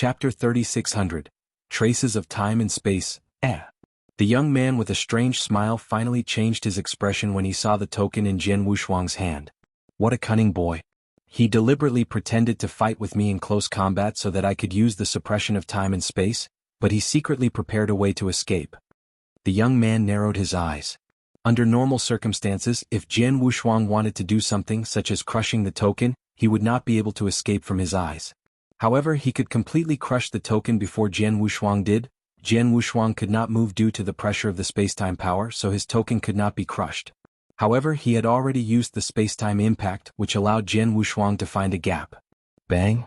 Chapter 3600. Traces of Time and Space. The young man with a strange smile finally changed his expression when he saw the token in Jianghu Shuang's hand. What a cunning boy. He deliberately pretended to fight with me in close combat so that I could use the suppression of time and space, but he secretly prepared a way to escape. The young man narrowed his eyes. Under normal circumstances, if Jianghu Shuang wanted to do something such as crushing the token, he would not be able to escape from his eyes. However, he could completely crush the token before Jianghu Shuang did. Jianghu Shuang could not move due to the pressure of the spacetime power, so his token could not be crushed. However, he had already used the spacetime impact, which allowed Jianghu Shuang to find a gap. Bang!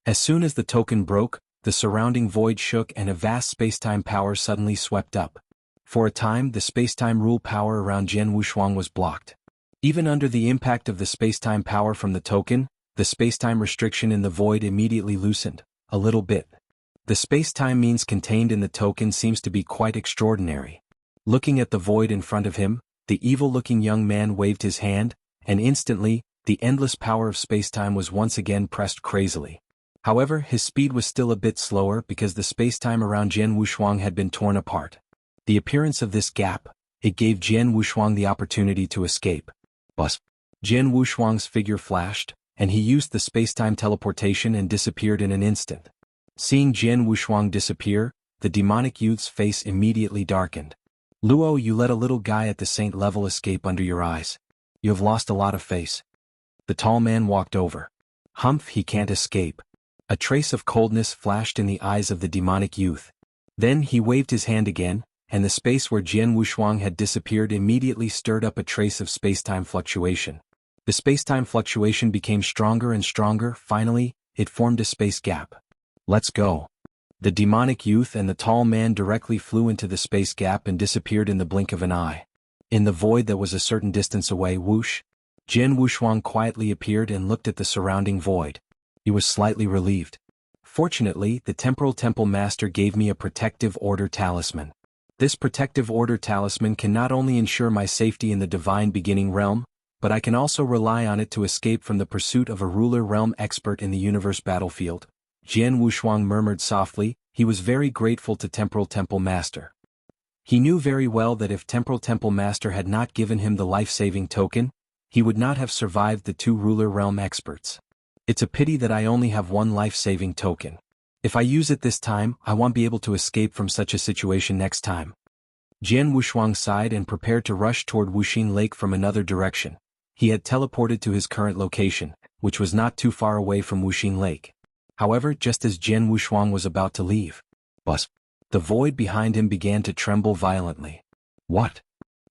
As soon as the token broke, the surrounding void shook and a vast spacetime power suddenly swept up. For a time, the spacetime rule power around Jianghu Shuang was blocked. Even under the impact of the spacetime power from the token, the spacetime restriction in the void immediately loosened, a little bit. The spacetime means contained in the token seems to be quite extraordinary. Looking at the void in front of him, the evil-looking young man waved his hand, and instantly, the endless power of spacetime was once again pressed crazily. However, his speed was still a bit slower because the spacetime around Jianghu Shuang had been torn apart. The appearance of this gap, it gave Jianghu Shuang the opportunity to escape. But Jianghu Shuang's figure flashed, and he used the spacetime teleportation and disappeared in an instant. Seeing Jianghu Shuang disappear, the demonic youth's face immediately darkened. Luo, you let a little guy at the saint level escape under your eyes. You have lost a lot of face. The tall man walked over. Humph, he can't escape. A trace of coldness flashed in the eyes of the demonic youth. Then he waved his hand again, and the space where Jianghu Shuang had disappeared immediately stirred up a trace of spacetime fluctuation. The spacetime fluctuation became stronger and stronger. Finally, it formed a space gap. Let's go. The demonic youth and the tall man directly flew into the space gap and disappeared in the blink of an eye. In the void that was a certain distance away, whoosh, Jianghu Shuang quietly appeared and looked at the surrounding void. He was slightly relieved. Fortunately, the Temporal Temple Master gave me a protective order talisman. This protective order talisman can not only ensure my safety in the divine beginning realm, but I can also rely on it to escape from the pursuit of a ruler realm expert in the universe battlefield. Jianghu Shuang murmured softly. He was very grateful to Temporal Temple Master. He knew very well that if Temporal Temple Master had not given him the life-saving token, he would not have survived the two ruler realm experts. It's a pity that I only have one life-saving token. If I use it this time, I won't be able to escape from such a situation next time. Jianghu Shuang sighed and prepared to rush toward Wuxia Lake from another direction. He had teleported to his current location, which was not too far away from Wuxia Lake. However, just as Jianghu Shuang was about to leave, the void behind him began to tremble violently. What?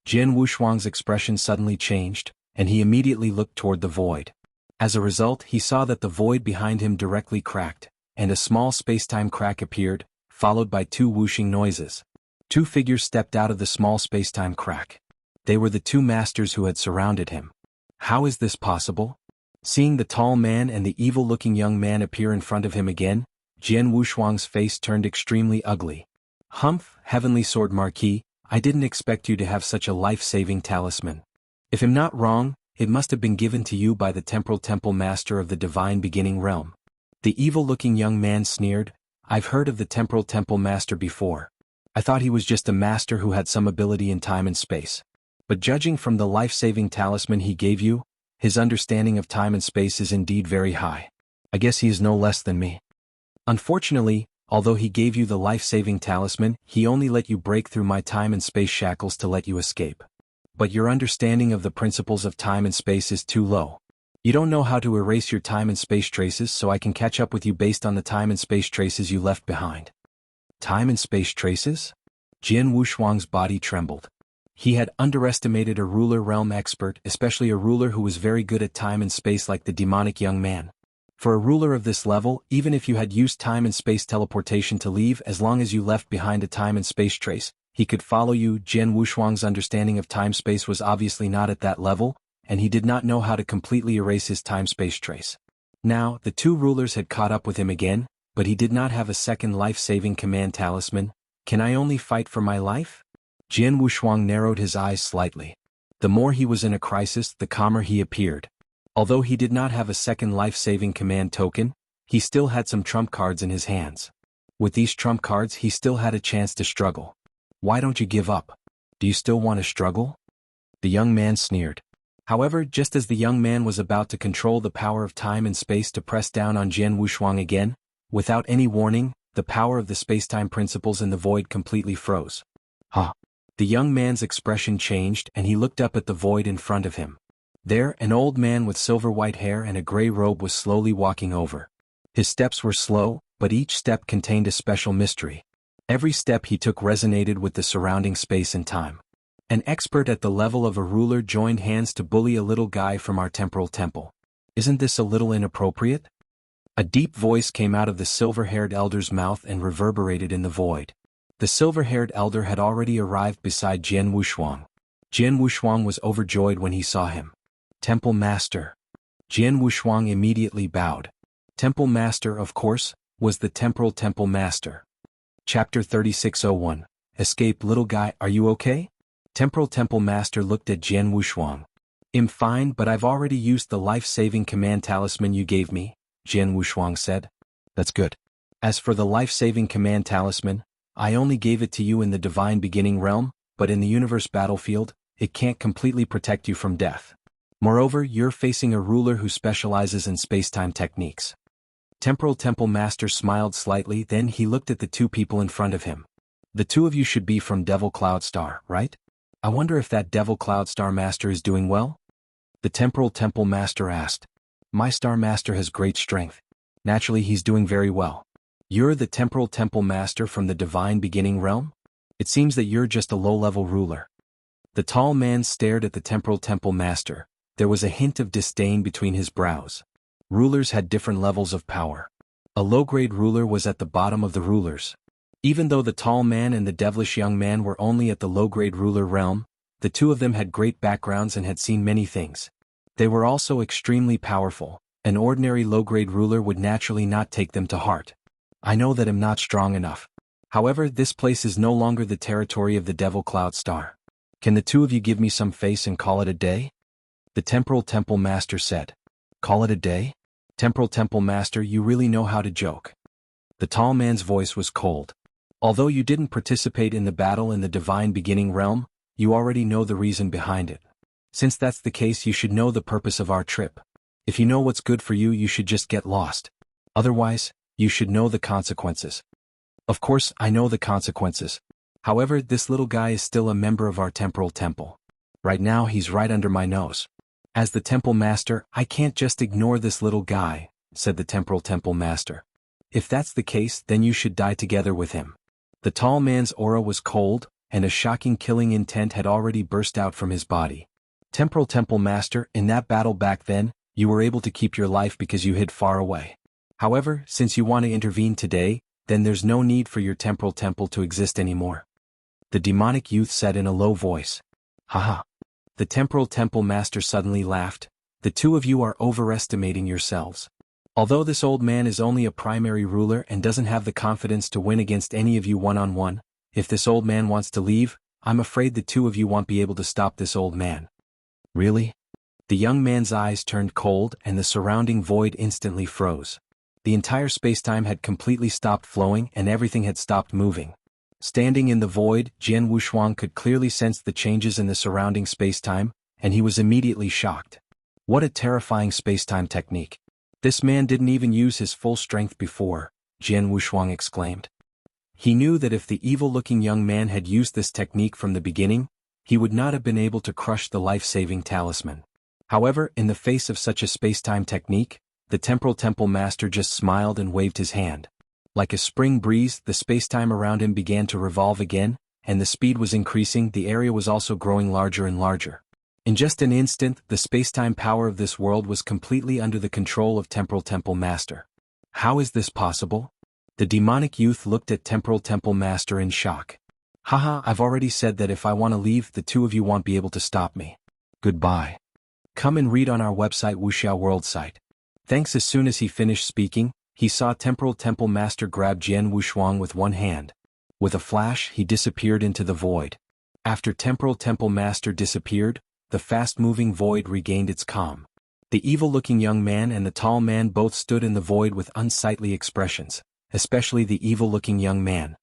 Jianghu Shuang's expression suddenly changed, and he immediately looked toward the void. As a result, he saw that the void behind him directly cracked, and a small spacetime crack appeared, followed by two whooshing noises. Two figures stepped out of the small spacetime crack. They were the two masters who had surrounded him. How is this possible? Seeing the tall man and the evil-looking young man appear in front of him again, Jianghu Shuang's face turned extremely ugly. Humph, Heavenly Sword Marquis, I didn't expect you to have such a life-saving talisman. If I'm not wrong, it must have been given to you by the Temporal Temple Master of the Divine Beginning Realm. The evil-looking young man sneered. I've heard of the Temporal Temple Master before. I thought he was just a master who had some ability in time and space. But judging from the life-saving talisman he gave you, his understanding of time and space is indeed very high. I guess he is no less than me. Unfortunately, although he gave you the life-saving talisman, he only let you break through my time and space shackles to let you escape. But your understanding of the principles of time and space is too low. You don't know how to erase your time and space traces, so I can catch up with you based on the time and space traces you left behind. Time and space traces? Jianghu Shuang's body trembled. He had underestimated a ruler realm expert, especially a ruler who was very good at time and space like the demonic young man. For a ruler of this level, even if you had used time and space teleportation to leave, as long as you left behind a time and space trace, he could follow you. Jianghu Shuang's understanding of time-space was obviously not at that level, and he did not know how to completely erase his time-space trace. Now, the two rulers had caught up with him again, but he did not have a second life-saving command talisman. Can I only fight for my life? Jianghu Shuang narrowed his eyes slightly. The more he was in a crisis, the calmer he appeared. Although he did not have a second life-saving command token, he still had some trump cards in his hands. With these trump cards he still had a chance to struggle. Why don't you give up? Do you still want to struggle? The young man sneered. However, just as the young man was about to control the power of time and space to press down on Jian Wushuang again, without any warning, the power of the space-time principles in the void completely froze. Huh. The young man's expression changed and he looked up at the void in front of him. There, an old man with silver-white hair and a gray robe was slowly walking over. His steps were slow, but each step contained a special mystery. Every step he took resonated with the surrounding space and time. An expert at the level of a ruler joined hands to bully a little guy from our temporal temple. Isn't this a little inappropriate? A deep voice came out of the silver-haired elder's mouth and reverberated in the void. The silver-haired elder had already arrived beside Jian Wushuang. Jian Wushuang was overjoyed when he saw him. Temple Master. Jian Wushuang immediately bowed. Temple Master, of course, was the Temporal Temple Master. Chapter 3601. Escape, little guy, are you okay? Temporal Temple Master looked at Jian Wushuang. I'm fine, but I've already used the life-saving command talisman you gave me, Jian Wushuang said. That's good. As for the life-saving command talisman, I only gave it to you in the divine beginning realm, but in the universe battlefield, it can't completely protect you from death. Moreover, you're facing a ruler who specializes in space-time techniques. Temporal Temple Master smiled slightly, then he looked at the two people in front of him. The two of you should be from Devil Cloud Star, right? I wonder if that Devil Cloud Star Master is doing well? The Temporal Temple Master asked. My Star Master has great strength. Naturally, he's doing very well. You're the Temporal Temple Master from the divine beginning realm? It seems that you're just a low-level ruler. The tall man stared at the Temporal Temple Master. There was a hint of disdain between his brows. Rulers had different levels of power. A low-grade ruler was at the bottom of the rulers. Even though the tall man and the devilish young man were only at the low-grade ruler realm, the two of them had great backgrounds and had seen many things. They were also extremely powerful. An ordinary low-grade ruler would naturally not take them to heart. I know that I'm not strong enough. However, this place is no longer the territory of the Devil Cloud Star. Can the two of you give me some face and call it a day? The Temporal Temple Master said. Call it a day? Temporal Temple Master, you really know how to joke. The tall man's voice was cold. Although you didn't participate in the battle in the divine beginning realm, you already know the reason behind it. Since that's the case, you should know the purpose of our trip. If you know what's good for you, you should just get lost. Otherwise, you should know the consequences. Of course, I know the consequences. However, this little guy is still a member of our temporal temple. Right now, he's right under my nose. As the Temple Master, I can't just ignore this little guy, said the Temporal Temple Master. If that's the case, then you should die together with him. The tall man's aura was cold, and a shocking killing intent had already burst out from his body. Temporal Temple Master, in that battle back then, you were able to keep your life because you hid far away. However, since you want to intervene today, then there's no need for your temporal temple to exist anymore. The demonic youth said in a low voice. Haha. The Temporal Temple Master suddenly laughed. The two of you are overestimating yourselves. Although this old man is only a primary ruler and doesn't have the confidence to win against any of you one-on-one, if this old man wants to leave, I'm afraid the two of you won't be able to stop this old man. Really? The young man's eyes turned cold and the surrounding void instantly froze. The entire spacetime had completely stopped flowing and everything had stopped moving. Standing in the void, Jian Wushuang could clearly sense the changes in the surrounding spacetime, and he was immediately shocked. What a terrifying spacetime technique. This man didn't even use his full strength before, Jian Wushuang exclaimed. He knew that if the evil-looking young man had used this technique from the beginning, he would not have been able to crush the life-saving talisman. However, in the face of such a spacetime technique, the Temporal Temple Master just smiled and waved his hand. Like a spring breeze, the spacetime around him began to revolve again, and the speed was increasing. The area was also growing larger and larger. In just an instant, the spacetime power of this world was completely under the control of Temporal Temple Master. How is this possible? The demonic youth looked at Temporal Temple Master in shock. Haha, I've already said that if I want to leave, the two of you won't be able to stop me. Goodbye. Come and read on our website Wuxia World site. Thanks. As soon as he finished speaking, he saw Temporal Temple Master grab Jian Wushuang with one hand. With a flash, he disappeared into the void. After Temporal Temple Master disappeared, the fast-moving void regained its calm. The evil-looking young man and the tall man both stood in the void with unsightly expressions, especially the evil-looking young man.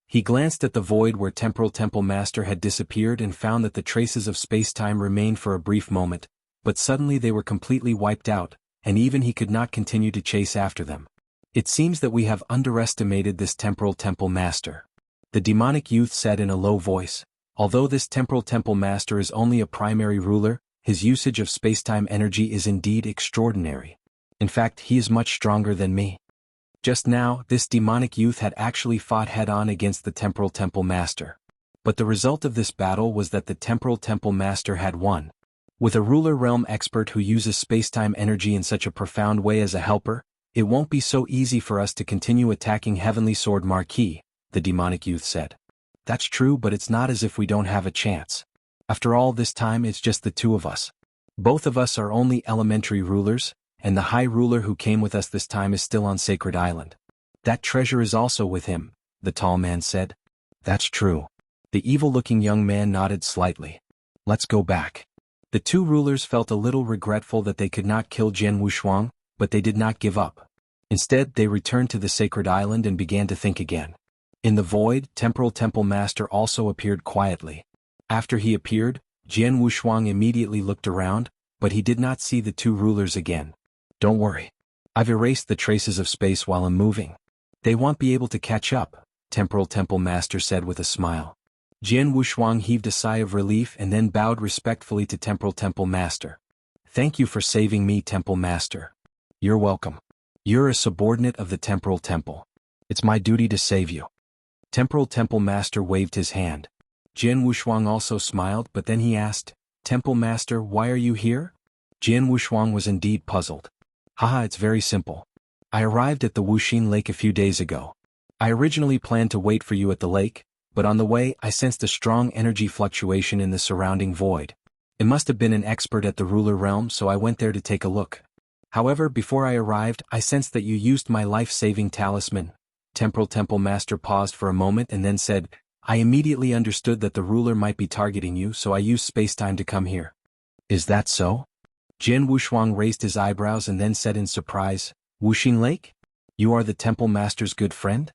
He glanced at the void where Temporal Temple Master had disappeared and found that the traces of space-time remained for a brief moment, but suddenly they were completely wiped out, and even he could not continue to chase after them. It seems that we have underestimated this Temporal Temple Master. The demonic youth said in a low voice. Although this Temporal Temple Master is only a primary ruler, his usage of space-time energy is indeed extraordinary. In fact, he is much stronger than me. Just now, this demonic youth had actually fought head-on against the Temporal Temple Master. But the result of this battle was that the Temporal Temple Master had won. With a ruler realm expert who uses space-time energy in such a profound way as a helper, it won't be so easy for us to continue attacking Heavenly Sword Marquis, the demonic youth said. That's true, but it's not as if we don't have a chance. After all this time it's just the two of us. Both of us are only elementary rulers, and the high ruler who came with us this time is still on Sacred Island. That treasure is also with him, the tall man said. That's true. The evil-looking young man nodded slightly. Let's go back. The two rulers felt a little regretful that they could not kill Jianghu Shuang, but they did not give up. Instead, they returned to the Sacred Island and began to think again. In the void, Temporal Temple Master also appeared quietly. After he appeared, Jianghu Shuang immediately looked around, but he did not see the two rulers again. Don't worry. I've erased the traces of space while I'm moving. They won't be able to catch up, Temporal Temple Master said with a smile. Jianghu Shuang heaved a sigh of relief and then bowed respectfully to Temporal Temple Master. Thank you for saving me, Temple Master. You're welcome. You're a subordinate of the Temporal Temple. It's my duty to save you. Temporal Temple Master waved his hand. Jianghu Shuang also smiled, but then he asked, Temple Master, why are you here? Jianghu Shuang was indeed puzzled. Haha, it's very simple. I arrived at the Wuxia Lake a few days ago. I originally planned to wait for you at the lake, but on the way I sensed a strong energy fluctuation in the surrounding void. It must have been an expert at the ruler realm, so I went there to take a look. However, before I arrived, I sensed that you used my life-saving talisman. Temporal Temple Master paused for a moment and then said, I immediately understood that the ruler might be targeting you, so I used space-time to come here. Is that so? Jianghu Shuang raised his eyebrows and then said in surprise, Wuxia Lake? You are the Temple Master's good friend?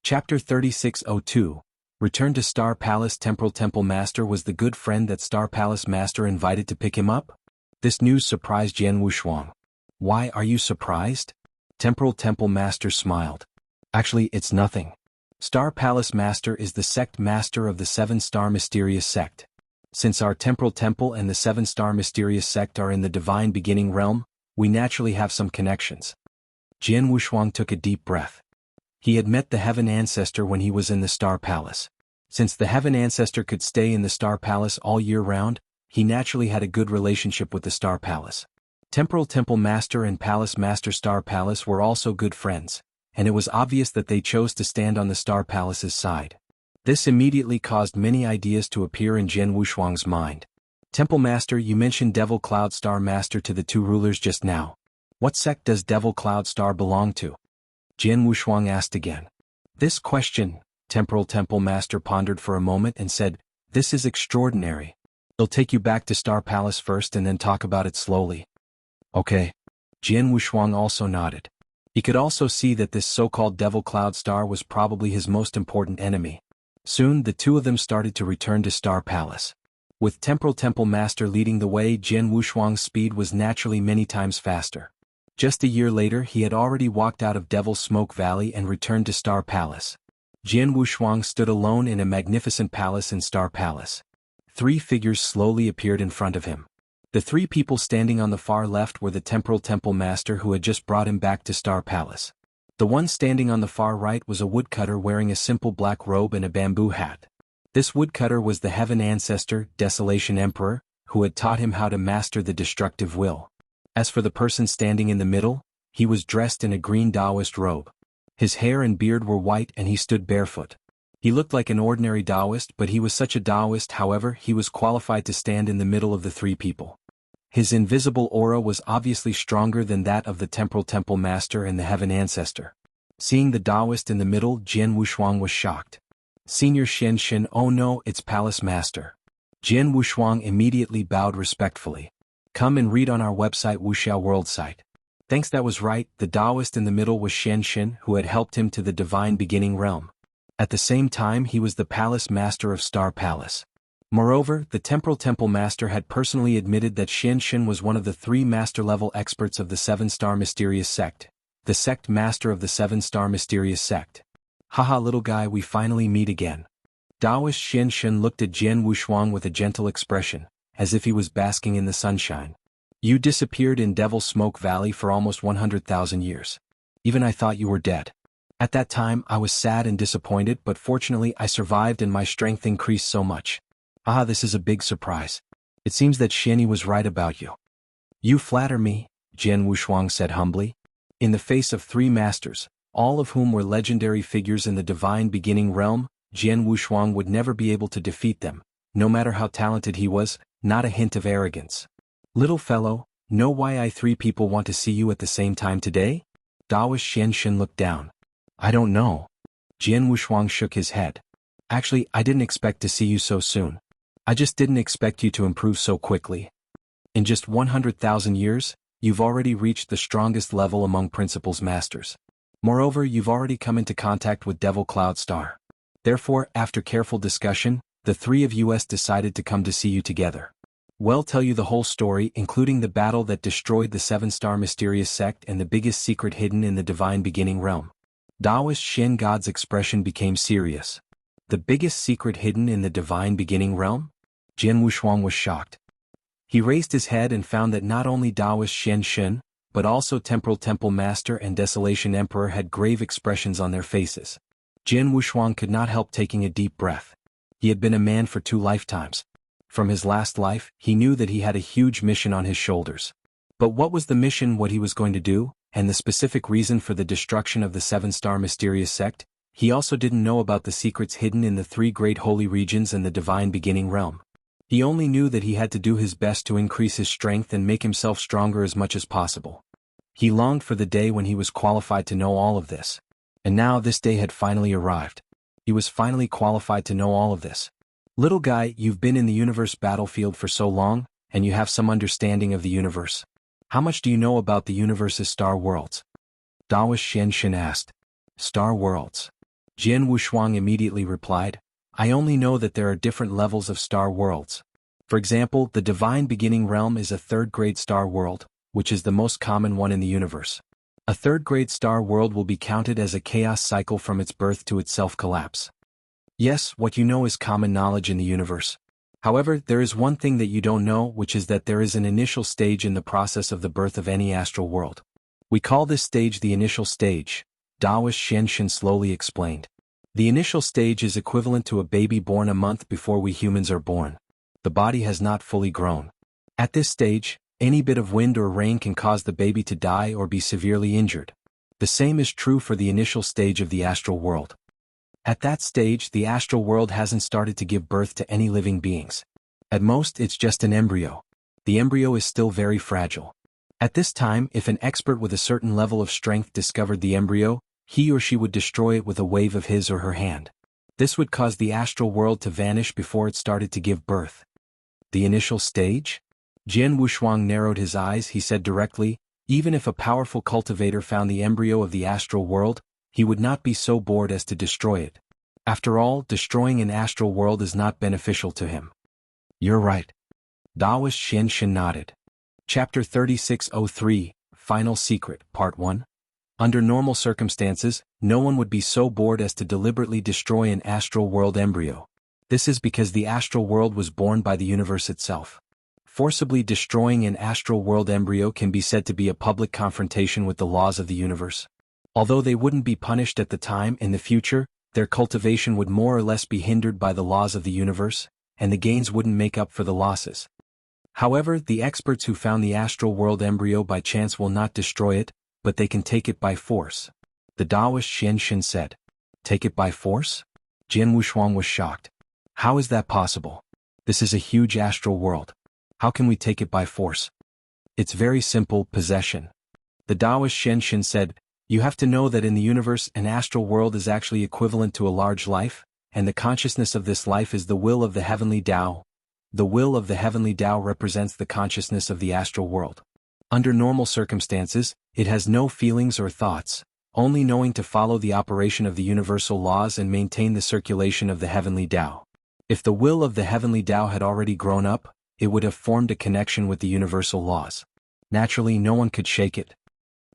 Chapter 3602. Return to Star Palace. Temporal Temple Master was the good friend that Star Palace Master invited to pick him up? This news surprised Jianghu Shuang. Why are you surprised? Temporal Temple Master smiled. Actually, it's nothing. Star Palace Master is the sect master of the 7-star mysterious sect. Since our Temporal Temple and the 7-star mysterious sect are in the divine beginning realm, we naturally have some connections. Jianghu Shuang took a deep breath. He had met the Heaven Ancestor when he was in the Star Palace. Since the Heaven Ancestor could stay in the Star Palace all year round, he naturally had a good relationship with the Star Palace. Temporal Temple Master and Palace Master Star Palace were also good friends, and it was obvious that they chose to stand on the Star Palace's side. This immediately caused many ideas to appear in Jianghu Shuang's mind. Temple Master, you mentioned Devil Cloud Star Master to the two rulers just now. What sect does Devil Cloud Star belong to? Jianghu Shuang asked again. This question, Temporal Temple Master pondered for a moment and said, This is extraordinary. I'll take you back to Star Palace first and then talk about it slowly. Okay. Jianghu Shuang also nodded. He could also see that this so-called Devil Cloud Star was probably his most important enemy. Soon the two of them started to return to Star Palace. With Temporal Temple Master leading the way, Jianghu Shuang's speed was naturally many times faster. Just a year later he had already walked out of Devil's Smoke Valley and returned to Star Palace. Jianghu Shuang stood alone in a magnificent palace in Star Palace. 3 figures slowly appeared in front of him. The 3 people standing on the far left were the Temporal Temple Master who had just brought him back to Star Palace. The one standing on the far right was a woodcutter wearing a simple black robe and a bamboo hat. This woodcutter was the Heaven Ancestor, Desolation Emperor, who had taught him how to master the destructive will. As for the person standing in the middle, he was dressed in a green Taoist robe. His hair and beard were white and he stood barefoot. He looked like an ordinary Taoist, but he was such a Taoist, however, he was qualified to stand in the middle of the 3 people. His invisible aura was obviously stronger than that of the Temporal Temple Master and the Heaven Ancestor. Seeing the Taoist in the middle, Jianghu Shuang was shocked. Senior Shen, oh no, it's Palace Master. Jianghu Shuang immediately bowed respectfully. Come and read on our website Wuxia World site. Thanks, that was right, the Taoist in the middle was Xian, who had helped him to the divine beginning realm. At the same time he was the palace master of Star Palace. Moreover, the temporal temple master had personally admitted that Xian was one of the 3 master-level experts of the 7-star mysterious sect, the sect master of the 7-star mysterious sect. Haha, little guy, we finally meet again. Taoist Xian looked at Jian Wushuang with a gentle expression, as if he was basking in the sunshine. You disappeared in Devil's Smoke Valley for almost 100,000 years. Even I thought you were dead. At that time I was sad and disappointed, but fortunately I survived and my strength increased so much. Ah, this is a big surprise. It seems that Xian was right about you. You flatter me, Jian Wushuang said humbly. In the face of 3 masters, all of whom were legendary figures in the divine beginning realm, Jian Wushuang would never be able to defeat them, no matter how talented he was, not a hint of arrogance. Little fellow, know why I 3 people want to see you at the same time today? Taoist Xian looked down. I don't know. Jian Wushuang shook his head. Actually, I didn't expect to see you so soon. I just didn't expect you to improve so quickly. In just 100,000 years, you've already reached the strongest level among Principles Masters. Moreover, you've already come into contact with Devil Cloud Star. Therefore, after careful discussion, the 3 of us decided to come to see you together. We'll tell you the whole story, including the battle that destroyed the 7-star mysterious sect and the biggest secret hidden in the divine beginning realm. Taoist Xian God's expression became serious. The biggest secret hidden in the divine beginning realm? Jian Wushuang was shocked. He raised his head and found that not only Taoist Xian, but also Temporal Temple Master and Desolation Emperor had grave expressions on their faces. Jian Wushuang could not help taking a deep breath. He had been a man for 2 lifetimes. From his last life, he knew that he had a huge mission on his shoulders. But what was the mission, what he was going to do, and the specific reason for the destruction of the 7-star mysterious sect? He also didn't know about the secrets hidden in the 3 great holy regions and the divine beginning realm. He only knew that he had to do his best to increase his strength and make himself stronger as much as possible. He longed for the day when he was qualified to know all of this. And now this day had finally arrived. He was finally qualified to know all of this. Little guy, you've been in the universe battlefield for so long, and you have some understanding of the universe. How much do you know about the universe's star worlds? Taoist Xian asked. Star worlds. Jian Wushuang immediately replied, I only know that there are different levels of star worlds. For example, the divine beginning realm is a 3rd-grade star world, which is the most common one in the universe. A 3rd-grade star world will be counted as a chaos cycle from its birth to its self-collapse. Yes, what you know is common knowledge in the universe. However, there is one thing that you don't know, which is that there is an initial stage in the process of the birth of any astral world. We call this stage the initial stage, Taoist Xian slowly explained. The initial stage is equivalent to a baby born a month before we humans are born. The body has not fully grown. At this stage, any bit of wind or rain can cause the baby to die or be severely injured. The same is true for the initial stage of the astral world. At that stage, the astral world hasn't started to give birth to any living beings. At most, it's just an embryo. The embryo is still very fragile. At this time, if an expert with a certain level of strength discovered the embryo, he or she would destroy it with a wave of his or her hand. This would cause the astral world to vanish before it started to give birth. The initial stage? Jian Wushuang narrowed his eyes. He said directly, even if a powerful cultivator found the embryo of the astral world, he would not be so bored as to destroy it. After all, destroying an astral world is not beneficial to him. You're right. Taoist Xian nodded. Chapter 3603, Final Secret, Part 1. Under normal circumstances, no one would be so bored as to deliberately destroy an astral world embryo. This is because the astral world was born by the universe itself. Forcibly destroying an astral world embryo can be said to be a public confrontation with the laws of the universe. Although they wouldn't be punished at the time, in the future, their cultivation would more or less be hindered by the laws of the universe, and the gains wouldn't make up for the losses. However, the experts who found the astral world embryo by chance will not destroy it, but they can take it by force. The Taoist Xian said. Take it by force? Jian Wushuang was shocked. How is that possible? This is a huge astral world. How can we take it by force? It's very simple, possession. The Taoist Xian said, you have to know that in the universe an astral world is actually equivalent to a large life, and the consciousness of this life is the will of the heavenly Tao. The will of the heavenly Tao represents the consciousness of the astral world. Under normal circumstances, it has no feelings or thoughts, only knowing to follow the operation of the universal laws and maintain the circulation of the heavenly Tao. If the will of the heavenly Tao had already grown up, it would have formed a connection with the universal laws. Naturally, no one could shake it.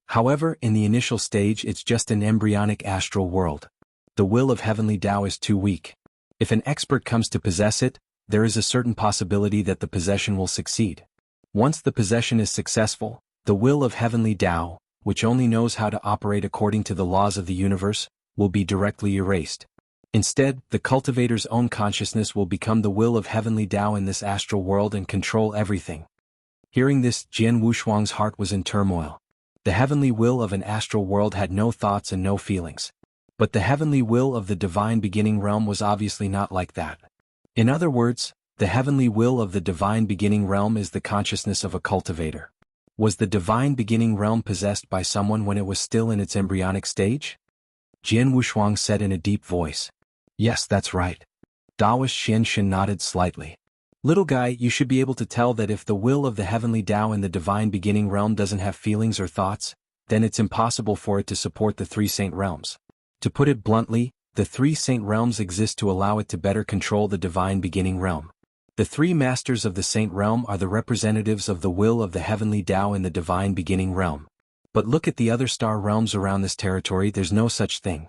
However, in the initial stage, it's just an embryonic astral world. The will of heavenly Tao is too weak. If an expert comes to possess it, there is a certain possibility that the possession will succeed. Once the possession is successful, the will of heavenly Tao, which only knows how to operate according to the laws of the universe, will be directly erased. Instead, the cultivator's own consciousness will become the will of heavenly Tao in this astral world and control everything. Hearing this, Jian Wushuang's heart was in turmoil. The heavenly will of an astral world had no thoughts and no feelings. But the heavenly will of the divine beginning realm was obviously not like that. In other words, the heavenly will of the divine beginning realm is the consciousness of a cultivator. Was the divine beginning realm possessed by someone when it was still in its embryonic stage? Jian Wushuang said in a deep voice. Yes, that's right. Taoist Xianshan nodded slightly. Little guy, you should be able to tell that if the will of the heavenly Tao in the divine beginning realm doesn't have feelings or thoughts, then it's impossible for it to support the three saint realms. To put it bluntly, the three saint realms exist to allow it to better control the divine beginning realm. The three masters of the saint realm are the representatives of the will of the heavenly Tao in the divine beginning realm. But look at the other star realms around this territory, there's no such thing.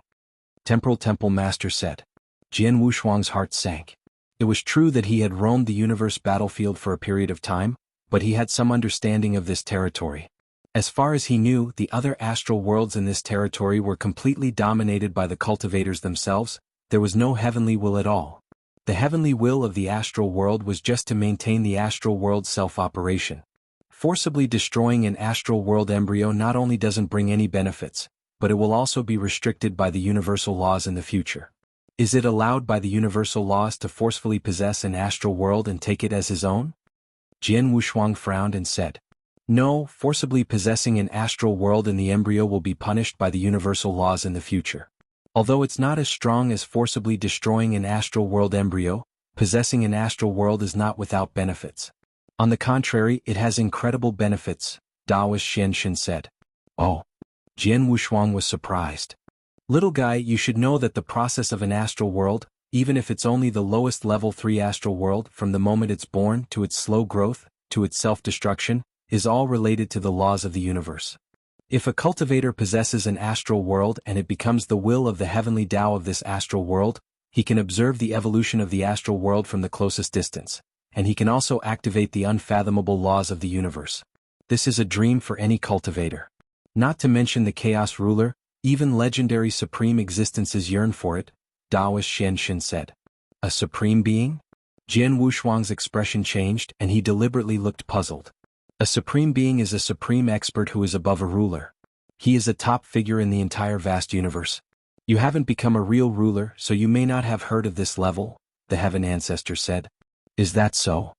Temporal Temple Master said. Jian Wushuang's heart sank. It was true that he had roamed the universe battlefield for a period of time, but he had some understanding of this territory. As far as he knew, the other astral worlds in this territory were completely dominated by the cultivators themselves. There was no heavenly will at all. The heavenly will of the astral world was just to maintain the astral world's self-operation. Forcibly destroying an astral world embryo not only doesn't bring any benefits, but it will also be restricted by the universal laws in the future. Is it allowed by the universal laws to forcefully possess an astral world and take it as his own? Jian Wushuang frowned and said, no, forcibly possessing an astral world in the embryo will be punished by the universal laws in the future. Although it's not as strong as forcibly destroying an astral world embryo, possessing an astral world is not without benefits. On the contrary, it has incredible benefits, Taoist Xianshan said. Oh. Jian Wushuang was surprised. Little guy, you should know that the process of an astral world, even if it's only the lowest level 3 astral world, from the moment it's born to its slow growth, to its self-destruction, is all related to the laws of the universe. If a cultivator possesses an astral world and it becomes the will of the heavenly Tao of this astral world, he can observe the evolution of the astral world from the closest distance, and he can also activate the unfathomable laws of the universe. This is a dream for any cultivator. Not to mention the chaos ruler, even legendary supreme existences yearn for it, Taoist Xianshan said. A supreme being? Jian Wushuang's expression changed and he deliberately looked puzzled. A supreme being is a supreme expert who is above a ruler. He is a top figure in the entire vast universe. You haven't become a real ruler, so you may not have heard of this level, the heaven ancestor said. Is that so?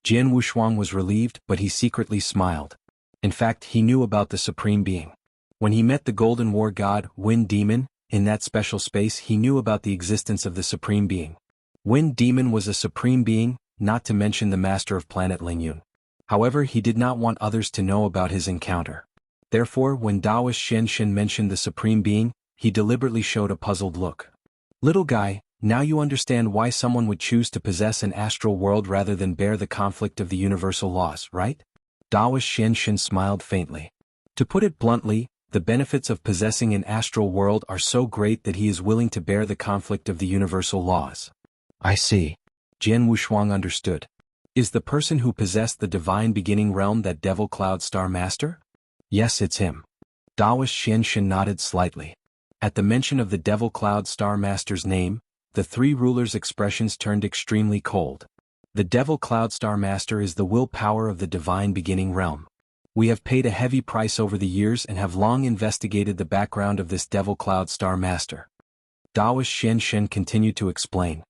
Jian Wushuang was relieved, but he secretly smiled. In fact, he knew about the supreme being. When he met the Golden War god, Wind Demon, in that special space he knew about the existence of the supreme being. Wind Demon was a supreme being, not to mention the master of planet Lingyun. However, he did not want others to know about his encounter. Therefore, when Taoist Xianshan mentioned the supreme being, he deliberately showed a puzzled look. Little guy, now you understand why someone would choose to possess an astral world rather than bear the conflict of the universal laws, right? Taoist Xianshan smiled faintly. To put it bluntly, the benefits of possessing an astral world are so great that he is willing to bear the conflict of the universal laws. I see. Jian Wushuang understood. Is the person who possessed the divine beginning realm that Devil Cloud Star Master? Yes, it's him. Taoist Xianshan nodded slightly. At the mention of the Devil Cloud Star Master's name, the three rulers' expressions turned extremely cold. The Devil Cloud Star Master is the willpower of the divine beginning realm. We have paid a heavy price over the years and have long investigated the background of this Devil Cloud Star Master. Taoist Xianshan continued to explain.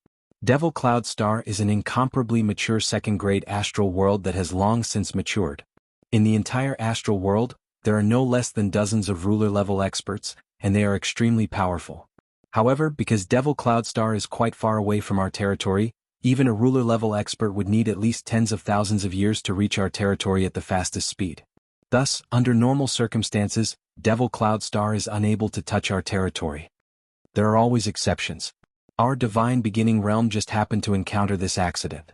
Devil Cloud Star is an incomparably mature second-grade astral world that has long since matured. In the entire astral world, there are no less than dozens of ruler-level experts, and they are extremely powerful. However, because Devil Cloud Star is quite far away from our territory, even a ruler-level expert would need at least tens of thousands of years to reach our territory at the fastest speed. Thus, under normal circumstances, Devil Cloud Star is unable to touch our territory. There are always exceptions. Our divine beginning realm just happened to encounter this accident.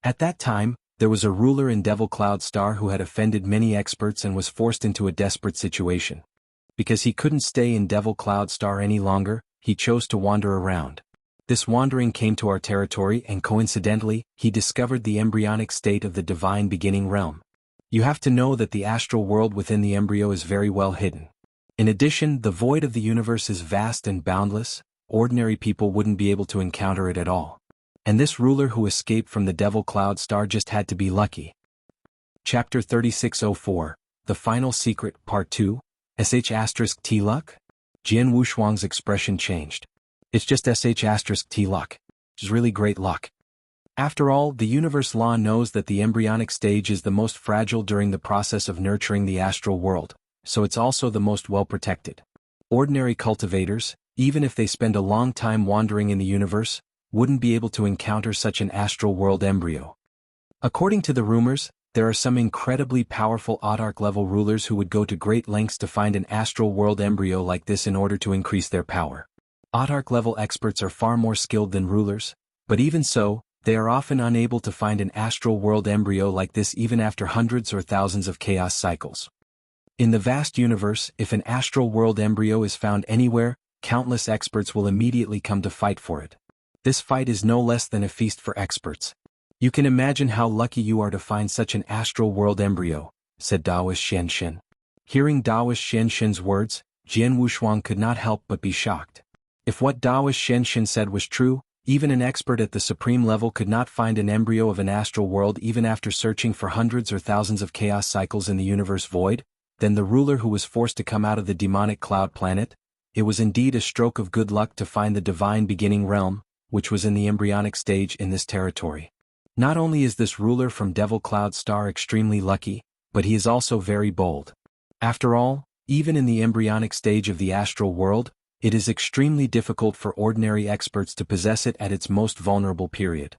At that time, there was a ruler in Devil Cloud Star who had offended many experts and was forced into a desperate situation. Because he couldn't stay in Devil Cloud Star any longer, he chose to wander around. This wandering came to our territory and coincidentally, he discovered the embryonic state of the divine beginning realm. You have to know that the astral world within the embryo is very well hidden. In addition, the void of the universe is vast and boundless, ordinary people wouldn't be able to encounter it at all. And this ruler who escaped from the Devil Cloud Star just had to be lucky. Chapter 3604, The Final Secret, Part 2, *T luck? Jian Wushuang's expression changed. It's just *T luck. Which is really great luck. After all, the universe law knows that the embryonic stage is the most fragile during the process of nurturing the astral world, so it's also the most well-protected. Ordinary cultivators, even if they spend a long time wandering in the universe, wouldn't be able to encounter such an astral world embryo. According to the rumors, there are some incredibly powerful Audark-level rulers who would go to great lengths to find an astral world embryo like this in order to increase their power. Audark-level experts are far more skilled than rulers, but even so, they are often unable to find an astral world embryo like this even after hundreds or thousands of chaos cycles. In the vast universe, if an astral world embryo is found anywhere, countless experts will immediately come to fight for it. This fight is no less than a feast for experts. You can imagine how lucky you are to find such an astral world embryo, said Daoist Xianxin. Hearing Daoist Xianxin's words, Jian Wushuang could not help but be shocked. If what Daoist Xianxin said was true, even an expert at the supreme level could not find an embryo of an astral world even after searching for hundreds or thousands of chaos cycles in the universe void, then the ruler who was forced to come out of the demonic cloud planet, it was indeed a stroke of good luck to find the divine beginning realm, which was in the embryonic stage in this territory. Not only is this ruler from Devil Cloud Star extremely lucky, but he is also very bold. After all, even in the embryonic stage of the astral world, it is extremely difficult for ordinary experts to possess it at its most vulnerable period.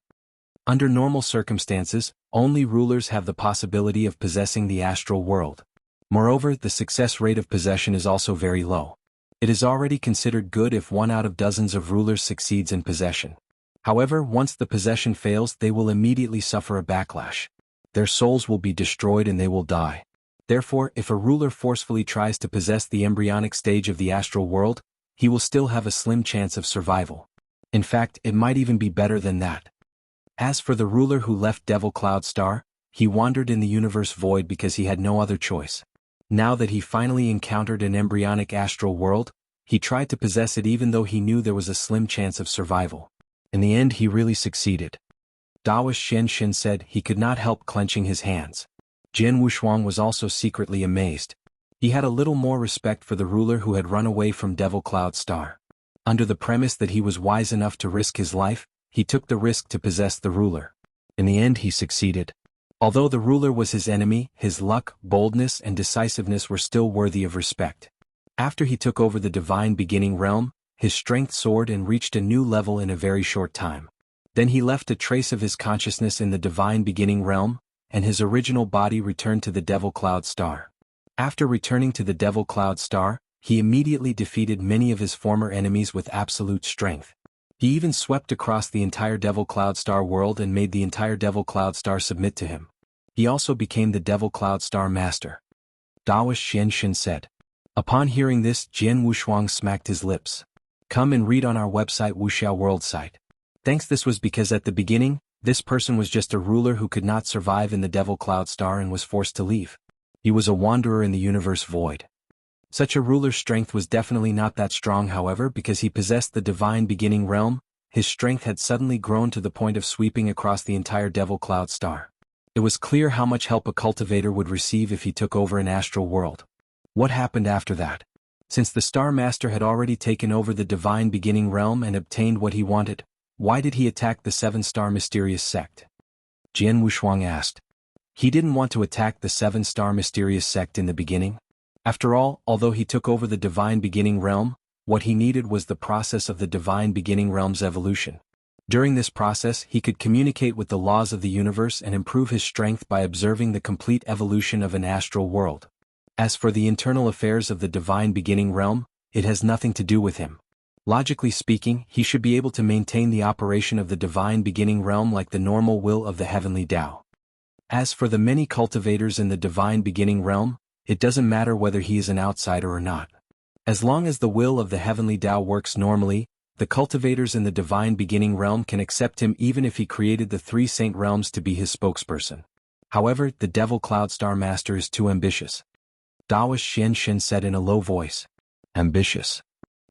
Under normal circumstances, only rulers have the possibility of possessing the astral world. Moreover, the success rate of possession is also very low. It is already considered good if one out of dozens of rulers succeeds in possession. However, once the possession fails, they will immediately suffer a backlash. Their souls will be destroyed and they will die. Therefore, if a ruler forcefully tries to possess the embryonic stage of the astral world, he will still have a slim chance of survival. In fact, it might even be better than that. As for the ruler who left Devil Cloud Star, he wandered in the universe void because he had no other choice. Now that he finally encountered an embryonic astral world, he tried to possess it even though he knew there was a slim chance of survival. In the end, he really succeeded. Daoist Xianxin said he could not help clenching his hands. Jian Wushuang was also secretly amazed. He had a little more respect for the ruler who had run away from Devil Cloud Star. Under the premise that he was wise enough to risk his life, he took the risk to possess the ruler. In the end, he succeeded. Although the ruler was his enemy, his luck, boldness, and decisiveness were still worthy of respect. After he took over the divine beginning realm, his strength soared and reached a new level in a very short time. Then he left a trace of his consciousness in the divine beginning realm, and his original body returned to the Devil Cloud Star. After returning to the Devil Cloud Star, he immediately defeated many of his former enemies with absolute strength. He even swept across the entire Devil Cloud Star world and made the entire Devil Cloud Star submit to him. He also became the Devil Cloud Star Master. Daoist Xianxin said. Upon hearing this, Jian Wushuang smacked his lips. Come and read on our website Wuxia World site. Thanks. This was because at the beginning, this person was just a ruler who could not survive in the Devil Cloud Star and was forced to leave. He was a wanderer in the universe void. Such a ruler's strength was definitely not that strong, however, because he possessed the divine beginning realm, his strength had suddenly grown to the point of sweeping across the entire Devil Cloud Star. It was clear how much help a cultivator would receive if he took over an astral world. What happened after that? Since the Star Master had already taken over the divine beginning realm and obtained what he wanted, why did he attack the 7-star mysterious sect? Jian Wushuang asked. He didn't want to attack the 7-star mysterious sect in the beginning. After all, although he took over the divine beginning realm, what he needed was the process of the divine beginning realm's evolution. During this process he could communicate with the laws of the universe and improve his strength by observing the complete evolution of an astral world. As for the internal affairs of the divine beginning realm, it has nothing to do with him. Logically speaking, he should be able to maintain the operation of the divine beginning realm like the normal will of the heavenly Tao. As for the many cultivators in the divine beginning realm, it doesn't matter whether he is an outsider or not. As long as the will of the heavenly Tao works normally, the cultivators in the divine beginning realm can accept him even if he created the three saint realms to be his spokesperson. However, the Devil Cloud Star Master is too ambitious. Taoist Xian Shen said in a low voice. Ambitious?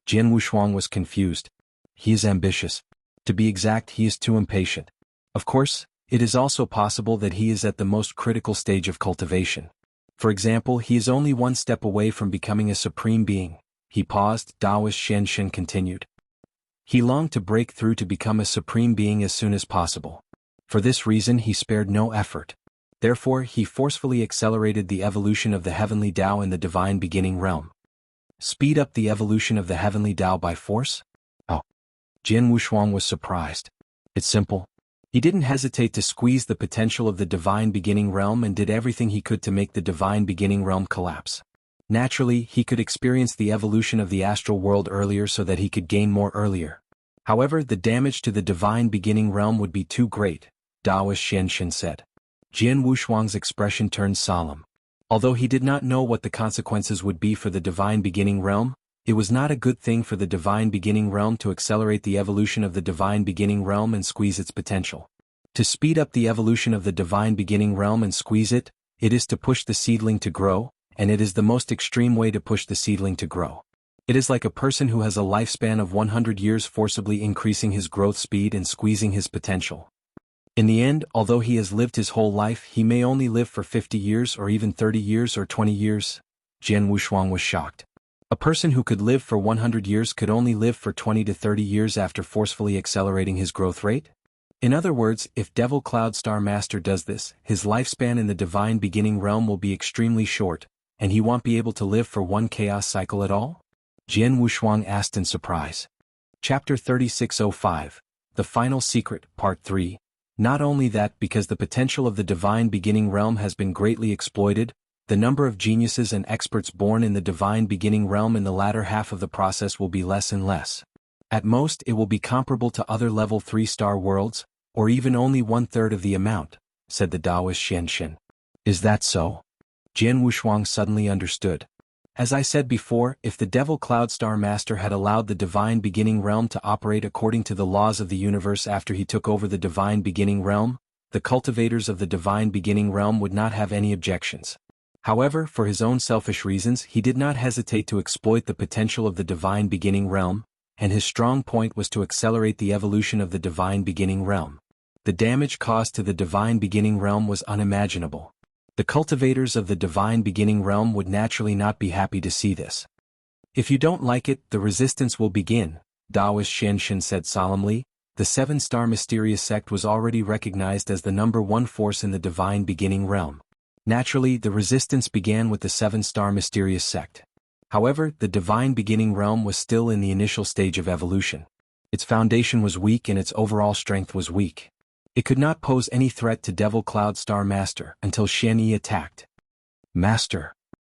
Jian Wushuang was confused. He is ambitious. To be exact, he is too impatient. Of course, it is also possible that he is at the most critical stage of cultivation. For example, he is only one step away from becoming a supreme being. He paused. Taoist Xian Shen continued. He longed to break through to become a supreme being as soon as possible. For this reason he spared no effort. Therefore he forcefully accelerated the evolution of the heavenly Tao in the divine beginning realm. Speed up the evolution of the heavenly Tao by force? Oh. Jian Wushuang was surprised. It's simple. He didn't hesitate to squeeze the potential of the divine beginning realm and did everything he could to make the divine beginning realm collapse. Naturally, he could experience the evolution of the astral world earlier so that he could gain more earlier. However, the damage to the divine beginning realm would be too great, Taoist Xian Shen said. Jian Wushuang's expression turned solemn. Although he did not know what the consequences would be for the divine beginning realm, it was not a good thing for the divine beginning realm to accelerate the evolution of the divine beginning realm and squeeze its potential. To speed up the evolution of the divine beginning realm and squeeze it, it is to push the seedling to grow, and it is the most extreme way to push the seedling to grow. It is like a person who has a lifespan of 100 years forcibly increasing his growth speed and squeezing his potential. In the end, although he has lived his whole life, he may only live for 50 years or even 30 years or 20 years. Jian Wushuang was shocked. A person who could live for 100 years could only live for 20 to 30 years after forcefully accelerating his growth rate? In other words, if Devil Cloud Star Master does this, his lifespan in the divine beginning realm will be extremely short, and he won't be able to live for one chaos cycle at all? Jian Wushuang asked in surprise. Chapter 3605, The Final Secret, Part 3. Not only that, because the potential of the divine beginning realm has been greatly exploited, the number of geniuses and experts born in the divine beginning realm in the latter half of the process will be less and less. At most, it will be comparable to other level 3-star worlds, or even only 1/3 of the amount, said the Taoist Xian Shen. Is that so? Jian Wushuang suddenly understood. As I said before, if the Devil Cloud Star Master had allowed the divine beginning realm to operate according to the laws of the universe after he took over the divine beginning realm, the cultivators of the divine beginning realm would not have any objections. However, for his own selfish reasons, he did not hesitate to exploit the potential of the divine beginning realm, and his strong point was to accelerate the evolution of the divine beginning realm. The damage caused to the divine beginning realm was unimaginable. The cultivators of the divine beginning realm would naturally not be happy to see this. If you don't like it, the resistance will begin, Taoist Xian Shen said solemnly. The 7-star mysterious sect was already recognized as the #1 force in the divine beginning realm. Naturally, the resistance began with the 7-star mysterious sect. However, the divine beginning realm was still in the initial stage of evolution. Its foundation was weak and its overall strength was weak. It could not pose any threat to Devil Cloud Star Master until Xian Yi attacked. Master.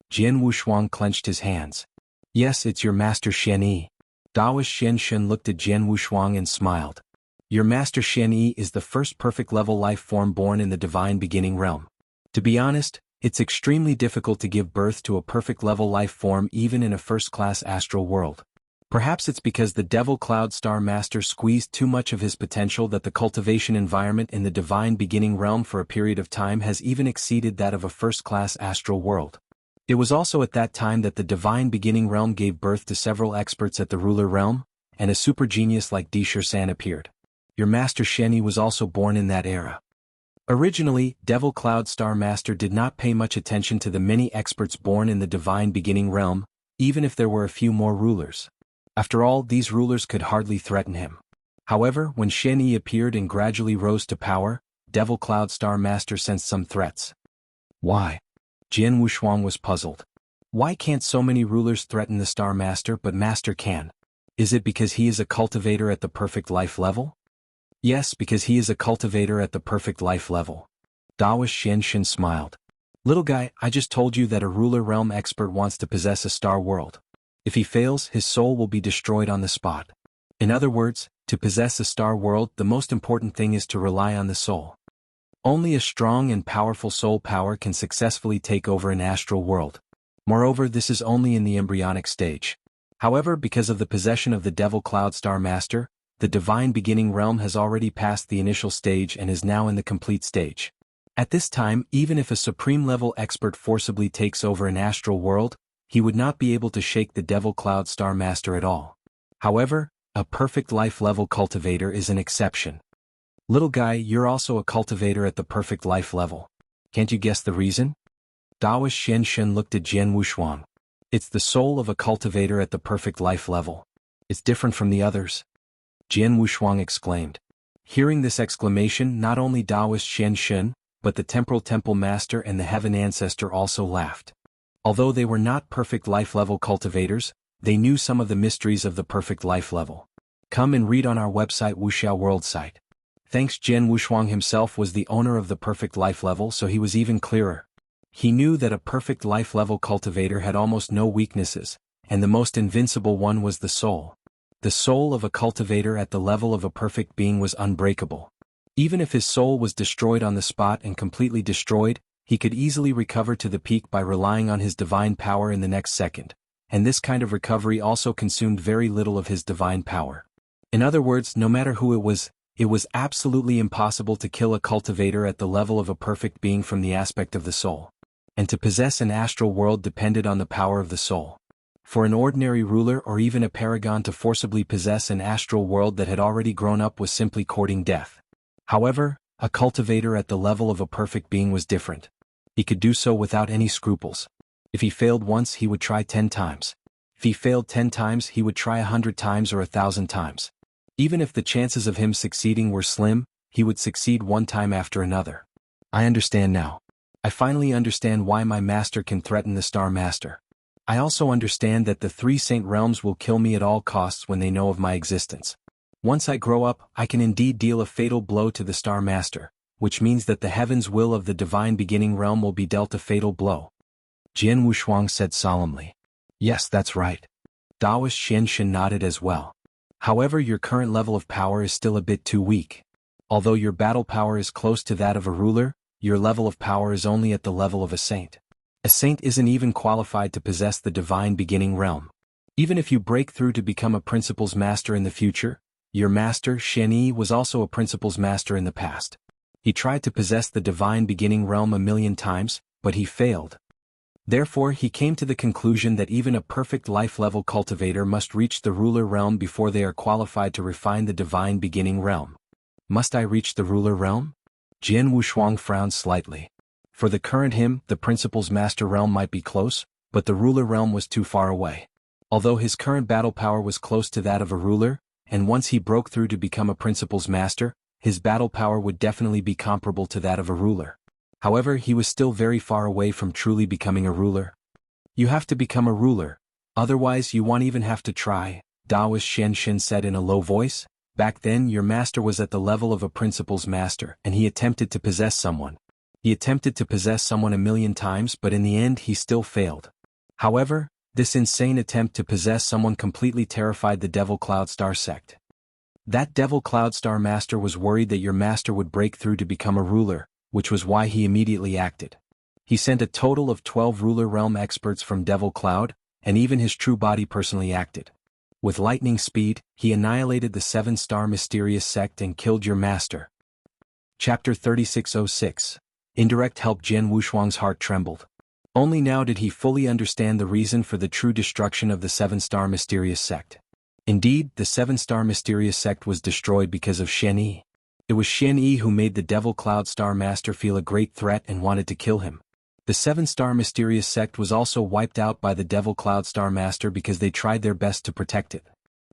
Jian Wushuang clenched his hands. Yes, it's your master Xian Yi. Taoist Xian Shen looked at Jian Wushuang and smiled. Your master Xian Yi is the first perfect level life form born in the divine beginning realm. To be honest, it's extremely difficult to give birth to a perfect level life form even in a first-class astral world. Perhaps it's because the Devil Cloud Star Master squeezed too much of his potential that the cultivation environment in the divine beginning realm for a period of time has even exceeded that of a first-class astral world. It was also at that time that the divine beginning realm gave birth to several experts at the ruler realm, and a super genius like San appeared. Your master Xian Yi was also born in that era. Originally, Devil Cloud Star Master did not pay much attention to the many experts born in the divine beginning realm, even if there were a few more rulers. After all, these rulers could hardly threaten him. However, when Xian Yi appeared and gradually rose to power, Devil Cloud Star Master sensed some threats. Why? Jian Wushuang was puzzled. Why can't so many rulers threaten the Star Master but Master can? Is it because he is a cultivator at the perfect life level? Yes, because he is a cultivator at the perfect life level. Daoist Xianshin smiled. Little guy, I just told you that a ruler realm expert wants to possess a star world. If he fails, his soul will be destroyed on the spot. In other words, to possess a star world, the most important thing is to rely on the soul. Only a strong and powerful soul power can successfully take over an astral world. Moreover, this is only in the embryonic stage. However, because of the possession of the Devil Cloud Star Master, the divine beginning realm has already passed the initial stage and is now in the complete stage. At this time, even if a supreme-level expert forcibly takes over an astral world, he would not be able to shake the Devil Cloud Star Master at all. However, a perfect life-level cultivator is an exception. Little guy, you're also a cultivator at the perfect life level. Can't you guess the reason? Daoist Xianshin looked at Jian Wushuang. It's the soul of a cultivator at the perfect life level. It's different from the others. Jian Wushuang exclaimed. Hearing this exclamation, not only Daoist Xianshin, but the Temporal Temple Master and the Heaven Ancestor also laughed. Although they were not perfect life level cultivators, they knew some of the mysteries of the perfect life level. Come and read on our website Wuxia World site. Thanks, Jian Wushuang himself was the owner of the perfect life level, so he was even clearer. He knew that a perfect life level cultivator had almost no weaknesses, and the most invincible one was the soul. The soul of a cultivator at the level of a perfect being was unbreakable. Even if his soul was destroyed on the spot and completely destroyed, he could easily recover to the peak by relying on his divine power in the next second, and this kind of recovery also consumed very little of his divine power. In other words, no matter who it was absolutely impossible to kill a cultivator at the level of a perfect being from the aspect of the soul. And to possess an astral world depended on the power of the soul. For an ordinary ruler or even a paragon to forcibly possess an astral world that had already grown up was simply courting death. However, a cultivator at the level of a perfect being was different. He could do so without any scruples. If he failed once, he would try 10 times. If he failed 10 times, he would try 100 times or 1,000 times. Even if the chances of him succeeding were slim, he would succeed one time after another. I understand now. I finally understand why my master can threaten the Star Master. I also understand that the 3 Saint Realms will kill me at all costs when they know of my existence. Once I grow up, I can indeed deal a fatal blow to the Star Master, which means that the heaven's will of the divine beginning realm will be dealt a fatal blow. Jian Wushuang said solemnly. Yes, that's right. Daoist Xianshin nodded as well. However, your current level of power is still a bit too weak. Although your battle power is close to that of a ruler, your level of power is only at the level of a saint. A saint isn't even qualified to possess the divine beginning realm. Even if you break through to become a principles master in the future, your master, Shen Yi, was also a principles master in the past. He tried to possess the divine beginning realm 1,000,000 times, but he failed. Therefore, he came to the conclusion that even a perfect life-level cultivator must reach the ruler realm before they are qualified to refine the divine beginning realm. Must I reach the ruler realm? Jian Wushuang frowned slightly. For the current him, the principles master realm might be close, but the ruler realm was too far away. Although his current battle power was close to that of a ruler, and once he broke through to become a principles master, his battle power would definitely be comparable to that of a ruler. However, he was still very far away from truly becoming a ruler. You have to become a ruler, otherwise you won't even have to try, Daoist Xianshin said in a low voice. Back then your master was at the level of a principles master and he attempted to possess someone. He attempted to possess someone 1,000,000 times, but in the end he still failed. However, this insane attempt to possess someone completely terrified the Devil Cloud Star sect. That Devil Cloud Star Master was worried that your master would break through to become a ruler, which was why he immediately acted. He sent a total of 12 ruler realm experts from Devil Cloud, and even his true body personally acted. With lightning speed, he annihilated the 7-star mysterious sect and killed your master. Chapter 3606. Indirect help. Jian Wushuang's heart trembled. Only now did he fully understand the reason for the true destruction of the 7-star mysterious sect. Indeed, the 7-star mysterious sect was destroyed because of Shen Yi. It was Shen Yi who made the Devil Cloud Star Master feel a great threat and wanted to kill him. The 7-star mysterious sect was also wiped out by the Devil Cloud Star Master because they tried their best to protect it.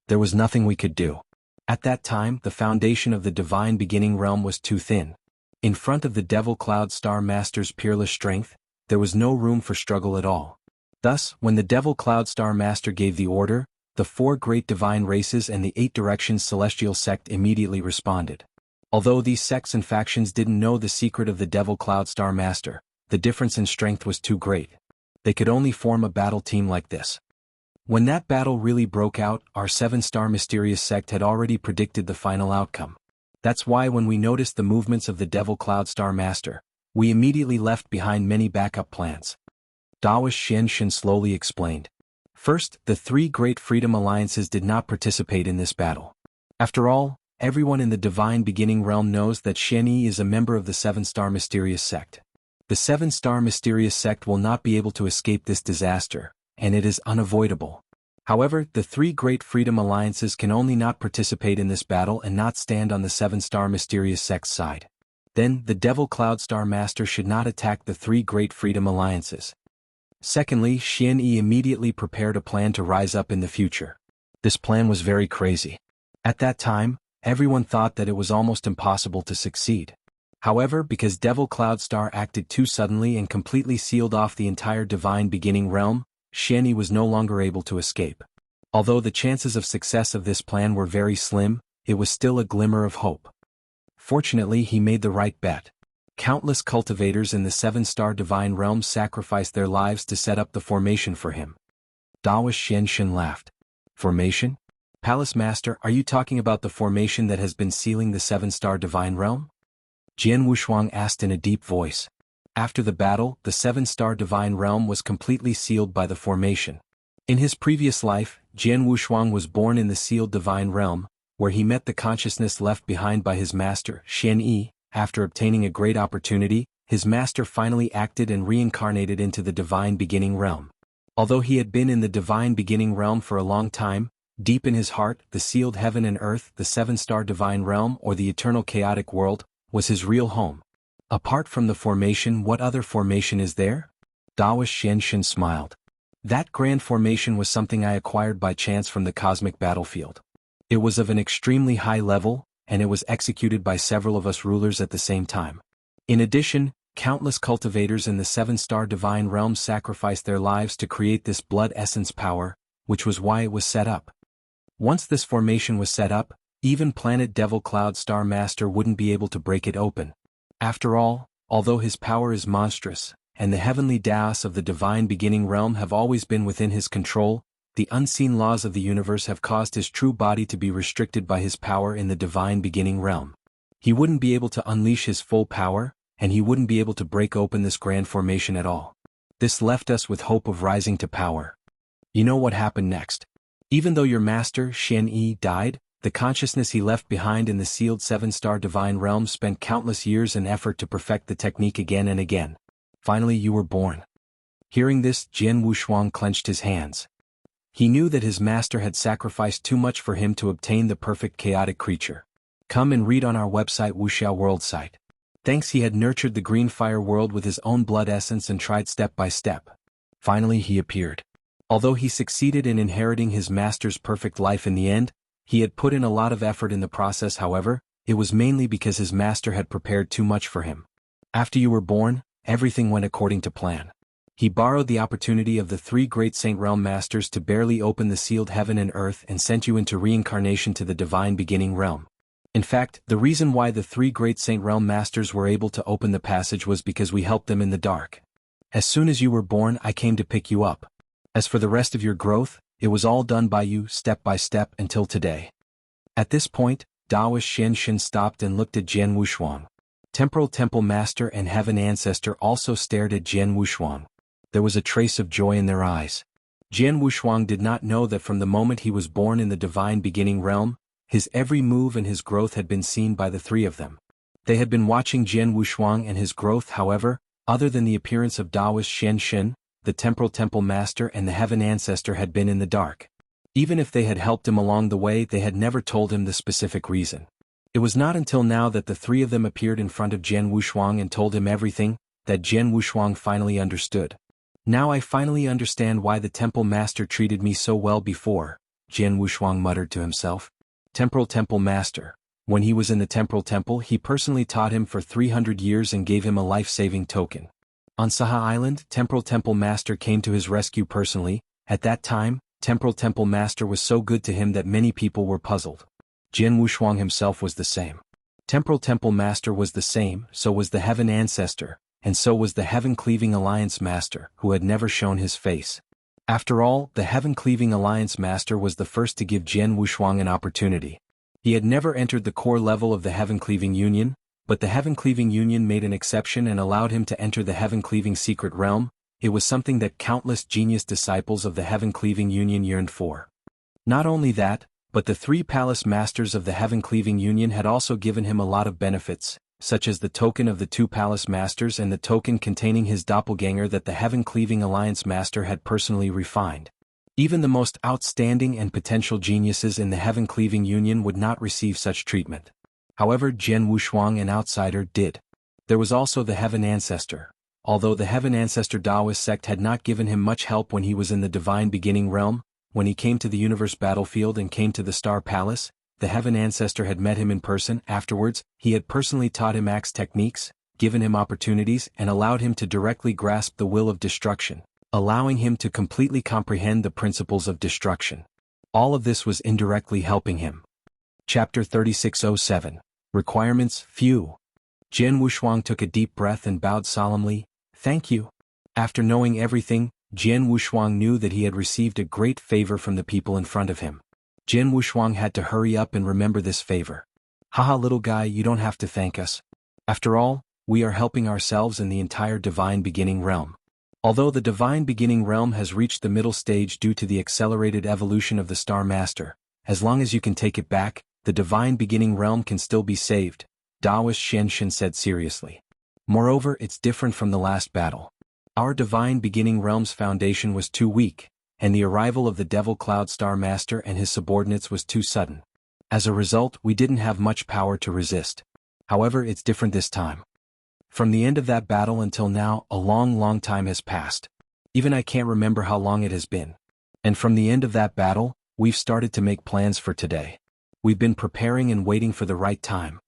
There was nothing we could do. At that time, the foundation of the divine beginning realm was too thin. In front of the Devil Cloud Star Master's peerless strength, there was no room for struggle at all. Thus, when the Devil Cloud Star Master gave the order, the 4 great divine races and the 8 directions celestial sect immediately responded. Although these sects and factions didn't know the secret of the Devil Cloud Star Master, the difference in strength was too great. They could only form a battle team like this. When that battle really broke out, our 7-star mysterious sect had already predicted the final outcome. That's why when we noticed the movements of the Devil Cloud Star Master, we immediately left behind many backup plans. Daoist Xianshan slowly explained. First, the 3 Great Freedom Alliances did not participate in this battle. After all, everyone in the Divine Beginning Realm knows that Xian Yi is a member of the 7-star mysterious sect. The 7-star mysterious sect will not be able to escape this disaster, and it is unavoidable. However, the 3 Great Freedom Alliances can only not participate in this battle and not stand on the 7-star mysterious sect's side. Then, the Devil Cloud Star Master should not attack the 3 Great Freedom Alliances. Secondly, Xian Yi immediately prepared a plan to rise up in the future. This plan was very crazy. At that time, everyone thought that it was almost impossible to succeed. However, because Devil Cloud Star acted too suddenly and completely sealed off the entire Divine Beginning Realm, Xian Yi was no longer able to escape. Although the chances of success of this plan were very slim, it was still a glimmer of hope. Fortunately, he made the right bet. Countless cultivators in the 7-star Divine Realm sacrificed their lives to set up the formation for him. Daoist Xianshan laughed. Formation? Palace Master, are you talking about the formation that has been sealing the 7-star Divine Realm? Jian Wushuang asked in a deep voice. After the battle, the 7-star Divine Realm was completely sealed by the formation. In his previous life, Jian Wushuang was born in the sealed Divine Realm, where he met the consciousness left behind by his master, Xian Yi. After obtaining a great opportunity, his master finally acted and reincarnated into the Divine Beginning Realm. Although he had been in the Divine Beginning Realm for a long time, deep in his heart, the sealed heaven and earth, the 7-star Divine Realm or the eternal chaotic world, was his real home. Apart from the formation, what other formation is there? Daoist Xianshan smiled. That grand formation was something I acquired by chance from the cosmic battlefield. It was of an extremely high level, and it was executed by several of us rulers at the same time. In addition, countless cultivators in the 7-star Divine Realm sacrificed their lives to create this blood essence power, which was why it was set up. Once this formation was set up, even Planet Devil Cloud Star Master wouldn't be able to break it open. After all, although his power is monstrous, and the heavenly Daos of the Divine Beginning Realm have always been within his control, the unseen laws of the universe have caused his true body to be restricted by his power in the Divine Beginning Realm. He wouldn't be able to unleash his full power, and he wouldn't be able to break open this grand formation at all. This left us with hope of rising to power. You know what happened next? Even though your master, Xian Yi, died, the consciousness he left behind in the sealed 7-star Divine Realm spent countless years and effort to perfect the technique again and again. Finally you were born. Hearing this, Jian Wushuang clenched his hands. He knew that his master had sacrificed too much for him to obtain the perfect chaotic creature. Come and read on our website Wuxia World site. Thanks, he had nurtured the green fire world with his own blood essence and tried step by step. Finally he appeared. Although he succeeded in inheriting his master's perfect life in the end, he had put in a lot of effort in the process. However, it was mainly because his master had prepared too much for him. After you were born, everything went according to plan. He borrowed the opportunity of the 3 great Saint Realm Masters to barely open the sealed heaven and earth and sent you into reincarnation to the Divine Beginning Realm. In fact, the reason why the 3 great Saint Realm Masters were able to open the passage was because we helped them in the dark. As soon as you were born, I came to pick you up. As for the rest of your growth, it was all done by you step by step until today. At this point, Daoist Xianshan stopped and looked at Jian Wushuang. Temporal Temple Master and Heaven Ancestor also stared at Jian Wushuang. There was a trace of joy in their eyes. Jian Wushuang did not know that from the moment he was born in the Divine Beginning Realm, his every move and his growth had been seen by the 3 of them. They had been watching Jian Wushuang and his growth. However, other than the appearance of Daoist Xianshan, the Temporal Temple Master and the Heaven Ancestor had been in the dark. Even if they had helped him along the way, they had never told him the specific reason. It was not until now that the 3 of them appeared in front of Jian Wushuang and told him everything, that Jian Wushuang finally understood. Now I finally understand why the Temple Master treated me so well before, Jian Wushuang muttered to himself. Temporal Temple Master. When he was in the Temporal Temple, he personally taught him for 300 years and gave him a life-saving token. On Saha Island, Temporal Temple Master came to his rescue personally. At that time, Temporal Temple Master was so good to him that many people were puzzled. Jian Wushuang himself was the same. Temporal Temple Master was the same, so was the Heaven Ancestor, and so was the Heaven Cleaving Alliance Master, who had never shown his face. After all, the Heaven Cleaving Alliance Master was the first to give Jian Wushuang an opportunity. He had never entered the core level of the Heaven Cleaving Union, but the Heaven Cleaving Union made an exception and allowed him to enter the Heaven Cleaving Secret Realm. It was something that countless genius disciples of the Heaven Cleaving Union yearned for. Not only that, but the 3 Palace Masters of the Heaven Cleaving Union had also given him a lot of benefits, such as the token of the 2 Palace Masters and the token containing his doppelganger that the Heaven Cleaving Alliance Master had personally refined. Even the most outstanding and potential geniuses in the Heaven Cleaving Union would not receive such treatment. However, Jian Wushuang, an outsider, did. There was also the Heaven Ancestor. Although the Heaven Ancestor Taoist sect had not given him much help when he was in the Divine Beginning Realm, when he came to the Universe battlefield and came to the Star Palace, the Heaven Ancestor had met him in person. Afterwards, he had personally taught him axe techniques, given him opportunities, and allowed him to directly grasp the will of destruction, allowing him to completely comprehend the principles of destruction. All of this was indirectly helping him. Chapter 3607. Requirements, Few. Jian Wushuang took a deep breath and bowed solemnly. Thank you. After knowing everything, Jian Wushuang knew that he had received a great favor from the people in front of him. Jian Wushuang had to hurry up and remember this favor. Haha, little guy, you don't have to thank us. After all, we are helping ourselves and the entire Divine Beginning Realm. Although the Divine Beginning Realm has reached the middle stage due to the accelerated evolution of the Star Master, as long as you can take it back, the Divine Beginning Realm can still be saved, Taoist Shenshin said seriously. Moreover, it's different from the last battle. Our Divine Beginning Realm's foundation was too weak, and the arrival of the Devil Cloud Star Master and his subordinates was too sudden. As a result, we didn't have much power to resist. However, it's different this time. From the end of that battle until now, a long time has passed. Even I can't remember how long it has been. And from the end of that battle, we've started to make plans for today. We've been preparing and waiting for the right time.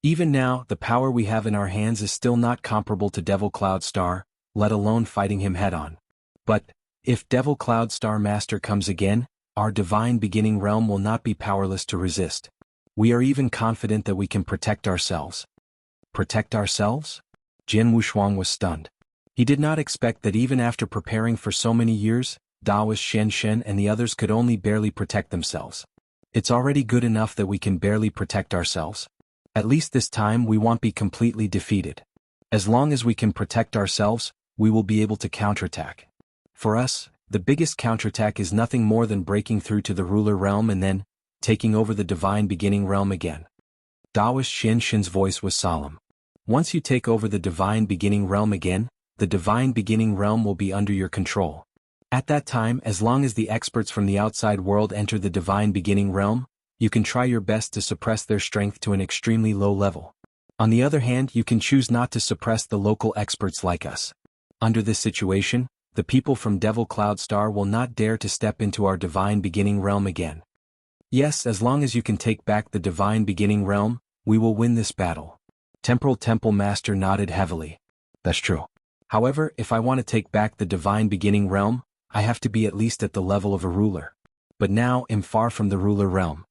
Even now, the power we have in our hands is still not comparable to Devil Cloud Star, let alone fighting him head-on. But, if Devil Cloud Star Master comes again, our Divine Beginning Realm will not be powerless to resist. We are even confident that we can protect ourselves. Protect ourselves? Jian Wushuang was stunned. He did not expect that even after preparing for so many years, Taoist Shenshen and the others could only barely protect themselves. It's already good enough that we can barely protect ourselves. At least this time we won't be completely defeated. As long as we can protect ourselves, we will be able to counterattack. For us, the biggest counterattack is nothing more than breaking through to the ruler realm and then taking over the Divine Beginning Realm again. Taoist Shenshin's voice was solemn. Once you take over the Divine Beginning Realm again, the Divine Beginning Realm will be under your control. At that time, as long as the experts from the outside world enter the Divine Beginning Realm, you can try your best to suppress their strength to an extremely low level. On the other hand, you can choose not to suppress the local experts like us. Under this situation, the people from Devil Cloud Star will not dare to step into our Divine Beginning Realm again. Yes, as long as you can take back the Divine Beginning Realm, we will win this battle. Temporal Temple Master nodded heavily. That's true. However, if I want to take back the Divine Beginning Realm, I have to be at least at the level of a ruler. But now I'm far from the ruler realm.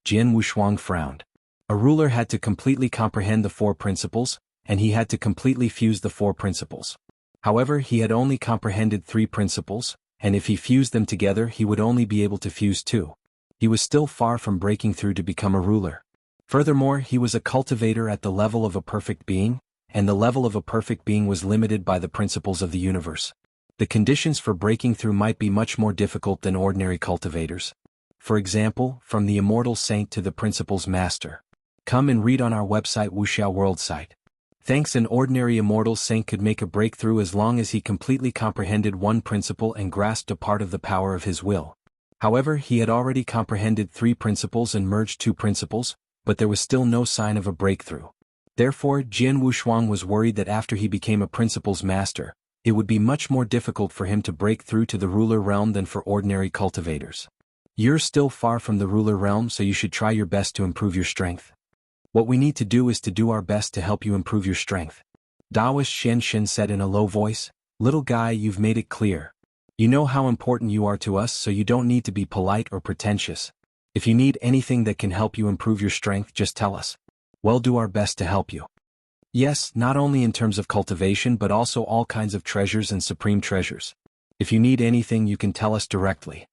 Jian Wushuang frowned. A ruler had to completely comprehend the 4 principles, and he had to completely fuse the 4 principles. However, he had only comprehended 3 principles, and if he fused them together he would only be able to fuse 2. He was still far from breaking through to become a ruler. Furthermore, he was a cultivator at the level of a perfect being, and the level of a perfect being was limited by the principles of the universe. The conditions for breaking through might be much more difficult than ordinary cultivators. For example, from the Immortal Saint to the Principles Master. Come and read on our website Wuxia World site. Thanks, an ordinary Immortal Saint could make a breakthrough as long as he completely comprehended one principle and grasped a part of the power of his will. However, he had already comprehended 3 principles and merged 2 principles, but there was still no sign of a breakthrough. Therefore, Jian Wushuang was worried that after he became a Principles Master, it would be much more difficult for him to break through to the ruler realm than for ordinary cultivators. You're still far from the ruler realm, so you should try your best to improve your strength. What we need to do is to do our best to help you improve your strength. Taoist Shenshin said in a low voice. Little guy, you've made it clear. You know how important you are to us, so you don't need to be polite or pretentious. If you need anything that can help you improve your strength, just tell us. We'll do our best to help you. Yes, not only in terms of cultivation but also all kinds of treasures and supreme treasures. If you need anything you can tell us directly.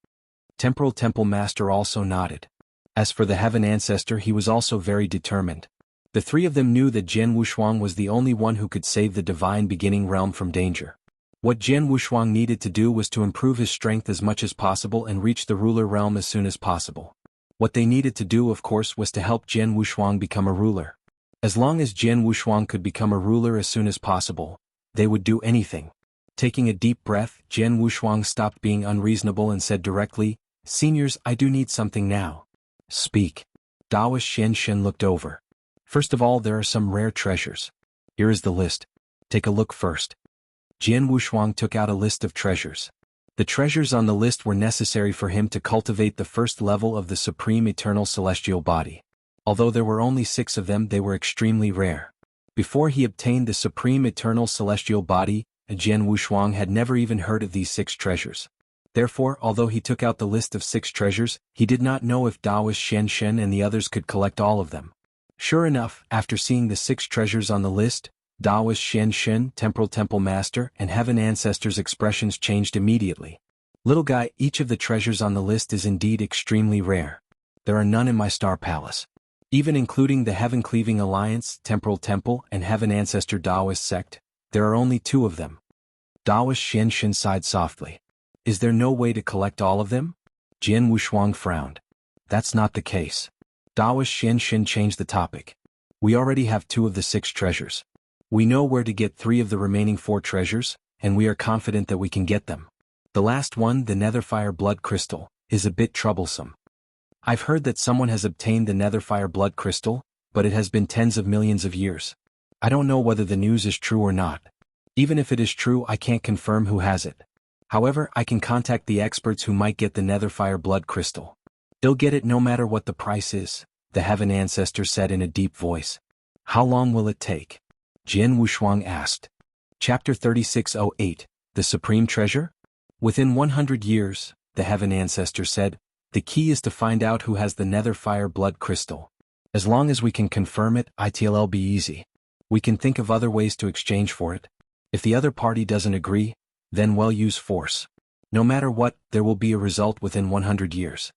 Temporal Temple Master also nodded. As for the Heaven Ancestor, he was also very determined. The three of them knew that Jian Wushuang was the only one who could save the Divine Beginning Realm from danger. What Jian Wushuang needed to do was to improve his strength as much as possible and reach the ruler realm as soon as possible. What they needed to do, of course, was to help Jian Wushuang become a ruler. As long as Jian Wushuang could become a ruler as soon as possible, they would do anything. Taking a deep breath, Jian Wushuang stopped being unreasonable and said directly, "Seniors, I do need something now." "Speak." Daoist Xian Shen looked over. "First of all, there are some rare treasures. Here is the list. Take a look first." Jian Wushuang took out a list of treasures. The treasures on the list were necessary for him to cultivate the first level of the Supreme Eternal Celestial Body. Although there were only 6 of them, they were extremely rare. Before he obtained the Supreme Eternal Celestial Body, Jian Wushuang had never even heard of these 6 treasures. Therefore, although he took out the list of 6 treasures, he did not know if Daoist Xian Shen and the others could collect all of them. Sure enough, after seeing the 6 treasures on the list, Daoist Xian Shen, Temporal Temple Master, and Heaven Ancestor's expressions changed immediately. "Little guy, each of the treasures on the list is indeed extremely rare. There are none in my Star Palace. Even including the Heaven Cleaving Alliance, Temporal Temple, and Heaven Ancestor Daoist Sect, there are only 2 of them." Daoist Xian Shen sighed softly. "Is there no way to collect all of them?" Jian Wushuang frowned. "That's not the case." Daoist Xian Shen changed the topic. "We already have 2 of the 6 treasures. We know where to get 3 of the remaining 4 treasures, and we are confident that we can get them. The last one, the Netherfire Blood Crystal, is a bit troublesome. I've heard that someone has obtained the Netherfire Blood Crystal, but it has been tens of millions of years. I don't know whether the news is true or not. Even if it is true, I can't confirm who has it. However, I can contact the experts who might get the Netherfire Blood Crystal. They'll get it no matter what the price is," the Heaven Ancestor said in a deep voice. "How long will it take?" Jian Wushuang asked. Chapter 3608, The Supreme Treasure? "Within 100 years, the Heaven Ancestor said. The key is to find out who has the Netherfire Blood Crystal. As long as we can confirm it, it'll be easy. We can think of other ways to exchange for it. If the other party doesn't agree, then we'll use force. No matter what, there will be a result within 100 years.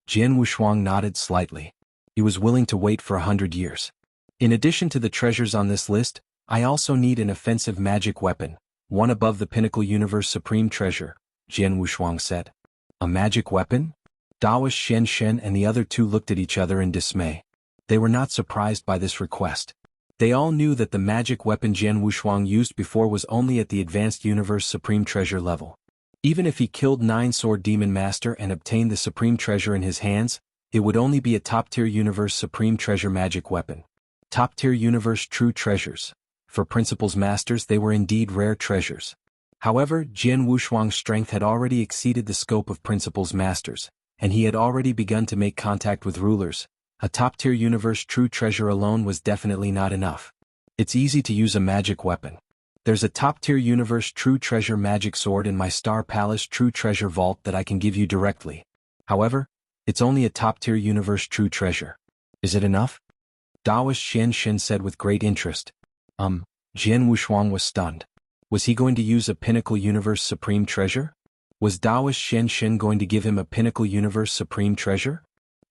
Jian Wushuang nodded slightly. He was willing to wait for 100 years. "In addition to the treasures on this list, I also need an offensive magic weapon, one above the Pinnacle Universe Supreme Treasure," Jian Wushuang said. "A magic weapon?" Daoist Xian Shen and the other 2 looked at each other in dismay. They were not surprised by this request. They all knew that the magic weapon Jian Wushuang used before was only at the Advanced Universe Supreme Treasure level. Even if he killed 9 Sword Demon Master and obtained the Supreme Treasure in his hands, it would only be a top-tier Universe Supreme Treasure magic weapon. Top-tier Universe True Treasures. For Principal's Masters, they were indeed rare treasures. However, Jian Wushuang's strength had already exceeded the scope of Principal's Masters, and he had already begun to make contact with rulers. A top-tier Universe True Treasure alone was definitely not enough. It's easy to use a magic weapon. There's a top-tier Universe True Treasure magic sword in my Star Palace True Treasure Vault that I can give you directly. However, it's only a top-tier Universe True Treasure. Is it enough?" Daoist Xian Shen said with great interest. Jian Wushuang was stunned. Was he going to use a Pinnacle Universe Supreme Treasure? Was Daoist Xian Shen going to give him a Pinnacle Universe Supreme Treasure?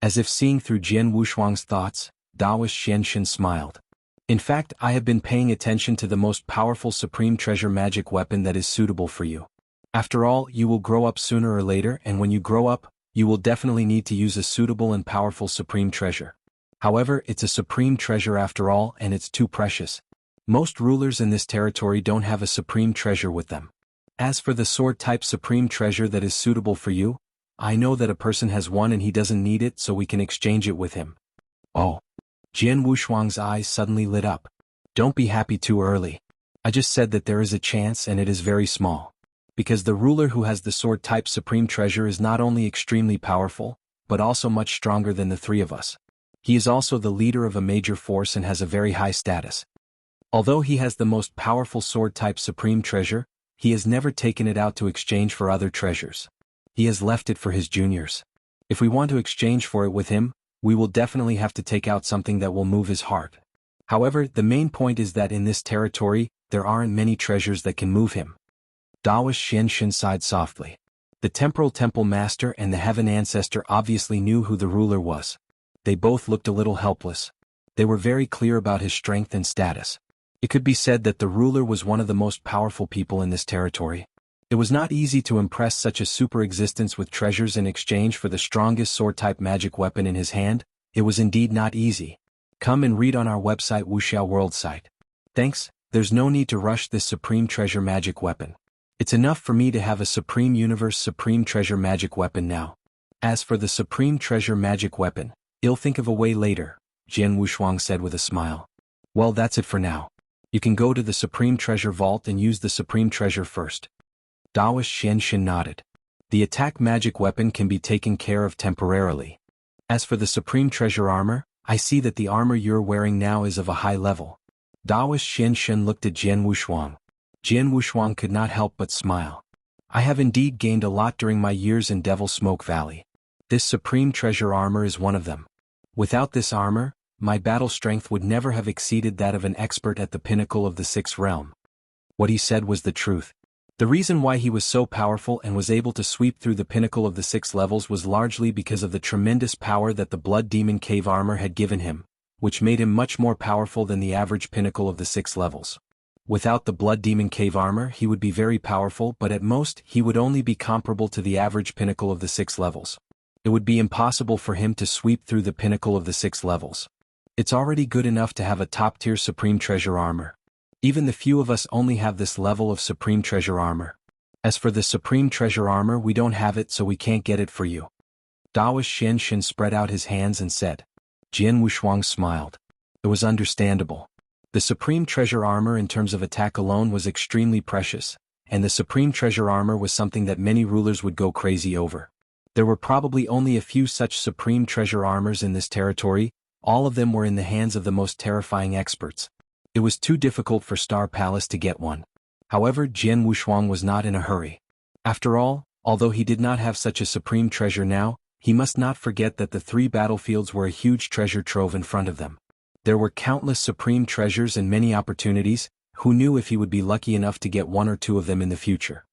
As if seeing through Jian Wushuang's thoughts, Daoist Xian Shen smiled. "In fact, I have been paying attention to the most powerful Supreme Treasure magic weapon that is suitable for you. After all, you will grow up sooner or later, and when you grow up, you will definitely need to use a suitable and powerful Supreme Treasure. However, it's a Supreme Treasure after all, and it's too precious. Most rulers in this territory don't have a Supreme Treasure with them. As for the sword-type Supreme Treasure that is suitable for you, I know that a person has one and he doesn't need it, so we can exchange it with him." "Oh." Jian Wushuang's eyes suddenly lit up. "Don't be happy too early. I just said that there is a chance, and it is very small. Because the ruler who has the sword-type Supreme Treasure is not only extremely powerful, but also much stronger than the 3 of us. He is also the leader of a major force and has a very high status. Although he has the most powerful sword-type Supreme Treasure, he has never taken it out to exchange for other treasures. He has left it for his juniors. If we want to exchange for it with him, We will definitely have to take out something that will move his heart. However, the main point is that in this territory, there aren't many treasures that can move him. Daoist Xianxun sighed softly. The Temporal Temple Master and the Heaven Ancestor obviously knew who the ruler was. They both looked a little helpless. They were very clear about his strength and status. It could be said that the ruler was one of the most powerful people in this territory. It was not easy to impress such a super existence with treasures in exchange for the strongest sword-type magic weapon in his hand. It was indeed not easy. Come and read on our website Wuxia World site. Thanks, there's no need to rush this Supreme Treasure magic weapon. It's enough for me to have a Supreme Universe Supreme Treasure magic weapon now. As for the Supreme Treasure magic weapon, I'll think of a way later, Jian Wushuang said with a smile. Well, that's it for now. You can go to the Supreme Treasure Vault and use the Supreme Treasure first. Daoist Xianxun nodded. The attack magic weapon can be taken care of temporarily. As for the Supreme Treasure armor, I see that the armor you're wearing now is of a high level. Daoist Xianxun looked at Jian Wushuang. Jian Wushuang could not help but smile. I have indeed gained a lot during my years in Devil Smoke Valley. This Supreme Treasure armor is one of them. Without this armor, my battle strength would never have exceeded that of an expert at the pinnacle of the Sixth Realm. What he said was the truth. The reason why he was so powerful and was able to sweep through the pinnacle of the 6 levels was largely because of the tremendous power that the Blood Demon Cave armor had given him, which made him much more powerful than the average pinnacle of the 6 levels. Without the Blood Demon Cave armor he would be very powerful, but at most he would only be comparable to the average pinnacle of the 6 levels. It would be impossible for him to sweep through the pinnacle of the 6 levels. It's already good enough to have a top-tier Supreme Treasure armor. Even the few of us only have this level of Supreme Treasure armor. As for the Supreme Treasure armor, we don't have it, so we can't get it for you. Daoist Xianxun spread out his hands and said. Jian Wushuang smiled. It was understandable. The Supreme Treasure armor in terms of attack alone was extremely precious, and the Supreme Treasure armor was something that many rulers would go crazy over. There were probably only a few such Supreme Treasure armors in this territory. All of them were in the hands of the most terrifying experts. It was too difficult for Star Palace to get one. However, Jian Wushuang was not in a hurry. After all, although he did not have such a supreme treasure now, he must not forget that the 3 battlefields were a huge treasure trove in front of them. There were countless supreme treasures and many opportunities. Who knew if he would be lucky enough to get 1 or 2 of them in the future?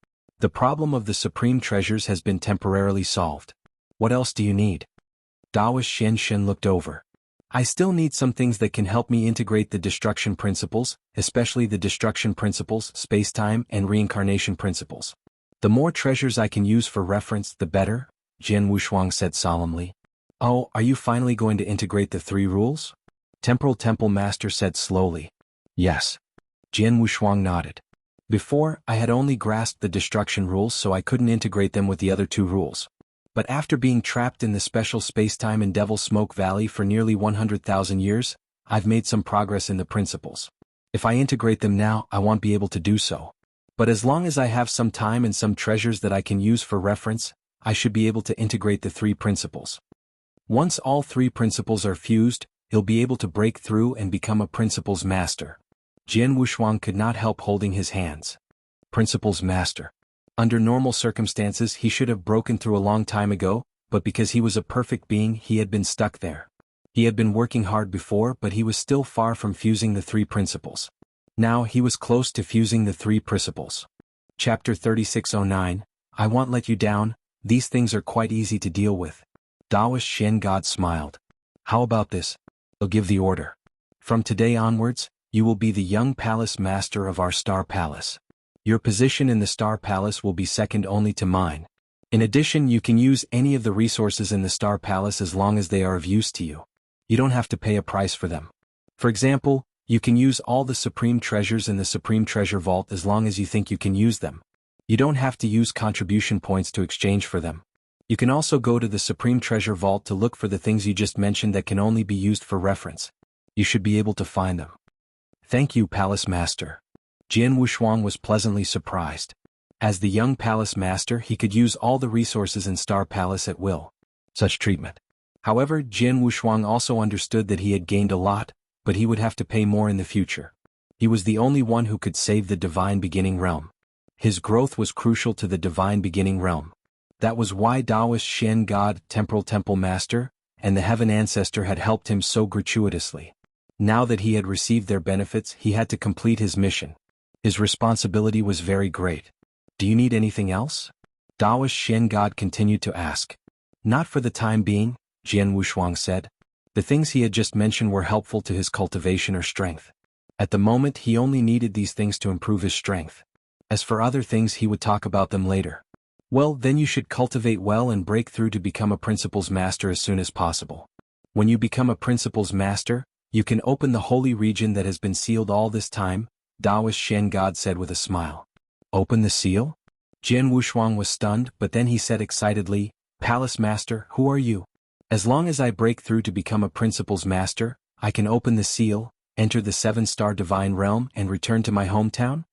The problem of the supreme treasures has been temporarily solved. What else do you need? Daoist Xianxun looked over. I still need some things that can help me integrate the destruction principles, especially the destruction principles, space-time, and reincarnation principles. The more treasures I can use for reference, the better, Jian Wushuang said solemnly. Oh, are you finally going to integrate the 3 rules? Temporal Temple Master said slowly. Yes. Jian Wushuang nodded. Before, I had only grasped the destruction rules, so I couldn't integrate them with the other 2 rules. But after being trapped in the special space-time in Devil Smoke Valley for nearly 100,000 years, I've made some progress in the principles. If I integrate them now, I won't be able to do so. But as long as I have some time and some treasures that I can use for reference, I should be able to integrate the 3 principles. Once all 3 principles are fused, he'll be able to break through and become a principles master. Jian Wushuang could not help holding his hands. Principles master. Under normal circumstances he should have broken through a long time ago, but because he was a perfect being he had been stuck there. He had been working hard before, but he was still far from fusing the 3 principles. Now he was close to fusing the 3 principles. Chapter 3609, I won't let you down, these things are quite easy to deal with. Daoist Shen God smiled. How about this? I'll give the order. From today onwards, you will be the young palace master of our Star Palace. Your position in the Star Palace will be second only to mine. In addition, you can use any of the resources in the Star Palace as long as they are of use to you. You don't have to pay a price for them. For example, you can use all the Supreme Treasures in the Supreme Treasure Vault as long as you think you can use them. You don't have to use contribution points to exchange for them. You can also go to the Supreme Treasure Vault to look for the things you just mentioned that can only be used for reference. You should be able to find them. Thank you, Palace Master. Jian Wushuang was pleasantly surprised. As the young Palace Master, he could use all the resources in Star Palace at will. Such treatment. However, Jian Wushuang also understood that he had gained a lot, but he would have to pay more in the future. He was the only one who could save the Divine Beginning Realm. His growth was crucial to the Divine Beginning Realm. That was why Daoist Shen God, Temporal Temple Master, and the heaven ancestor had helped him so gratuitously. Now that he had received their benefits, he had to complete his mission. His responsibility was very great. Do you need anything else? Taoist Shen God continued to ask. Not for the time being, Jian Wushuang said. The things he had just mentioned were helpful to his cultivation or strength. At the moment he only needed these things to improve his strength. As for other things he would talk about them later. Well, then you should cultivate well and break through to become a principles master as soon as possible. When you become a principles master, you can open the holy region that has been sealed all this time, Taoist Shen God said with a smile. Open the seal? Jian Wushuang was stunned, but then he said excitedly, Palace Master, who are you? As long as I break through to become a principles master, I can open the seal, enter the 7-star divine realm and return to my hometown?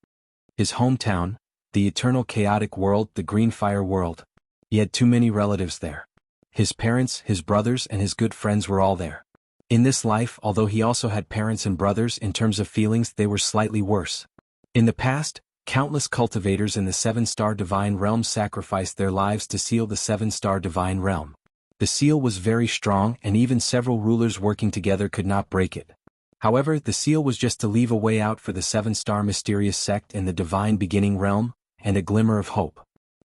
His hometown, the eternal chaotic world, the green fire world. He had too many relatives there. His parents, his brothers and his good friends were all there. In this life, although he also had parents and brothers, in terms of feelings they were slightly worse. In the past, countless cultivators in the 7-star divine realm sacrificed their lives to seal the 7-star divine realm. The seal was very strong and even several rulers working together could not break it. However, the seal was just to leave a way out for the 7-star mysterious sect in the divine beginning realm, and a glimmer of hope.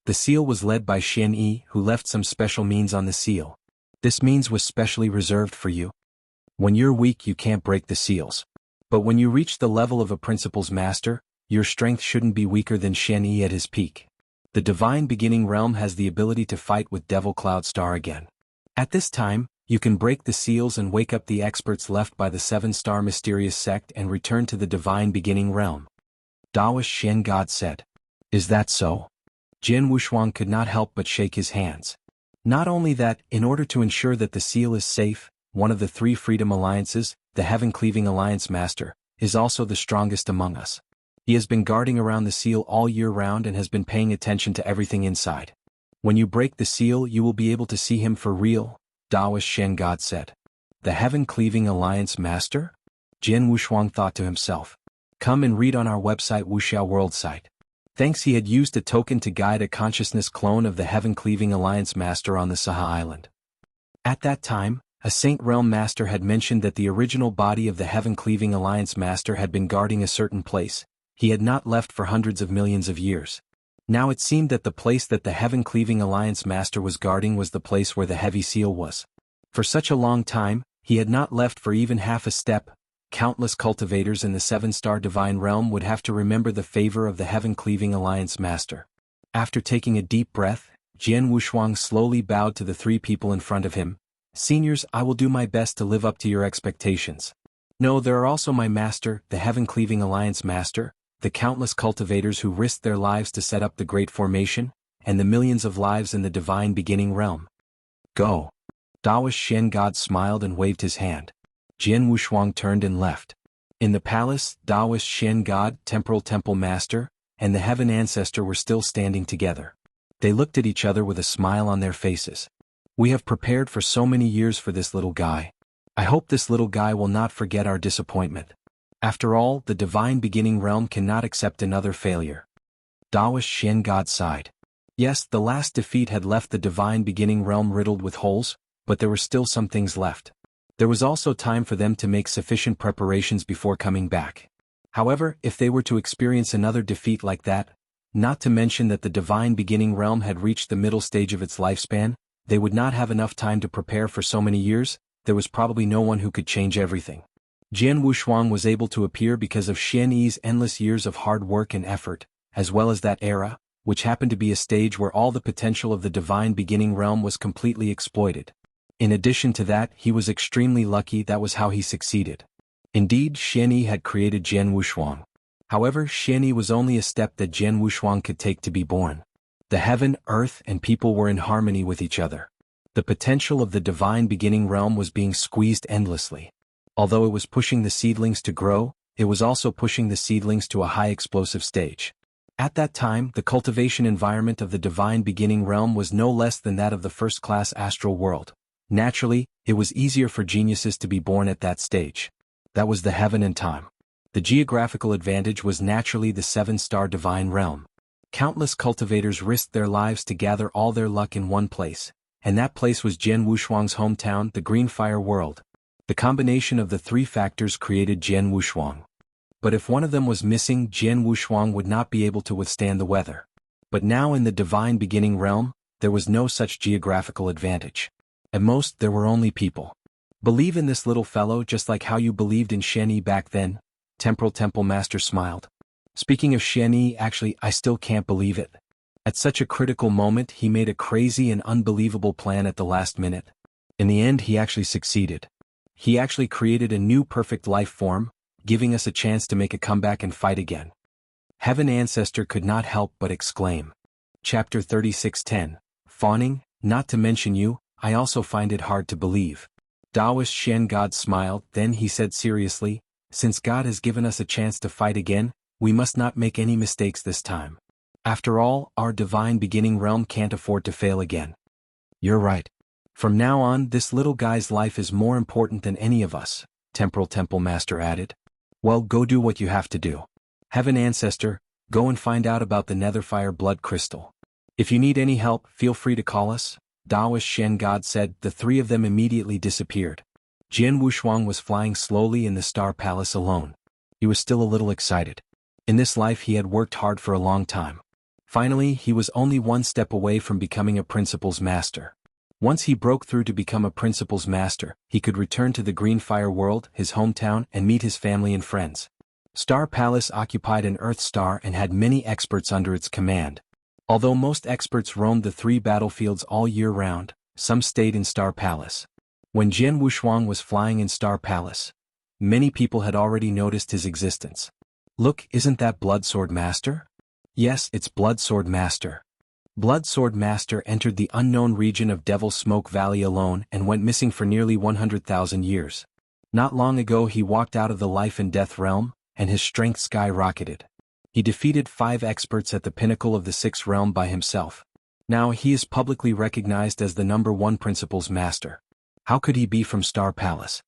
The seal was led by Xian Yi, who left some special means on the seal. This means was specially reserved for you. When you're weak you can't break the seals. But when you reach the level of a principles master, your strength shouldn't be weaker than Xian Yi at his peak. The divine beginning realm has the ability to fight with Devil Cloud Star again. At this time, you can break the seals and wake up the experts left by the 7-star mysterious sect and return to the divine beginning realm. Taoist Shen God said. Is that so? Jian Wushuang could not help but shake his hands. Not only that, in order to ensure that the seal is safe, one of the 3 Freedom Alliances, the Heaven-Cleaving Alliance Master, is also the strongest among us. He has been guarding around the seal all year round and has been paying attention to everything inside. When you break the seal you will be able to see him for real, Taoist Shen God said. The Heaven-Cleaving Alliance Master? Jian Wushuang thought to himself. Come and read on our website Wuxia World site. Thanks, he had used a token to guide a consciousness clone of the Heaven-Cleaving Alliance Master on the Saha Island. At that time, a Saint Realm Master had mentioned that the original body of the Heaven-Cleaving Alliance Master had been guarding a certain place. He had not left for hundreds of millions of years. Now it seemed that the place that the Heaven-Cleaving Alliance Master was guarding was the place where the heavy seal was. For such a long time, he had not left for even half a step. Countless cultivators in the 7-star divine realm would have to remember the favor of the Heaven-Cleaving Alliance Master. After taking a deep breath, Jian Wushuang slowly bowed to the 3 people in front of him. Seniors, I will do my best to live up to your expectations. No, there are also my master, the Heaven-Cleaving Alliance Master, the countless cultivators who risked their lives to set up the Great Formation, and the millions of lives in the divine beginning realm. Go. Taoist Shen God smiled and waved his hand. Jian Wushuang turned and left. In the palace, Taoist Shen God, Temporal Temple Master, and the Heaven Ancestor were still standing together. They looked at each other with a smile on their faces. We have prepared for so many years for this little guy. I hope this little guy will not forget our disappointment. After all, the divine beginning realm cannot accept another failure. Taoist Shen God sighed. Yes, the last defeat had left the divine beginning realm riddled with holes, but there were still some things left. There was also time for them to make sufficient preparations before coming back. However, if they were to experience another defeat like that, not to mention that the divine beginning realm had reached the middle stage of its lifespan, they would not have enough time to prepare for so many years. There was probably no one who could change everything. Jian Wushuang was able to appear because of Xian Yi's endless years of hard work and effort, as well as that era, which happened to be a stage where all the potential of the divine beginning realm was completely exploited. In addition to that, he was extremely lucky that was how he succeeded. Indeed, Xian Yi had created Jian Wushuang. However, Xian Yi was only a step that Jian Wushuang could take to be born. The heaven, earth, and people were in harmony with each other. The potential of the divine beginning realm was being squeezed endlessly. Although it was pushing the seedlings to grow, it was also pushing the seedlings to a high explosive stage. At that time, the cultivation environment of the divine beginning realm was no less than that of the first-class astral world. Naturally, it was easier for geniuses to be born at that stage. That was the heaven and time. The geographical advantage was naturally the 7-star divine realm. Countless cultivators risked their lives to gather all their luck in one place, and that place was Jian Wushuang's hometown, the Green Fire World. The combination of the three factors created Jian Wushuang. But if one of them was missing, Jian Wushuang would not be able to withstand the weather. But now in the divine beginning realm, there was no such geographical advantage. At most, there were only people. Believe in this little fellow just like how you believed in Shen back then? Temporal Temple Master smiled. Speaking of Shen, actually, I still can't believe it. At such a critical moment, he made a crazy and unbelievable plan at the last minute. In the end, he actually succeeded. He actually created a new perfect life form, giving us a chance to make a comeback and fight again. Heaven Ancestor could not help but exclaim. Chapter 36:10. Fawning, not to mention you, I also find it hard to believe. Taoist Shen God smiled, then he said seriously, since God has given us a chance to fight again, we must not make any mistakes this time. After all, our divine beginning realm can't afford to fail again. You're right. From now on, this little guy's life is more important than any of us, Temporal Temple Master added. Well, go do what you have to do. Heaven Ancestor, go and find out about the Netherfire Blood Crystal. If you need any help, feel free to call us, Taoist Shen God said. The three of them immediately disappeared. Jian Wushuang was flying slowly in the Star Palace alone. He was still a little excited. In this life he had worked hard for a long time. Finally, he was only one step away from becoming a Principal's Master. Once he broke through to become a Principal's Master, he could return to the Green Fire World, his hometown, and meet his family and friends. Star Palace occupied an Earth star and had many experts under its command. Although most experts roamed the three battlefields all year round, some stayed in Star Palace. When Jian Wushuang was flying in Star Palace, many people had already noticed his existence. Look, isn't that Blood Sword Master? Yes, it's Blood Sword Master. Blood Sword Master entered the unknown region of Devil's Smoke Valley alone and went missing for nearly 100,000 years. Not long ago he walked out of the life and death realm, and his strength skyrocketed. He defeated 5 experts at the pinnacle of the 6th realm by himself. Now he is publicly recognized as the #1 Principal's Master. How could he be from Star Palace?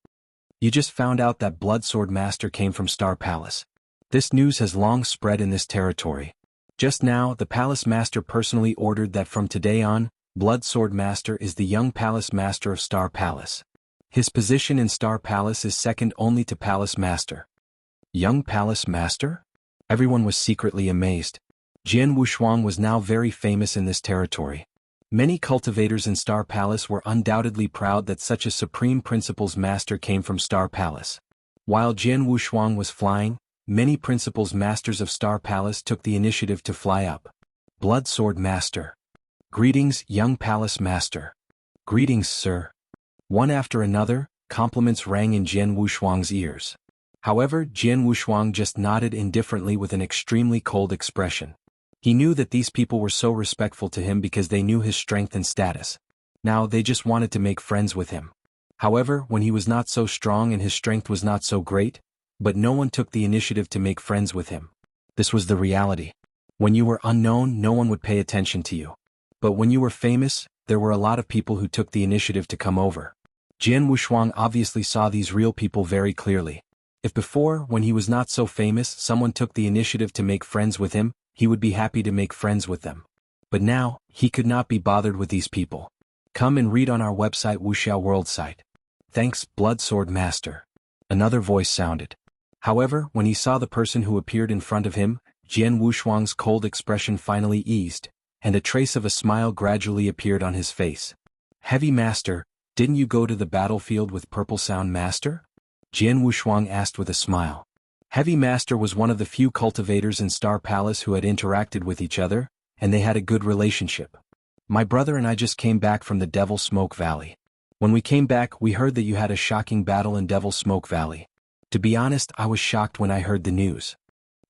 You just found out that Blood Sword Master came from Star Palace. This news has long spread in this territory. Just now, the Palace Master personally ordered that from today on, Blood Sword Master is the young Palace Master of Star Palace. His position in Star Palace is second only to Palace Master. Young Palace Master? Everyone was secretly amazed. Jian Wushuang was now very famous in this territory. Many cultivators in Star Palace were undoubtedly proud that such a supreme Principal's Master came from Star Palace. While Jian Wushuang was flying, many Principal's Masters of Star Palace took the initiative to fly up. Blood Sword Master. Greetings, young Palace Master. Greetings, sir. One after another, compliments rang in Jian Wushuang's ears. However, Jian Wushuang just nodded indifferently with an extremely cold expression. He knew that these people were so respectful to him because they knew his strength and status. Now they just wanted to make friends with him. However, when he was not so strong and his strength was not so great, but no one took the initiative to make friends with him. This was the reality. When you were unknown, no one would pay attention to you. But when you were famous, there were a lot of people who took the initiative to come over. Jian Wushuang obviously saw these real people very clearly. If before, when he was not so famous, someone took the initiative to make friends with him, he would be happy to make friends with them. But now, he could not be bothered with these people. Come and read on our website Wuxia World site. Thanks, Blood Sword Master. Another voice sounded. However, when he saw the person who appeared in front of him, Jian Wushuang's cold expression finally eased, and a trace of a smile gradually appeared on his face. Heavy Master, didn't you go to the battlefield with Purple Sound Master? Jian Wushuang asked with a smile. Heavy Master was one of the few cultivators in Star Palace who had interacted with each other, and they had a good relationship. My brother and I just came back from the Devil's Smoke Valley. When we came back, we heard that you had a shocking battle in Devil's Smoke Valley. To be honest, I was shocked when I heard the news.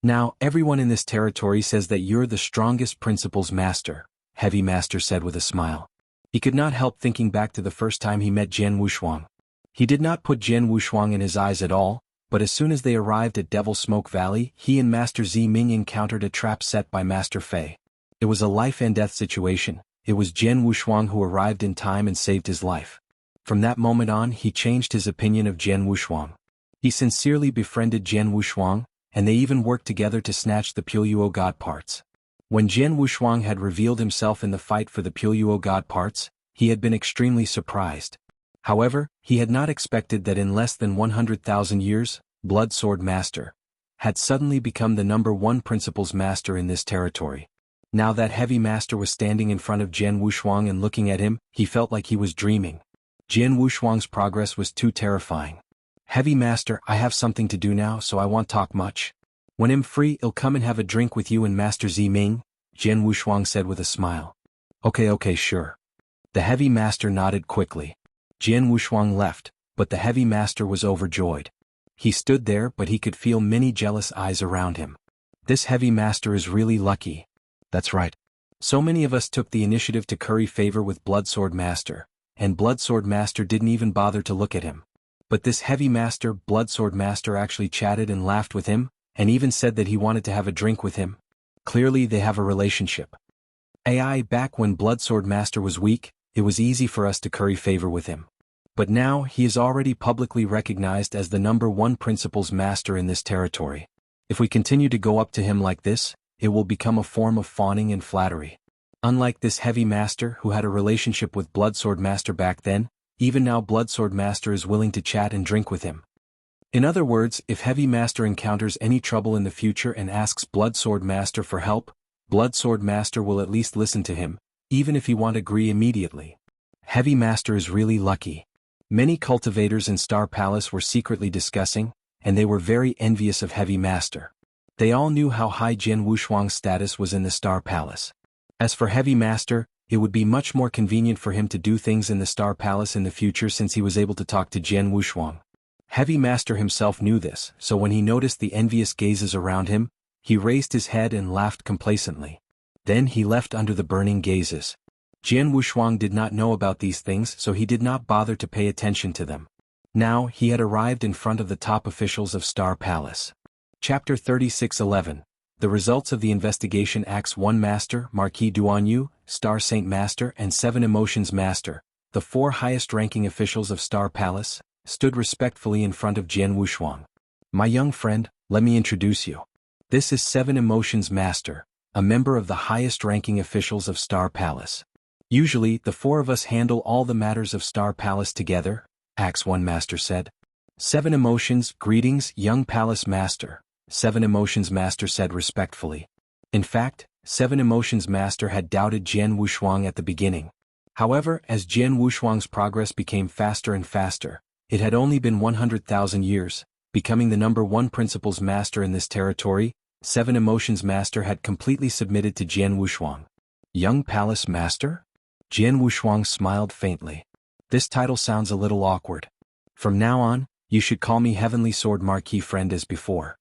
Now, everyone in this territory says that you're the strongest Principal's Master, Heavy Master said with a smile. He could not help thinking back to the first time he met Jian Wushuang. He did not put Jian Wushuang in his eyes at all, but as soon as they arrived at Devil's Smoke Valley, he and Master Ziming encountered a trap set by Master Fei. It was a life and death situation. It was Jian Wushuang who arrived in time and saved his life. From that moment on, he changed his opinion of Jian Wushuang. He sincerely befriended Jian Wushuang, and they even worked together to snatch the Pulyuo God parts. When Jian Wushuang had revealed himself in the fight for the Pulyuo God parts, he had been extremely surprised. However, he had not expected that in less than 100,000 years, Blood Sword Master had suddenly become the #1 principles master in this territory. Now that heavy master was standing in front of Jian Wushuang and looking at him, he felt like he was dreaming. Jian Wushuang's progress was too terrifying. Heavy master, I have something to do now, so I won't talk much. When I'm free, I'll come and have a drink with you and Master Ziming, Jian Wushuang said with a smile. Okay, sure. The heavy master nodded quickly. Jian Wushuang left, but the heavy master was overjoyed. He stood there, but he could feel many jealous eyes around him. This heavy master is really lucky. That's right. So many of us took the initiative to curry favor with Blood Sword Master, and Blood Sword Master didn't even bother to look at him. But this heavy master, Blood Sword Master, actually chatted and laughed with him, and even said that he wanted to have a drink with him. Clearly they have a relationship. Back when Blood Sword Master was weak, it was easy for us to curry favor with him. But now he is already publicly recognized as the #1 principles master in this territory. If we continue to go up to him like this, it will become a form of fawning and flattery. Unlike this heavy master who had a relationship with Blood Sword Master back then, even now Blood Sword Master is willing to chat and drink with him. In other words, if Heavy Master encounters any trouble in the future and asks Blood Sword Master for help, Blood Sword Master will at least listen to him, even if he won't agree immediately. Heavy Master is really lucky. Many cultivators in Star Palace were secretly discussing, and they were very envious of Heavy Master. They all knew how high Jian Wushuang's status was in the Star Palace. As for Heavy Master, it would be much more convenient for him to do things in the Star Palace in the future since he was able to talk to Jian Wushuang. Heavy Master himself knew this, so when he noticed the envious gazes around him, he raised his head and laughed complacently. Then he left under the burning gazes. Jian Wushuang did not know about these things, so he did not bother to pay attention to them. Now he had arrived in front of the top officials of Star Palace. Chapter 36:11. The results of the investigation. Acts 1 Master, Marquis Duanyu, Star Saint Master and 7 Emotions Master, the 4 highest-ranking officials of Star Palace, stood respectfully in front of Jian Wushuang. My young friend, let me introduce you. This is 7 Emotions Master, a member of the highest-ranking officials of Star Palace. Usually, the 4 of us handle all the matters of Star Palace together, Acts 1 Master said. 7 Emotions, greetings, young Palace Master, 7 Emotions Master said respectfully. In fact, 7 Emotions Master had doubted Jian Wushuang at the beginning. However, as Jian Wushuang's progress became faster and faster, it had only been 100,000 years, becoming the #1 principles master in this territory. 7 Emotions Master had completely submitted to Jian Wushuang. Young Palace Master? Jian Wushuang smiled faintly. This title sounds a little awkward. From now on, you should call me Heavenly Sword Marquis Friend as before.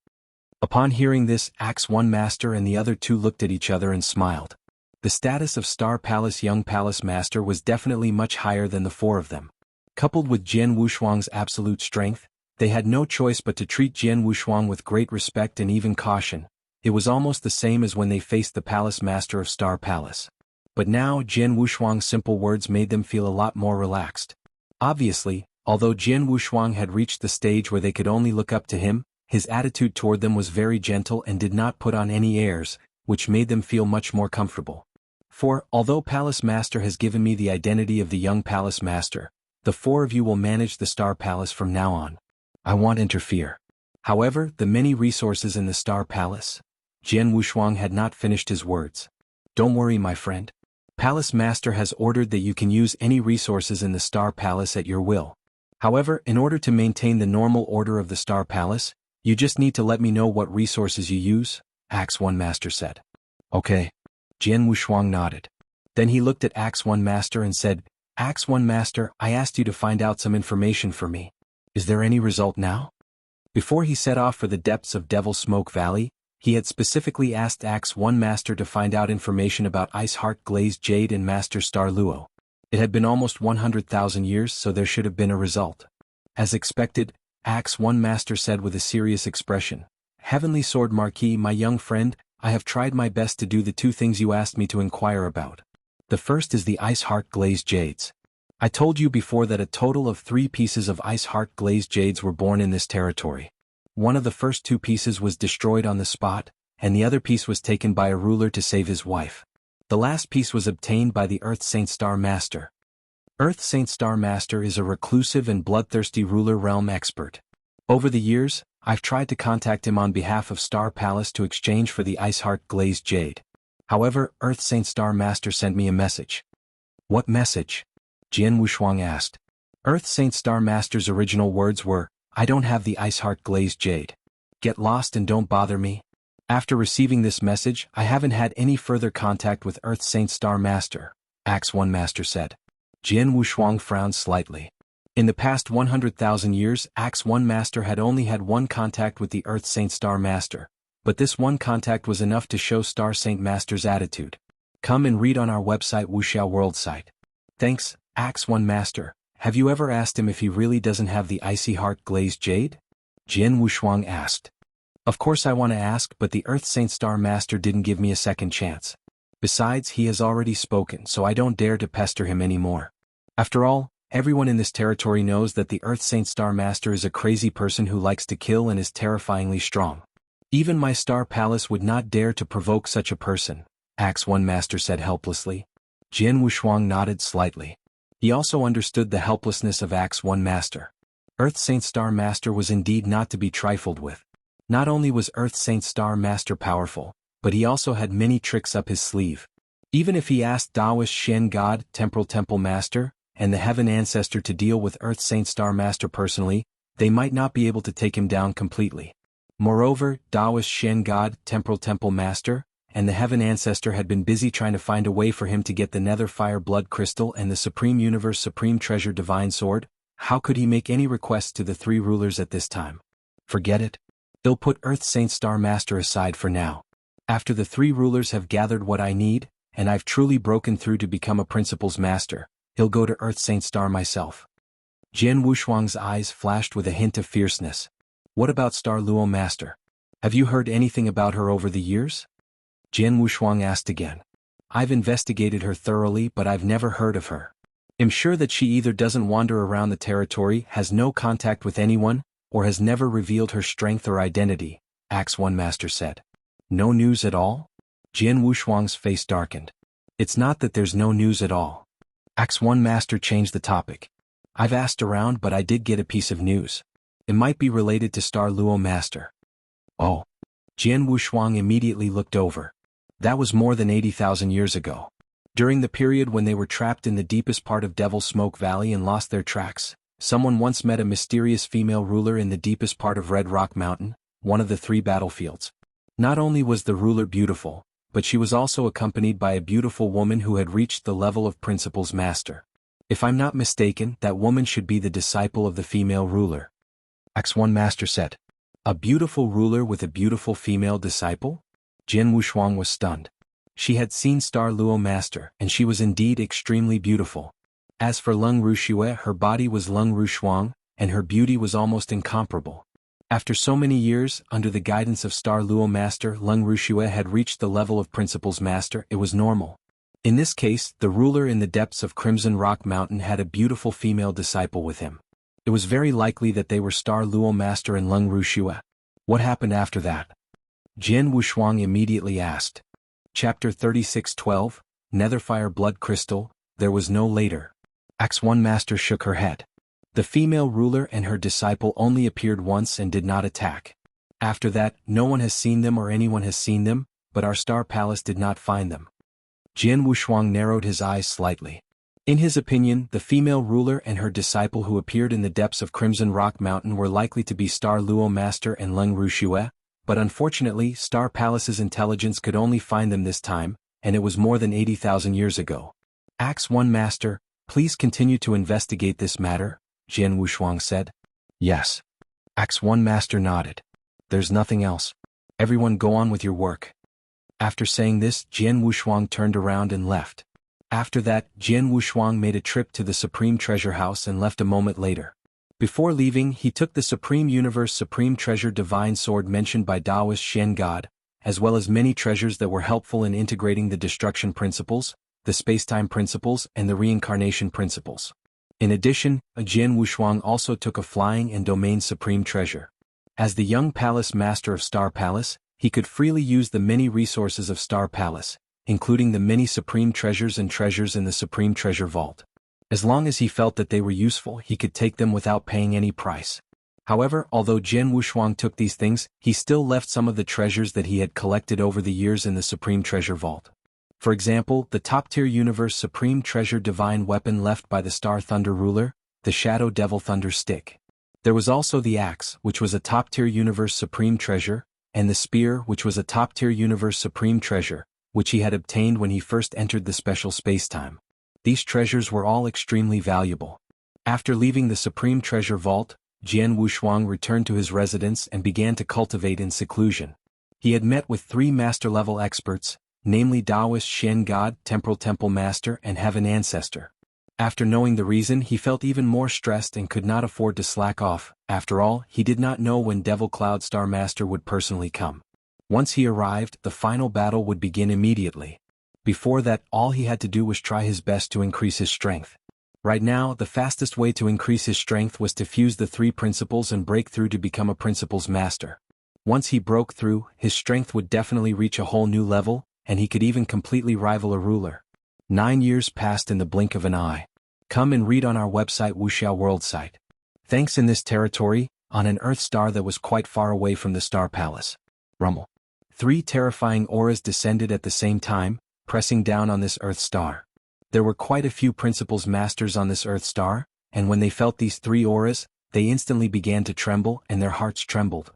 Upon hearing this, Acts 1 Master and the other 2 looked at each other and smiled. The status of Star Palace Young Palace Master was definitely much higher than the 4 of them. Coupled with Jian Wushuang's absolute strength, they had no choice but to treat Jian Wushuang with great respect and even caution. It was almost the same as when they faced the Palace Master of Star Palace. But now Jian Wushuang's simple words made them feel a lot more relaxed. Obviously, although Jian Wushuang had reached the stage where they could only look up to him, his attitude toward them was very gentle and did not put on any airs, which made them feel much more comfortable. For, although Palace Master has given me the identity of the young Palace Master, the 4 of you will manage the Star Palace from now on. I won't interfere. However, the many resources in the Star Palace. Jian Wushuang had not finished his words. Don't worry, my friend. Palace Master has ordered that you can use any resources in the Star Palace at your will. However, in order to maintain the normal order of the Star Palace, you just need to let me know what resources you use, Acts 1 Master said. Okay. Jian Wushuang nodded. Then he looked at Acts 1 Master and said, Acts 1 Master, I asked you to find out some information for me. Is there any result now? Before he set off for the depths of Devil Smoke Valley, he had specifically asked Acts 1 Master to find out information about Ice Heart Glazed Jade and Master Star Luo. It had been almost 100,000 years, so there should have been a result. As expected, Acts 1 Master said with a serious expression, Heavenly Sword Marquis, my young friend, I have tried my best to do the 2 things you asked me to inquire about. The first is the Ice Heart Glazed Jades. I told you before that a total of 3 pieces of Ice Heart Glazed Jades were born in this territory. One of the first 2 pieces was destroyed on the spot, and the other piece was taken by a ruler to save his wife. The last piece was obtained by the Earth Saint Star Master. Earth Saint Star Master is a reclusive and bloodthirsty ruler realm expert. Over the years, I've tried to contact him on behalf of Star Palace to exchange for the Ice Heart Glazed Jade. However, Earth Saint Star Master sent me a message. What message? Jian Wushuang asked. Earth Saint Star Master's original words were, I don't have the Ice Heart Glazed Jade. Get lost and don't bother me. After receiving this message, I haven't had any further contact with Earth Saint Star Master, Axe One Master said. Jian Wushuang frowned slightly. In the past 100,000 years, Axe One Master had only had one contact with the Earth Saint Star Master, but this one contact was enough to show Star Saint Master's attitude. Come and read on our website Wuxia World site. Thanks, Axe One Master. Have you ever asked him if he really doesn't have the Icy Heart Glazed Jade? Jian Wushuang asked. Of course I want to ask, but the Earth Saint Star Master didn't give me a second chance. Besides, he has already spoken, so I don't dare to pester him anymore. After all, everyone in this territory knows that the Earth Saint Star Master is a crazy person who likes to kill and is terrifyingly strong. Even my Star Palace would not dare to provoke such a person, Axe One Master said helplessly. Jian Wushuang nodded slightly. He also understood the helplessness of Axe One Master. Earth Saint Star Master was indeed not to be trifled with. Not only was Earth Saint Star Master powerful, but he also had many tricks up his sleeve. Even if he asked Taoist Shen God, Temporal Temple Master, and the Heaven Ancestor to deal with Earth Saint Star Master personally, they might not be able to take him down completely. Moreover, Taoist Shen God, Temporal Temple Master, and the Heaven Ancestor had been busy trying to find a way for him to get the Nether Fire Blood Crystal and the Supreme Universe Supreme Treasure Divine Sword. How could he make any requests to the three rulers at this time? Forget it. They'll put Earth Saint Star Master aside for now. After the three rulers have gathered what I need, and I've truly broken through to become a Principles Master, he'll go to Earth Saint Star myself. Jian Wushuang's eyes flashed with a hint of fierceness. What about Star Luo Master? Have you heard anything about her over the years? Jian Wushuang asked again. I've investigated her thoroughly, but I've never heard of her. I'm sure that she either doesn't wander around the territory, has no contact with anyone, or has never revealed her strength or identity, Axe One Master said. No news at all? Jian Wushuang's face darkened. It's not that there's no news at all. Axe One Master changed the topic. I've asked around, but I did get a piece of news. It might be related to Star Luo Master. Oh. Jian Wushuang immediately looked over. That was more than 80,000 years ago. During the period when they were trapped in the deepest part of Devil Smoke Valley and lost their tracks, someone once met a mysterious female ruler in the deepest part of Red Rock Mountain, one of the three battlefields. Not only was the ruler beautiful, but she was also accompanied by a beautiful woman who had reached the level of Principles Master. If I'm not mistaken, that woman should be the disciple of the female ruler. Axe One Master said. A beautiful ruler with a beautiful female disciple? Jian Wushuang was stunned. She had seen Star Luo Master, and she was indeed extremely beautiful. As for Lung Ruxue, her body was Lung Rushuang, and her beauty was almost incomparable. After so many years, under the guidance of Star Luo Master, Lung Ruxue had reached the level of Principles Master. It was normal. In this case, the ruler in the depths of Crimson Rock Mountain had a beautiful female disciple with him. It was very likely that they were Star Luo Master and Lung Ruxue. What happened after that? Jian Wushuang immediately asked. Chapter 36:12, Netherfire Blood Crystal, there was no later. Axe One Master shook her head. The female ruler and her disciple only appeared once and did not attack. After that, no one has seen them or anyone has seen them, but our Star Palace did not find them. Jian Wushuang narrowed his eyes slightly. In his opinion, the female ruler and her disciple who appeared in the depths of Crimson Rock Mountain were likely to be Star Luo Master and Lung Ruxue, but unfortunately Star Palace's intelligence could only find them this time, and it was more than 80,000 years ago. Axe One Master, please continue to investigate this matter, Jian Wushuang said. Yes. Axe One Master nodded. There's nothing else. Everyone go on with your work. After saying this, Jian Wushuang turned around and left. After that, Jian Wushuang made a trip to the Supreme Treasure House and left a moment later. Before leaving, he took the Supreme Universe Supreme Treasure Divine Sword mentioned by Taoist Shen God, as well as many treasures that were helpful in integrating the destruction principles, the spacetime principles, and the reincarnation principles. In addition, Jian Wushuang also took a flying and domain supreme treasure. As the young palace master of Star Palace, he could freely use the many resources of Star Palace, including the many supreme treasures and treasures in the Supreme Treasure Vault. As long as he felt that they were useful, he could take them without paying any price. However, although Jian Wushuang took these things, he still left some of the treasures that he had collected over the years in the Supreme Treasure Vault. For example, the top-tier Universe Supreme Treasure Divine Weapon left by the Star Thunder Ruler, the Shadow Devil Thunder Stick. There was also the Axe, which was a top-tier Universe Supreme Treasure, and the Spear, which was a top-tier Universe Supreme Treasure, which he had obtained when he first entered the special spacetime. These treasures were all extremely valuable. After leaving the Supreme Treasure Vault, Jian Wushuang returned to his residence and began to cultivate in seclusion. He had met with 3 master-level experts, namely Taoist Shen God, Temporal Temple Master, and Heaven Ancestor. After knowing the reason, he felt even more stressed and could not afford to slack off. After all, he did not know when Devil Cloud Star Master would personally come. Once he arrived, the final battle would begin immediately. Before that, all he had to do was try his best to increase his strength. Right now, the fastest way to increase his strength was to fuse the 3 principles and break through to become a principles master. Once he broke through, his strength would definitely reach a whole new level, and he could even completely rival a ruler. 9 years passed in the blink of an eye. Come and read on our website Wuxia World site. Thanks. In this territory, on an Earth star that was quite far away from the Star Palace. Rumble. 3 terrifying auras descended at the same time, pressing down on this Earth star. There were quite a few principles masters on this Earth star, and when they felt these 3 auras, they instantly began to tremble and their hearts trembled.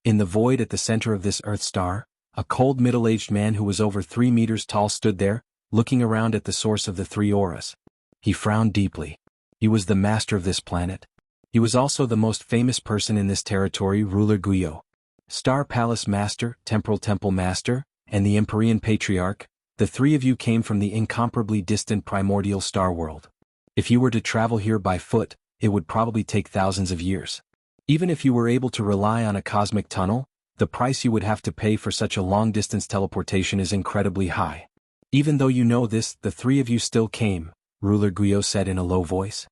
In the void at the center of this Earth star, a cold middle-aged man who was over 3 meters tall stood there, looking around at the source of the 3 auras. He frowned deeply. He was the master of this planet. He was also the most famous person in this territory, Ruler Guyo. Star Palace Master, Temporal Temple Master, and the Empyrean Patriarch, the 3 of you came from the incomparably distant primordial star world. If you were to travel here by foot, it would probably take thousands of years. Even if you were able to rely on a cosmic tunnel, the price you would have to pay for such a long-distance teleportation is incredibly high. Even though you know this, the 3 of you still came, Ruler Guyo said in a low voice.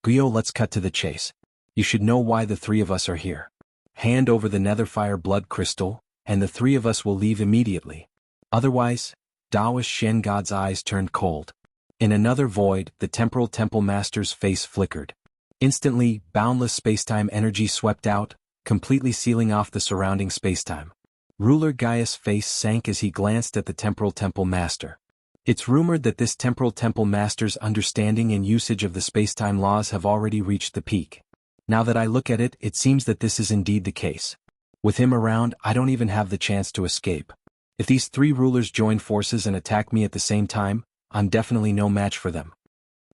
Guyo, let's cut to the chase. You should know why the 3 of us are here. Hand over the Netherfire Blood Crystal, and the 3 of us will leave immediately. Otherwise, Taoist Shen God's eyes turned cold. In another void, the Temporal Temple Master's face flickered. Instantly, boundless spacetime energy swept out, completely sealing off the surrounding spacetime. Ruler Gaia's face sank as he glanced at the Temporal Temple Master. It's rumored that this Temporal Temple Master's understanding and usage of the spacetime laws have already reached the peak. Now that I look at it, it seems that this is indeed the case. With him around, I don't even have the chance to escape. If these 3 rulers join forces and attack me at the same time, I'm definitely no match for them.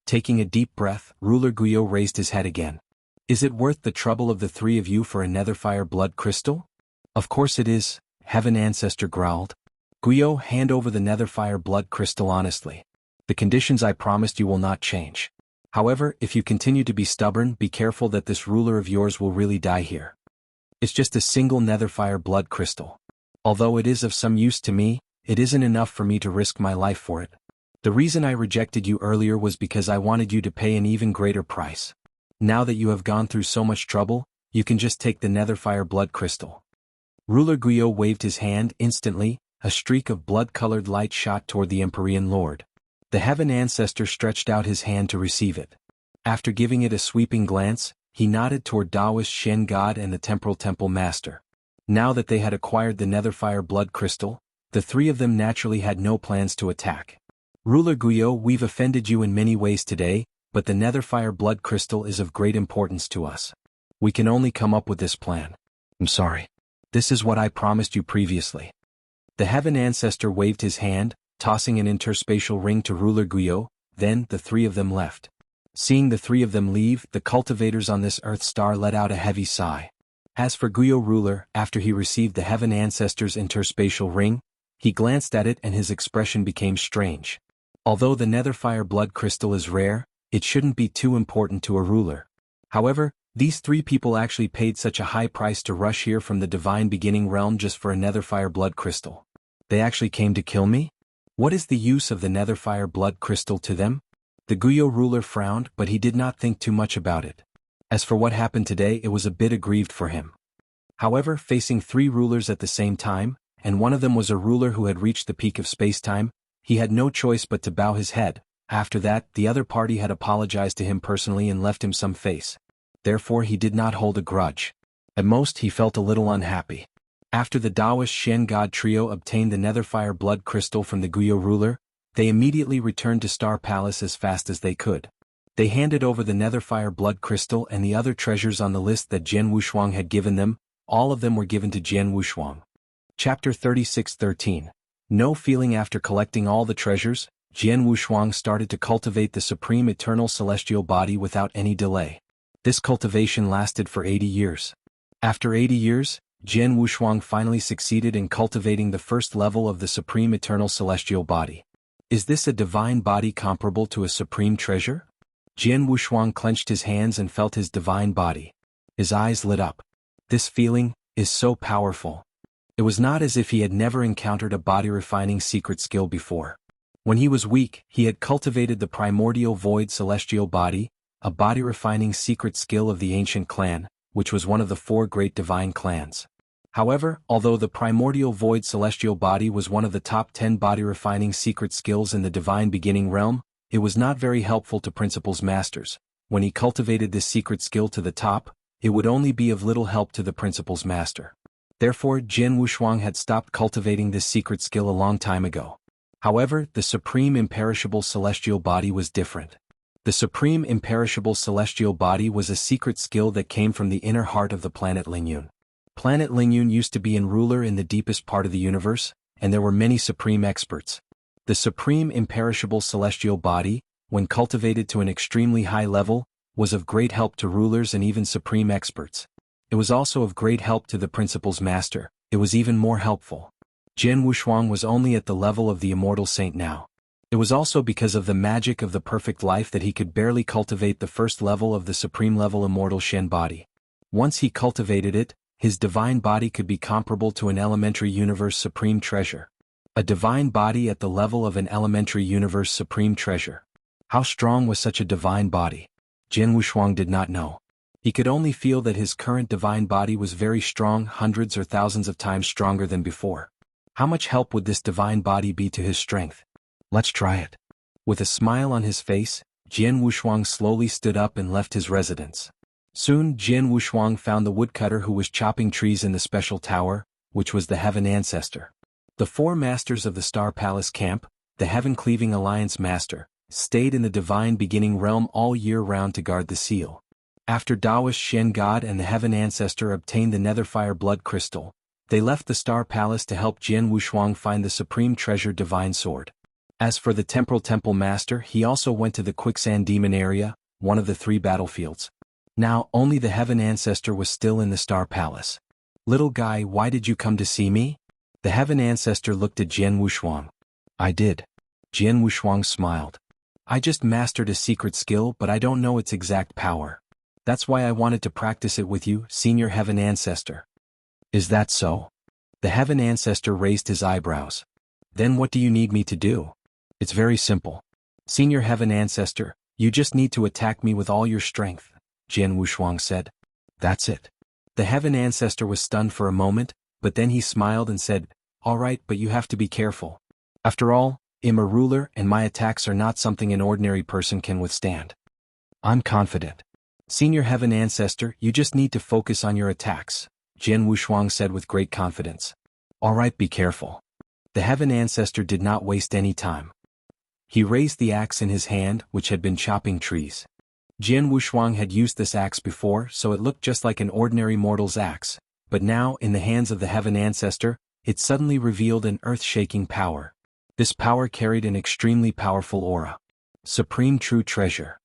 Taking a deep breath, Ruler Guyo raised his head again. Is it worth the trouble of the 3 of you for a Netherfire Blood Crystal? Of course it is, Heaven Ancestor growled. Guyo, hand over the Netherfire Blood Crystal honestly. The conditions I promised you will not change. However, if you continue to be stubborn, be careful that this ruler of yours will really die here. It's just a single Netherfire Blood Crystal. Although it is of some use to me, it isn't enough for me to risk my life for it. The reason I rejected you earlier was because I wanted you to pay an even greater price. Now that you have gone through so much trouble, you can just take the Netherfire Blood Crystal. Ruler Guyo waved his hand. Instantly, a streak of blood-colored light shot toward the Empyrean Lord. The Heaven Ancestor stretched out his hand to receive it. After giving it a sweeping glance, he nodded toward Taoist Shen God and the Temporal Temple Master. Now that they had acquired the Netherfire Blood Crystal, the 3 of them naturally had no plans to attack. Ruler Guyo, we've offended you in many ways today, but the Netherfire Blood Crystal is of great importance to us. We can only come up with this plan. I'm sorry. This is what I promised you previously. The Heaven Ancestor waved his hand, tossing an interspatial ring to Ruler Guyo. Then the 3 of them left. Seeing the 3 of them leave, the cultivators on this Earth star let out a heavy sigh. As for Guyo Ruler, after he received the Heaven Ancestor's interspatial ring, he glanced at it and his expression became strange. Although the Netherfire Blood Crystal is rare, it shouldn't be too important to a ruler. However, these 3 people actually paid such a high price to rush here from the Divine Beginning Realm just for a Netherfire Blood Crystal. They actually came to kill me? What is the use of the Netherfire Blood Crystal to them? The Guyo ruler frowned, but he did not think too much about it. As for what happened today, it was a bit aggrieved for him. However, facing 3 rulers at the same time, and one of them was a ruler who had reached the peak of spacetime, he had no choice but to bow his head, After that, the other party had apologized to him personally and left him some face. Therefore he did not hold a grudge. At most he felt a little unhappy. After the Taoist Shen God trio obtained the Netherfire blood crystal from the Guyo ruler, they immediately returned to Star Palace as fast as they could. They handed over the Netherfire blood crystal and the other treasures on the list that Jian Wushuang had given them. All of them were given to Jian Wushuang. Chapter 36:13. No feeling. After collecting all the treasures, Jian Wushuang started to cultivate the supreme eternal celestial body without any delay. This cultivation lasted for 80 years. After 80 years, Jian Wushuang finally succeeded in cultivating the first level of the supreme eternal celestial body. Is this a divine body comparable to a supreme treasure? Jian Wushuang clenched his hands and felt his divine body. His eyes lit up. This feeling is so powerful. It was not as if he had never encountered a body-refining secret skill before. When he was weak, he had cultivated the primordial void celestial body, a body-refining secret skill of the ancient clan, which was one of the 4 great divine clans. However, although the primordial void celestial body was one of the top 10 body-refining secret skills in the divine beginning realm, it was not very helpful to Principal's masters. When he cultivated this secret skill to the top, it would only be of little help to the Principal's master. Therefore, Jian Wushuang had stopped cultivating this secret skill a long time ago. However, the supreme imperishable celestial body was different. The supreme imperishable celestial body was a secret skill that came from the inner heart of the planet Lingyun. Planet Lingyun used to be a ruler in the deepest part of the universe, and there were many supreme experts. The supreme imperishable celestial body, when cultivated to an extremely high level, was of great help to rulers and even supreme experts. It was also of great help to the Principal's master. It was even more helpful. Jian Wushuang was only at the level of the immortal saint now. It was also because of the magic of the perfect life that he could barely cultivate the first level of the supreme level immortal Shen body. Once he cultivated it, his divine body could be comparable to an elementary universe supreme treasure. A divine body at the level of an elementary universe supreme treasure. How strong was such a divine body? Jian Wushuang did not know. He could only feel that his current divine body was very strong, hundreds or thousands of times stronger than before. How much help would this divine body be to his strength? Let's try it. With a smile on his face, Jian Wushuang slowly stood up and left his residence. Soon Jian Wushuang found the woodcutter who was chopping trees in the special tower, which was the Heaven Ancestor. The 4 masters of the Star Palace camp, the Heaven-Cleaving Alliance Master, stayed in the divine beginning realm all year round to guard the seal. After Taoist Shen God and the Heaven Ancestor obtained the Netherfire blood crystal, they left the Star Palace to help Jian Wushuang find the supreme treasure Divine Sword. As for the Temporal Temple Master, he also went to the Quicksand Demon area, one of the 3 battlefields. Now, only the Heaven Ancestor was still in the Star Palace. Little guy, why did you come to see me? The Heaven Ancestor looked at Jian Wushuang. I did. Jian Wushuang smiled. I just mastered a secret skill, but I don't know its exact power. That's why I wanted to practice it with you, Senior Heaven Ancestor. Is that so? The Heaven Ancestor raised his eyebrows. Then what do you need me to do? It's very simple. Senior Heaven Ancestor, you just need to attack me with all your strength, Jian Wushuang said. That's it. The Heaven Ancestor was stunned for a moment, but then he smiled and said, all right, but you have to be careful. After all, I'm a ruler and my attacks are not something an ordinary person can withstand. I'm confident. Senior Heaven Ancestor, you just need to focus on your attacks, Jian Wushuang said with great confidence. All right, be careful. The Heaven Ancestor did not waste any time. He raised the axe in his hand, which had been chopping trees. Jian Wushuang had used this axe before, so it looked just like an ordinary mortal's axe, but now, in the hands of the Heaven Ancestor, it suddenly revealed an earth-shaking power. This power carried an extremely powerful aura. Supreme True Treasure.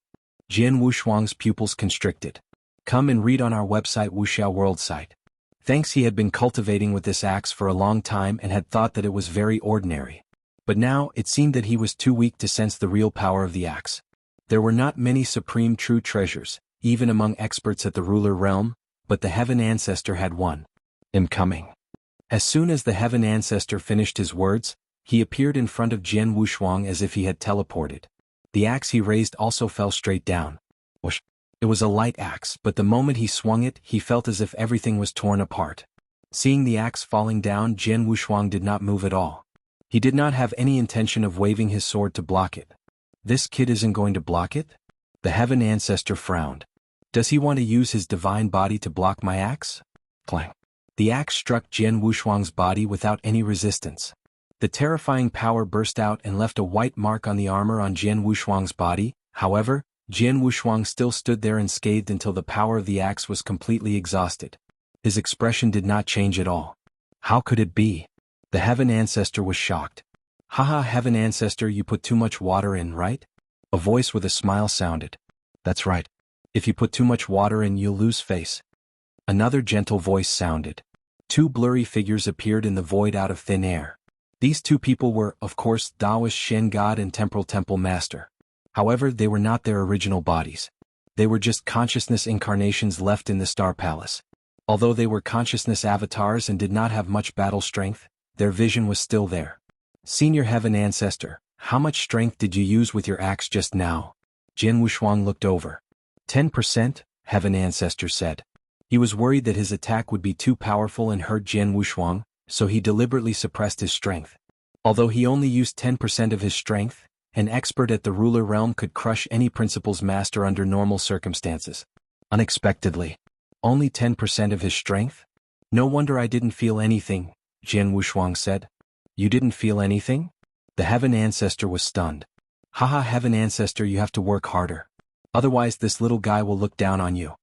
Jian Wushuang's pupils constricted. Come and read on our website Wuxia World site. Thanks, he had been cultivating with this axe for a long time and had thought that it was very ordinary. But now, it seemed that he was too weak to sense the real power of the axe. There were not many supreme true treasures, even among experts at the ruler realm, but the Heaven Ancestor had one. I'm coming. As soon as the Heaven Ancestor finished his words, he appeared in front of Jian Wushuang as if he had teleported. The axe he raised also fell straight down. Whoosh. It was a light axe, but the moment he swung it, he felt as if everything was torn apart. Seeing the axe falling down, Jian Wushuang did not move at all. He did not have any intention of waving his sword to block it. This kid isn't going to block it? The Heaven Ancestor frowned. Does he want to use his divine body to block my axe? Clang. The axe struck Jian Wushuang's body without any resistance. The terrifying power burst out and left a white mark on the armor on Jian Wushuang's body. However, Jian Wushuang still stood there unscathed until the power of the axe was completely exhausted. His expression did not change at all. How could it be? The Heaven Ancestor was shocked. Haha, Heaven Ancestor, you put too much water in, right? A voice with a smile sounded. That's right. If you put too much water in, you'll lose face. Another gentle voice sounded. Two blurry figures appeared in the void out of thin air. These two people were, of course, Taoist Shen God and Temporal Temple Master. However, they were not their original bodies. They were just consciousness incarnations left in the Star Palace. Although they were consciousness avatars and did not have much battle strength, their vision was still there. Senior Heaven Ancestor, how much strength did you use with your axe just now? Jian Wushuang looked over. 10%, Heaven Ancestor said. He was worried that his attack would be too powerful and hurt Jian Wushuang, so he deliberately suppressed his strength. Although he only used 10% of his strength, an expert at the ruler realm could crush any principal's master under normal circumstances. Unexpectedly. Only 10% of his strength? No wonder I didn't feel anything, Jian Wushuang said. You didn't feel anything? The Heaven Ancestor was stunned. Haha, Heaven Ancestor, you have to work harder. Otherwise this little guy will look down on you.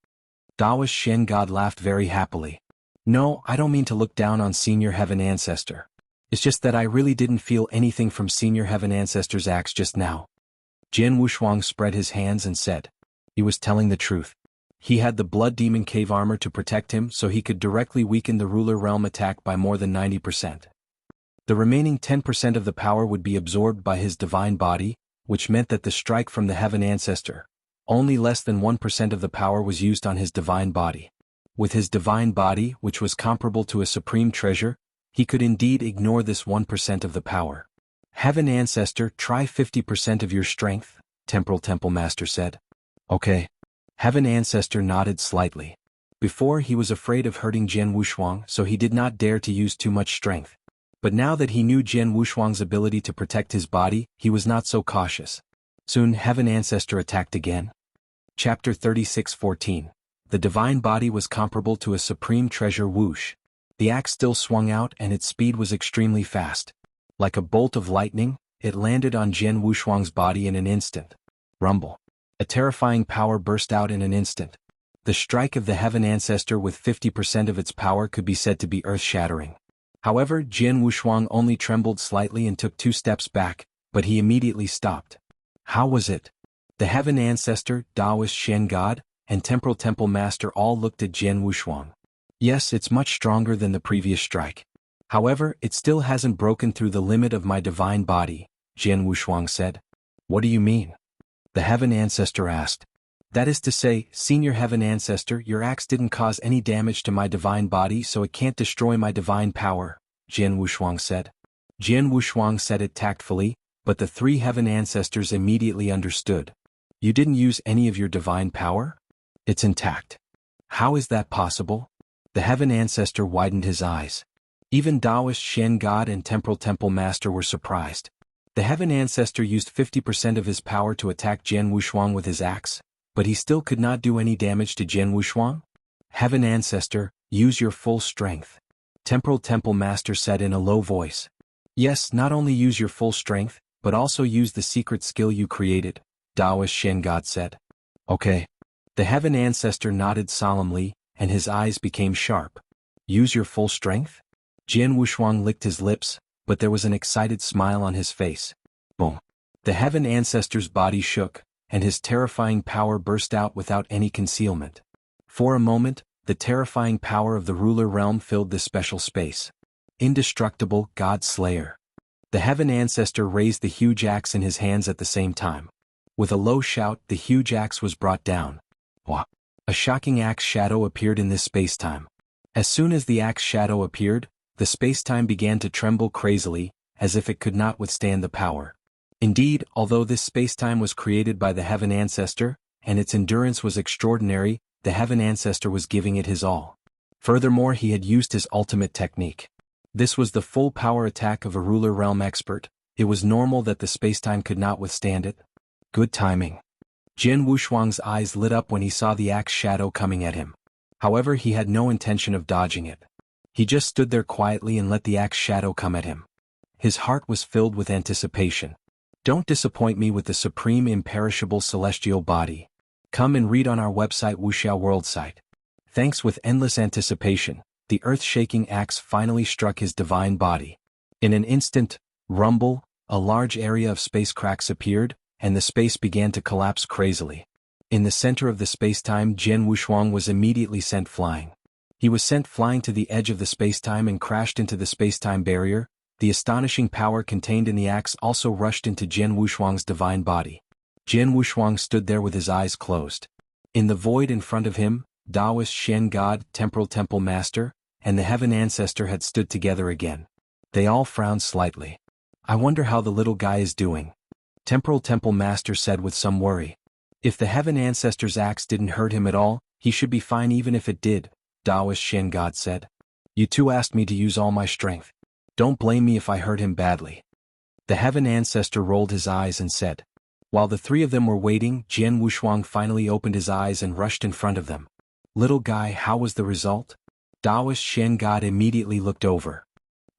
Taoist Shen God laughed very happily. No, I don't mean to look down on Senior Heaven Ancestor. It's just that I really didn't feel anything from Senior Heaven Ancestor's axe just now. Jian Wushuang spread his hands and said. He was telling the truth. He had the Blood Demon Cave armor to protect him so he could directly weaken the ruler realm attack by more than 90%. The remaining 10% of the power would be absorbed by his divine body, which meant that the strike from the Heaven Ancestor, only less than 1% of the power was used on his divine body. With his divine body, which was comparable to a supreme treasure, he could indeed ignore this 1% of the power. Heaven Ancestor, try 50% of your strength, Temporal Temple Master said. Okay. Heaven Ancestor nodded slightly. Before he was afraid of hurting Jian Wushuang, so he did not dare to use too much strength. But now that he knew Jian Wushuang's ability to protect his body, he was not so cautious. Soon Heaven Ancestor attacked again. Chapter 36:14. The divine body was comparable to a supreme treasure whoosh. The axe still swung out and its speed was extremely fast. Like a bolt of lightning, it landed on Jian Wushuang's body in an instant. Rumble. A terrifying power burst out in an instant. The strike of the Heaven Ancestor with 50% of its power could be said to be earth-shattering. However, Jian Wushuang only trembled slightly and took 2 steps back, but he immediately stopped. How was it? The Heaven Ancestor, Taoist Shen God, and Temporal Temple Master all looked at Jian Wushuang. Yes, it's much stronger than the previous strike. However, it still hasn't broken through the limit of my divine body, Jian Wushuang said. What do you mean? The Heaven Ancestor asked. That is to say, Senior Heaven Ancestor, your axe didn't cause any damage to my divine body, so it can't destroy my divine power, Jian Wushuang said. Jian Wushuang said it tactfully, but the 3 Heaven Ancestors immediately understood. You didn't use any of your divine power? It's intact. How is that possible? The Heaven Ancestor widened his eyes. Even Taoist Shen God and Temporal Temple Master were surprised. The Heaven Ancestor used 50% of his power to attack Jian Wushuang with his axe, but he still could not do any damage to Jian Wushuang? Heaven Ancestor, use your full strength. Temporal Temple Master said in a low voice. Yes, not only use your full strength, but also use the secret skill you created, Taoist Shen God said. Okay. The Heaven Ancestor nodded solemnly, and his eyes became sharp. Use your full strength? Jian Wushuang licked his lips, but there was an excited smile on his face. Boom. The Heaven Ancestor's body shook, and his terrifying power burst out without any concealment. For a moment, the terrifying power of the ruler realm filled this special space. Indestructible God Slayer. The Heaven Ancestor raised the huge axe in his hands at the same time. With a low shout, the huge axe was brought down. Wah! A shocking axe shadow appeared in this space-time. As soon as the axe shadow appeared, the space-time began to tremble crazily, as if it could not withstand the power. Indeed, although this space-time was created by the Heaven Ancestor, and its endurance was extraordinary, the Heaven Ancestor was giving it his all. Furthermore, he had used his ultimate technique. This was the full power attack of a ruler realm expert. It was normal that the space-time could not withstand it. Good timing. Jin Wushuang's eyes lit up when he saw the axe shadow coming at him. However, he had no intention of dodging it. He just stood there quietly and let the axe shadow come at him. His heart was filled with anticipation. Don't disappoint me with the supreme imperishable celestial body. Come and read on our website Wuxia World site. Thanks. With endless anticipation, the earth-shaking axe finally struck his divine body. In an instant, rumble, a large area of space cracks appeared, and the space began to collapse crazily. In the center of the spacetime, Jian Wushuang was immediately sent flying. He was sent flying to the edge of the spacetime and crashed into the spacetime barrier. The astonishing power contained in the axe also rushed into Jian Wushuang's divine body. Jian Wushuang stood there with his eyes closed. In the void in front of him, Taoist Shen God, Temporal Temple Master, and the Heaven Ancestor had stood together again. They all frowned slightly. I wonder how the little guy is doing. Temporal Temple Master said with some worry. If the Heaven Ancestor's axe didn't hurt him at all, he should be fine even if it did, Taoist Shen God said. You two asked me to use all my strength. Don't blame me if I hurt him badly. The Heaven Ancestor rolled his eyes and said. While the three of them were waiting, Jian Wushuang finally opened his eyes and rushed in front of them. Little guy, how was the result? Taoist Shen God immediately looked over.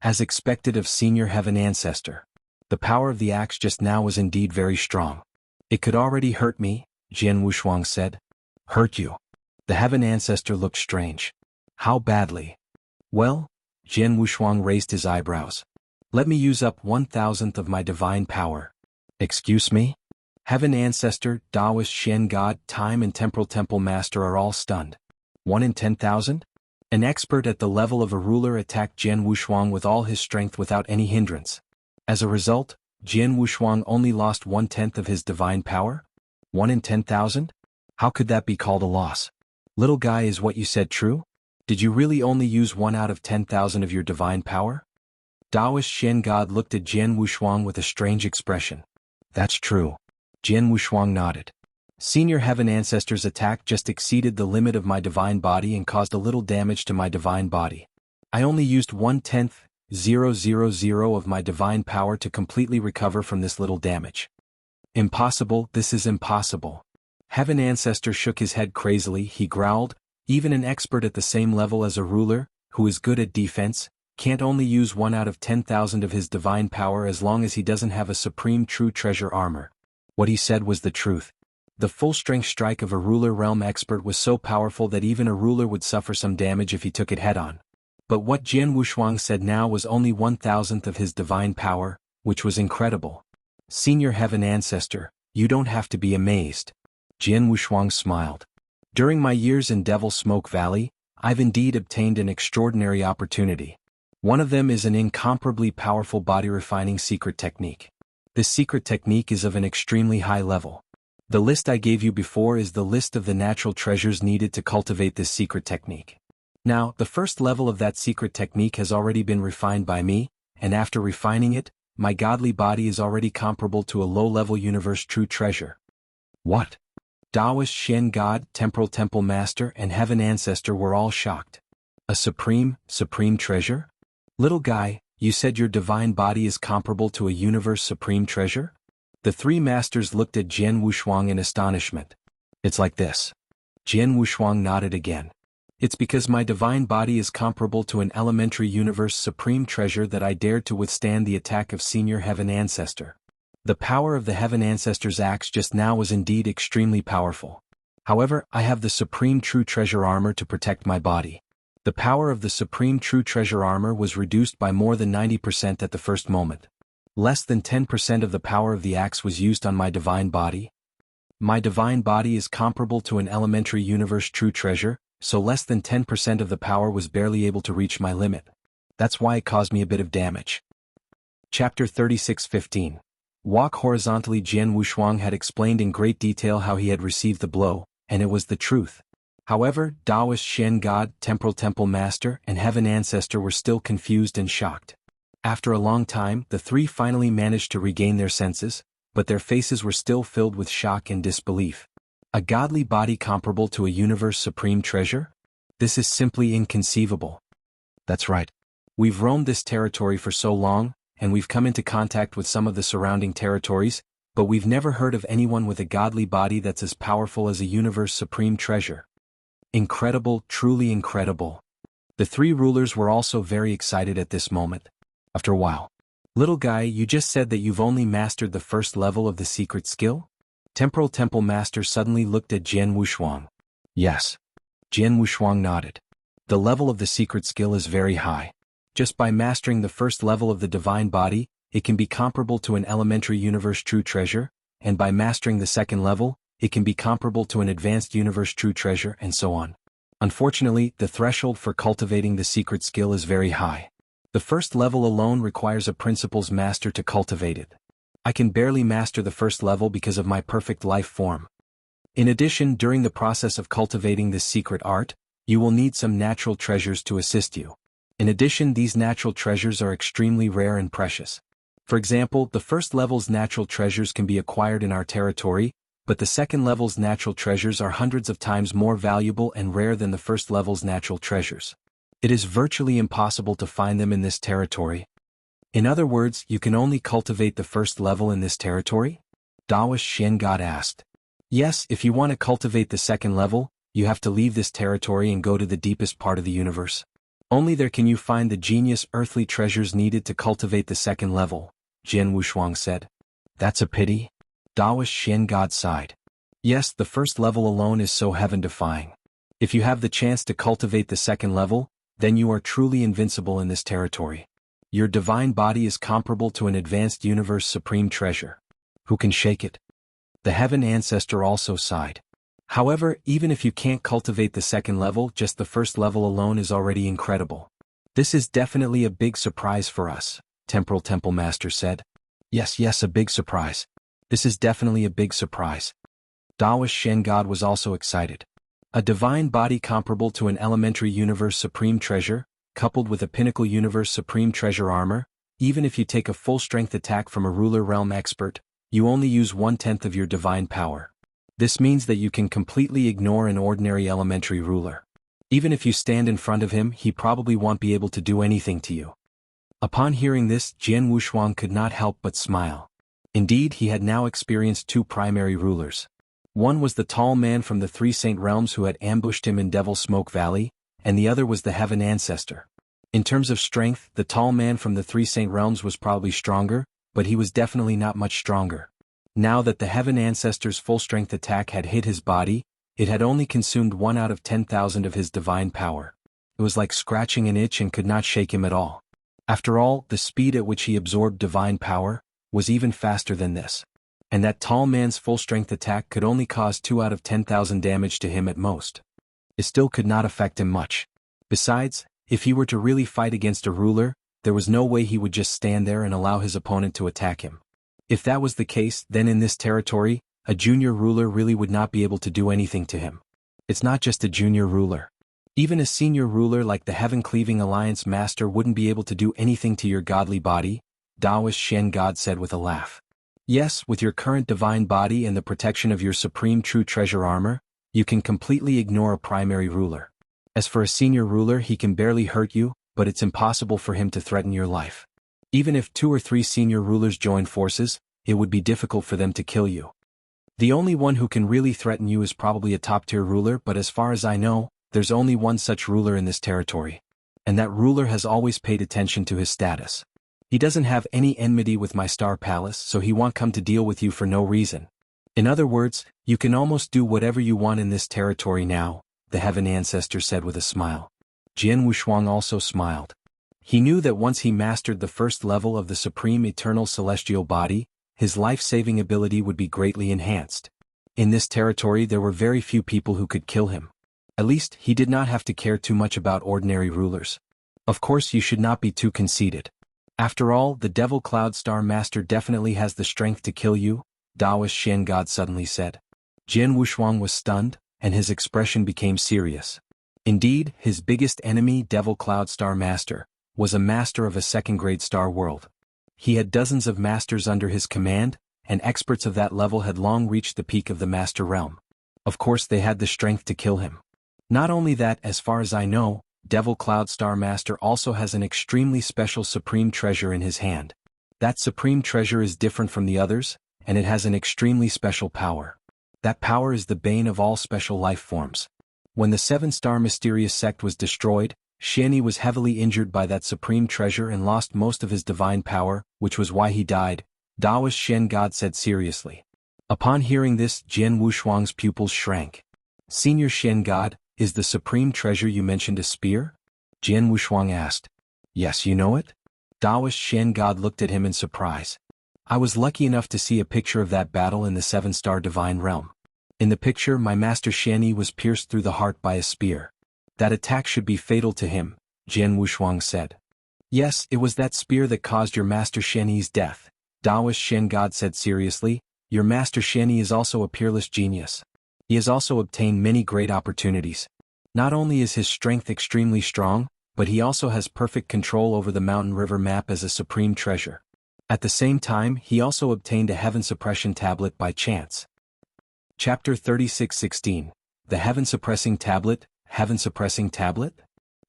As expected of Senior Heaven Ancestor. The power of the axe just now was indeed very strong. It could already hurt me, Jian Wushuang said. Hurt you? The Heaven Ancestor looked strange. How badly? Well, Jian Wushuang raised his eyebrows. Let me use up 1,000th of my divine power. Excuse me? Heaven Ancestor, Taoist Shen God, Time and Temporal Temple Master are all stunned. 1 in 10,000? An expert at the level of a ruler attacked Jian Wushuang with all his strength without any hindrance. As a result, Jian Wushuang only lost 1/10 of his divine power? 1 in 10,000? How could that be called a loss? Little guy, is what you said true? Did you really only use 1 out of 10,000 of your divine power? Taoist Shen God looked at Jian Wushuang with a strange expression. That's true. Jian Wushuang nodded. Senior Heaven Ancestor's attack just exceeded the limit of my divine body and caused a little damage to my divine body. I only used 1/10,000 of my divine power to completely recover from this little damage. Impossible, this is impossible. Heaven Ancestor shook his head crazily. He growled, even an expert at the same level as a ruler, who is good at defense, can't only use 1 out of 10,000 of his divine power as long as he doesn't have a supreme true treasure armor. What he said was the truth. The full-strength strike of a ruler realm expert was so powerful that even a ruler would suffer some damage if he took it head-on. But what Jian Wushuang said now was only 1,000th of his divine power, which was incredible. Senior Heaven Ancestor, you don't have to be amazed. Jian Wushuang smiled. During my years in Devil Smoke Valley, I've indeed obtained an extraordinary opportunity. One of them is an incomparably powerful body-refining secret technique. This secret technique is of an extremely high level. The list I gave you before is the list of the natural treasures needed to cultivate this secret technique. Now, the first level of that secret technique has already been refined by me, and after refining it, my godly body is already comparable to a low-level universe true treasure. What? Taoist Shen God, Temporal Temple Master, and Heaven Ancestor were all shocked. A supreme treasure? Little guy, you said your divine body is comparable to a universe supreme treasure? The three masters looked at Jian Wushuang in astonishment. It's like this. Jian Wushuang nodded again. It's because my divine body is comparable to an elementary universe supreme treasure that I dared to withstand the attack of Senior Heaven Ancestor. The power of the Heaven Ancestor's axe just now was indeed extremely powerful. However, I have the supreme true treasure armor to protect my body. The power of the supreme true treasure armor was reduced by more than 90% at the first moment. Less than 10% of the power of the axe was used on my divine body. My divine body is comparable to an elementary universe true treasure, so less than 10% of the power was barely able to reach my limit. That's why it caused me a bit of damage. Chapter 36:15. Walk horizontally. Jian Wushuang had explained in great detail how he had received the blow, and it was the truth. However, Taoist Shen God, Temporal Temple Master, and Heaven Ancestor were still confused and shocked. After a long time, the three finally managed to regain their senses, but their faces were still filled with shock and disbelief. A godly body comparable to a universe supreme treasure? This is simply inconceivable. That's right. We've roamed this territory for so long, and we've come into contact with some of the surrounding territories, but we've never heard of anyone with a godly body that's as powerful as a universe supreme treasure. Incredible, truly incredible. The three rulers were also very excited at this moment. After a while, little guy, you just said that you've only mastered the first level of the secret skill? Temporal Temple Master suddenly looked at Jian Wushuang. Yes. Jian Wushuang nodded. The level of the secret skill is very high. Just by mastering the first level of the divine body, it can be comparable to an elementary universe true treasure, and by mastering the second level, it can be comparable to an advanced universe true treasure, and so on. Unfortunately, the threshold for cultivating the secret skill is very high. The first level alone requires a principles master to cultivate it. I can barely master the first level because of my perfect life form. In addition, during the process of cultivating this secret art, you will need some natural treasures to assist you. In addition, these natural treasures are extremely rare and precious. For example, the first level's natural treasures can be acquired in our territory, but the second level's natural treasures are hundreds of times more valuable and rare than the first level's natural treasures. It is virtually impossible to find them in this territory. In other words, you can only cultivate the first level in this territory? Taoist Shen God asked. Yes, if you want to cultivate the second level, you have to leave this territory and go to the deepest part of the universe. Only there can you find the genius earthly treasures needed to cultivate the second level, Jian Wushuang said. That's a pity. Taoist Shen God sighed. Yes, the first level alone is so heaven-defying. If you have the chance to cultivate the second level, then you are truly invincible in this territory. Your divine body is comparable to an advanced universe supreme treasure. Who can shake it? The heaven ancestor also sighed. However, even if you can't cultivate the second level, just the first level alone is already incredible. This is definitely a big surprise for us, Temporal Temple Master said. Yes, a big surprise. This is definitely a big surprise. Taoist Shen God was also excited. A divine body comparable to an elementary universe supreme treasure, coupled with a pinnacle universe supreme treasure armor, even if you take a full-strength attack from a ruler realm expert, you only use 1/10 of your divine power. This means that you can completely ignore an ordinary elementary ruler. Even if you stand in front of him, he probably won't be able to do anything to you. Upon hearing this, Jian Wushuang could not help but smile. Indeed, he had now experienced two primary rulers. One was the tall man from the Three Saint Realms who had ambushed him in Devil Smoke Valley, and the other was the Heaven Ancestor. In terms of strength, the tall man from the Three Saint Realms was probably stronger, but he was definitely not much stronger. Now that the Heaven Ancestor's full-strength attack had hit his body, it had only consumed 1 out of 10,000 of his divine power. It was like scratching an itch and could not shake him at all. After all, the speed at which he absorbed divine power was even faster than this. And that tall man's full-strength attack could only cause 2 out of 10,000 damage to him at most. It still could not affect him much. Besides, if he were to really fight against a ruler, there was no way he would just stand there and allow his opponent to attack him. If that was the case, then in this territory, a junior ruler really would not be able to do anything to him. It's not just a junior ruler. Even a senior ruler like the Heaven-Cleaving Alliance Master wouldn't be able to do anything to your godly body, Taoist Shen God said with a laugh. Yes, with your current divine body and the protection of your supreme true treasure armor, you can completely ignore a primary ruler. As for a senior ruler, he can barely hurt you, but it's impossible for him to threaten your life. Even if 2 or 3 senior rulers join forces, it would be difficult for them to kill you. The only one who can really threaten you is probably a top-tier ruler, but as far as I know, there's only one such ruler in this territory. And that ruler has always paid attention to his status. He doesn't have any enmity with my Star Palace, so he won't come to deal with you for no reason. In other words, you can almost do whatever you want in this territory now, the Heaven Ancestor said with a smile. Jian Wushuang also smiled. He knew that once he mastered the first level of the Supreme Eternal Celestial Body, his life-saving ability would be greatly enhanced. In this territory there were very few people who could kill him. At least, he did not have to care too much about ordinary rulers. Of course, you should not be too conceited. After all, the Devil Cloud Star Master definitely has the strength to kill you, Taoist Shen God suddenly said. Jian Wushuang was stunned, and his expression became serious. Indeed, his biggest enemy, Devil Cloud Star Master, was a master of a second-grade star world. He had dozens of masters under his command, and experts of that level had long reached the peak of the master realm. Of course they had the strength to kill him. Not only that, as far as I know, Devil Cloud Star Master also has an extremely special supreme treasure in his hand. That supreme treasure is different from the others, and it has an extremely special power. That power is the bane of all special life forms. When the seven-star mysterious sect was destroyed, Xianyi was heavily injured by that supreme treasure and lost most of his divine power, which was why he died, Daoist Shen God said seriously. Upon hearing this, Jian Wushuang's pupils shrank. Senior Shen God, is the supreme treasure you mentioned a spear? Jian Wushuang asked. Yes, you know it? Daoist Shen God looked at him in surprise. I was lucky enough to see a picture of that battle in the seven-star divine realm. In the picture, my master Xianyi was pierced through the heart by a spear. That attack should be fatal to him, Jian Wushuang said. Yes, it was that spear that caused your master Xianyi's death, Daoist Shen God said seriously. Your master Xianyi is also a peerless genius. He has also obtained many great opportunities. Not only is his strength extremely strong, but he also has perfect control over the mountain river map as a supreme treasure. At the same time, he also obtained a heaven suppression tablet by chance. Chapter 36:16. The Heaven Suppressing Tablet, Heaven Suppressing Tablet?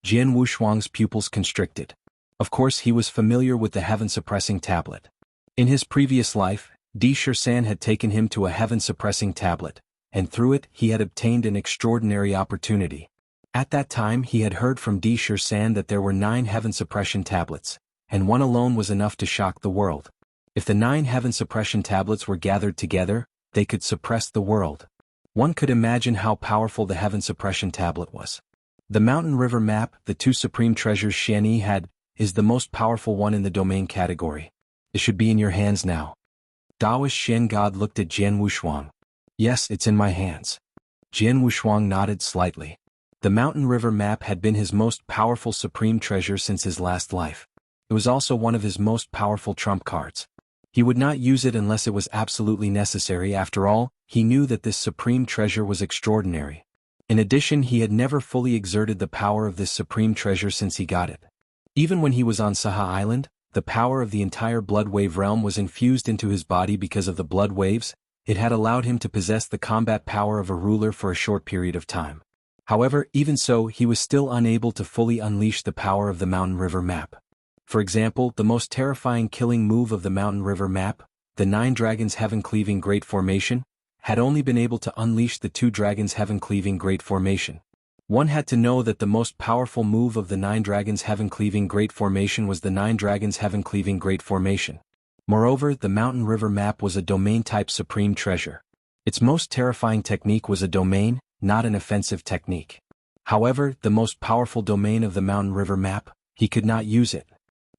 Jian Wushuang's pupils constricted. Of course he was familiar with the Heaven Suppressing Tablet. In his previous life, Di Shirsan had taken him to a Heaven Suppressing Tablet, and through it he had obtained an extraordinary opportunity. At that time he had heard from Di Shirsan that there were 9 Heaven Suppression Tablets, and one alone was enough to shock the world. If the 9 Heaven Suppression Tablets were gathered together, they could suppress the world. One could imagine how powerful the Heaven Suppression Tablet was. The Mountain River Map, the 2 supreme treasures Xianyi had, is the most powerful one in the domain category. It should be in your hands now. Daoist Shen God looked at Jian Wushuang. Yes, it's in my hands. Jian Wushuang nodded slightly. The Mountain River Map had been his most powerful supreme treasure since his last life. It was also one of his most powerful trump cards. He would not use it unless it was absolutely necessary. After all, he knew that this supreme treasure was extraordinary. In addition, he had never fully exerted the power of this supreme treasure since he got it. Even when he was on Saha Island, the power of the entire blood wave realm was infused into his body because of the blood waves. It had allowed him to possess the combat power of a ruler for a short period of time. However, even so, he was still unable to fully unleash the power of the Mountain River Map. For example, the most terrifying killing move of the Mountain River Map, the 9 Dragons Heaven-Cleaving Great Formation, had only been able to unleash the 2 Dragons Heaven-Cleaving Great Formation. One had to know that the most powerful move of the 9 Dragons Heaven-Cleaving Great Formation was the 9 Dragons Heaven-Cleaving Great Formation. Moreover, the Mountain River Map was a domain-type supreme treasure. Its most terrifying technique was a domain, not an offensive technique. However, the most powerful domain of the Mountain River Map, he could not use it.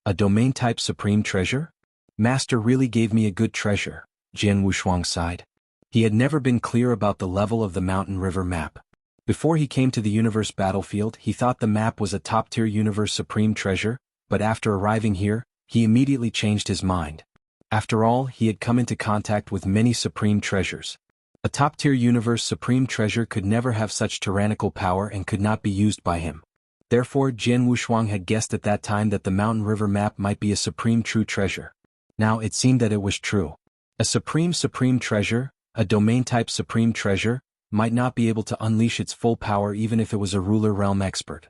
A domain-type supreme treasure? Master really gave me a good treasure, Jian Wushuang sighed. He had never been clear about the level of the Mountain River Map. Before he came to the universe battlefield, he thought the map was a top-tier universe supreme treasure, but after arriving here, he immediately changed his mind. After all, he had come into contact with many supreme treasures. A top-tier universe supreme treasure could never have such tyrannical power and could not be used by him. Therefore, Jian Wushuang had guessed at that time that the Mountain River Map might be a supreme true treasure. Now it seemed that it was true. A supreme treasure, a domain-type supreme treasure, might not be able to unleash its full power even if it was a ruler realm expert.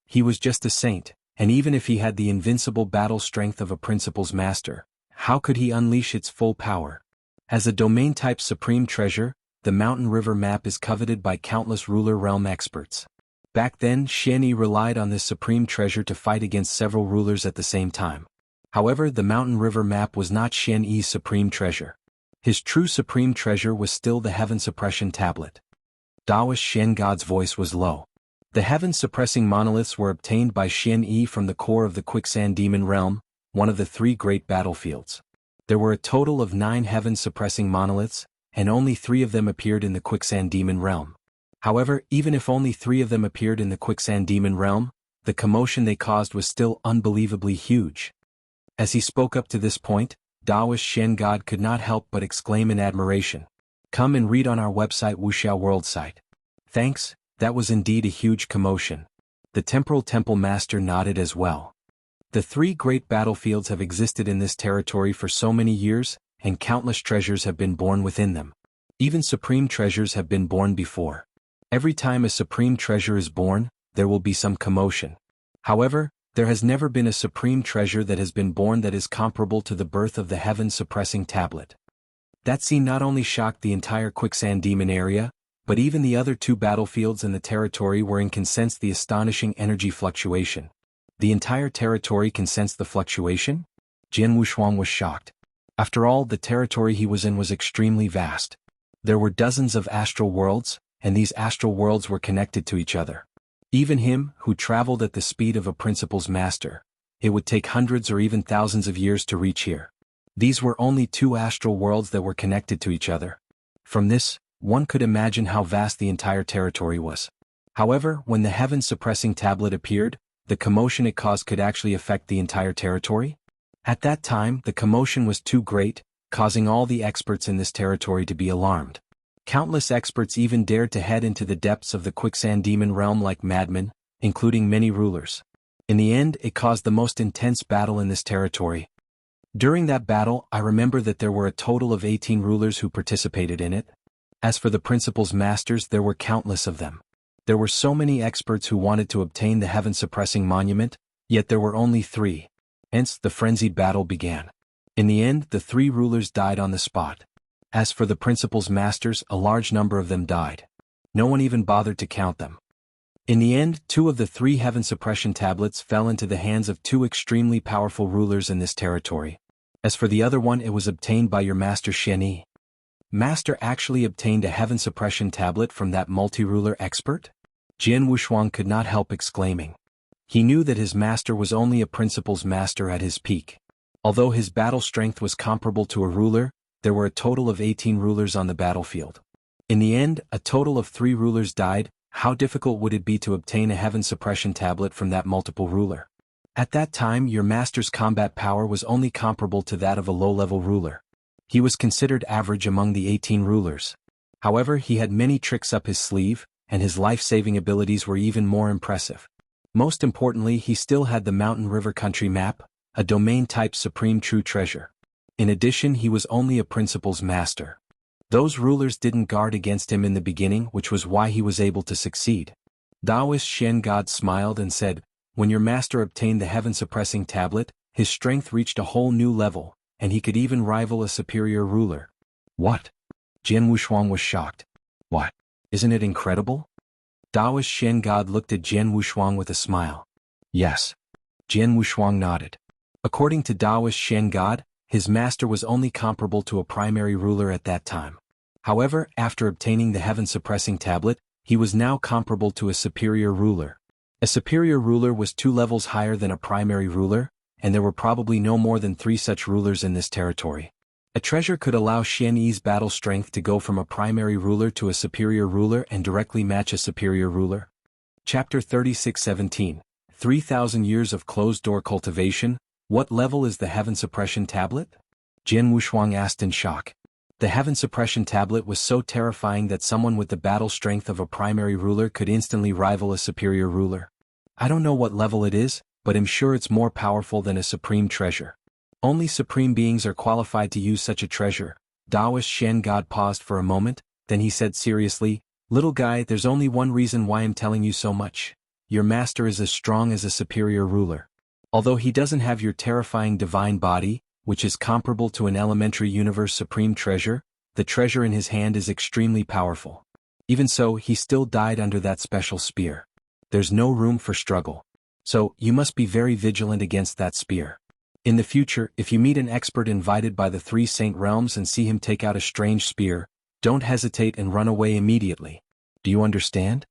He was just a saint, and even if he had the invincible battle strength of a principal's master, how could he unleash its full power? As a domain-type supreme treasure, the Mountain River Map is coveted by countless ruler realm experts. Back then, Xianyi relied on this supreme treasure to fight against several rulers at the same time. However, the Mountain River Map was not Xianyi's supreme treasure. His true supreme treasure was still the Heaven Suppression Tablet. Daoist Shen God's voice was low. The heaven-suppressing monoliths were obtained by Xianyi from the core of the Quicksand Demon Realm, one of the 3 great battlefields. There were a total of 9 heaven-suppressing monoliths, and only 3 of them appeared in the Quicksand Demon Realm. However, even if only 3 of them appeared in the Quicksand Demon Realm, the commotion they caused was still unbelievably huge. As he spoke up to this point, Daoist Shen God could not help but exclaim in admiration. Come and read on our website Wuxia World site. Thanks, that was indeed a huge commotion. The Temporal Temple Master nodded as well. The 3 great battlefields have existed in this territory for so many years, and countless treasures have been born within them. Even supreme treasures have been born before. Every time a supreme treasure is born, there will be some commotion. However, there has never been a supreme treasure that has been born that is comparable to the birth of the Heaven Suppressing Tablet. That scene not only shocked the entire Quicksand Demon area, but even the other two battlefields in the territory wherein can sense the astonishing energy fluctuation. The entire territory can sense the fluctuation? Jian Wushuang was shocked. After all, the territory he was in was extremely vast. There were dozens of astral worlds, and these astral worlds were connected to each other. Even him, who traveled at the speed of a principal's master, it would take hundreds or even thousands of years to reach here. These were only two astral worlds that were connected to each other. From this, one could imagine how vast the entire territory was. However, when the heaven-suppressing tablet appeared, the commotion it caused could actually affect the entire territory? At that time, the commotion was too great, causing all the experts in this territory to be alarmed. Countless experts even dared to head into the depths of the Quicksand Demon realm like madmen, including many rulers. In the end, it caused the most intense battle in this territory. During that battle, I remember that there were a total of 18 rulers who participated in it. As for the principal's masters, there were countless of them. There were so many experts who wanted to obtain the heaven-suppressing monument, yet there were only 3. Hence, the frenzied battle began. In the end, the 3 rulers died on the spot. As for the principal's masters, a large number of them died. No one even bothered to count them. In the end, 2 of the 3 heaven suppression tablets fell into the hands of 2 extremely powerful rulers in this territory. As for the other one, it was obtained by your master Xian Yi. Master actually obtained a heaven suppression tablet from that multi-ruler expert? Jian Wushuang could not help exclaiming. He knew that his master was only a principal's master at his peak. Although his battle strength was comparable to a ruler, there were a total of 18 rulers on the battlefield. In the end, a total of 3 rulers died. How difficult would it be to obtain a heaven suppression tablet from that multiple ruler? At that time, your master's combat power was only comparable to that of a low-level ruler. He was considered average among the 18 rulers. However, he had many tricks up his sleeve, and his life-saving abilities were even more impressive. Most importantly, he still had the Mountain River Country map, a domain-type supreme true treasure. In addition, he was only a principal's master. Those rulers didn't guard against him in the beginning, which was why he was able to succeed. Taoist Shen God smiled and said, when your master obtained the heaven-suppressing tablet, his strength reached a whole new level, and he could even rival a superior ruler. What? Jian Wushuang was shocked. What? Isn't it incredible? Taoist Shen God looked at Jian Wushuang with a smile. Yes. Jian Wushuang nodded. According to Taoist Shen God, his master was only comparable to a primary ruler at that time. However, after obtaining the heaven-suppressing tablet, he was now comparable to a superior ruler. A superior ruler was 2 levels higher than a primary ruler, and there were probably no more than 3 such rulers in this territory. A treasure could allow Xian Yi's battle strength to go from a primary ruler to a superior ruler and directly match a superior ruler. Chapter 36:17. 3,000 Years of Closed-Door Cultivation. What level is the Heaven Suppression Tablet? Jian Wushuang asked in shock. The Heaven Suppression Tablet was so terrifying that someone with the battle strength of a primary ruler could instantly rival a superior ruler. I don't know what level it is, but I'm sure it's more powerful than a supreme treasure. Only supreme beings are qualified to use such a treasure. Taoist Shen God paused for a moment, then he said seriously, little guy, there's only one reason why I'm telling you so much. Your master is as strong as a superior ruler. Although he doesn't have your terrifying divine body, which is comparable to an elementary universe supreme treasure, the treasure in his hand is extremely powerful. Even so, he still died under that special spear. There's no room for struggle. So, you must be very vigilant against that spear. In the future, if you meet an expert invited by the 3 Saint Realms and see him take out a strange spear, don't hesitate and run away immediately. Do you understand?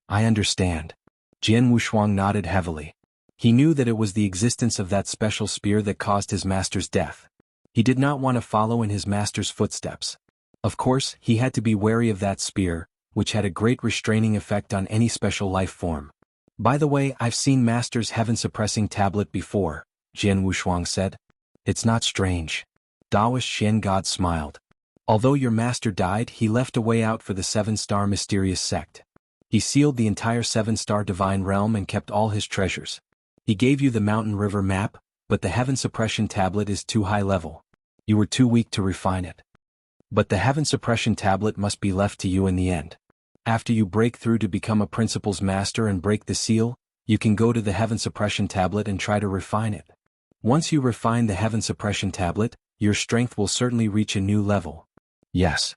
I understand. Jian Wushuang nodded heavily. He knew that it was the existence of that special spear that caused his master's death. He did not want to follow in his master's footsteps. Of course, he had to be wary of that spear, which had a great restraining effect on any special life form. By the way, I've seen Master's heaven-suppressing tablet before, Jian Wushuang said. It's not strange. Taoist Shen God smiled. Although your master died, he left a way out for the 7-star mysterious sect. He sealed the entire 7-star divine realm and kept all his treasures. He gave you the Mountain River map, but the Heaven Suppression Tablet is too high level. You were too weak to refine it. But the Heaven Suppression Tablet must be left to you in the end. After you break through to become a Principal's Master and break the seal, you can go to the Heaven Suppression Tablet and try to refine it. Once you refine the Heaven Suppression Tablet, your strength will certainly reach a new level. Yes.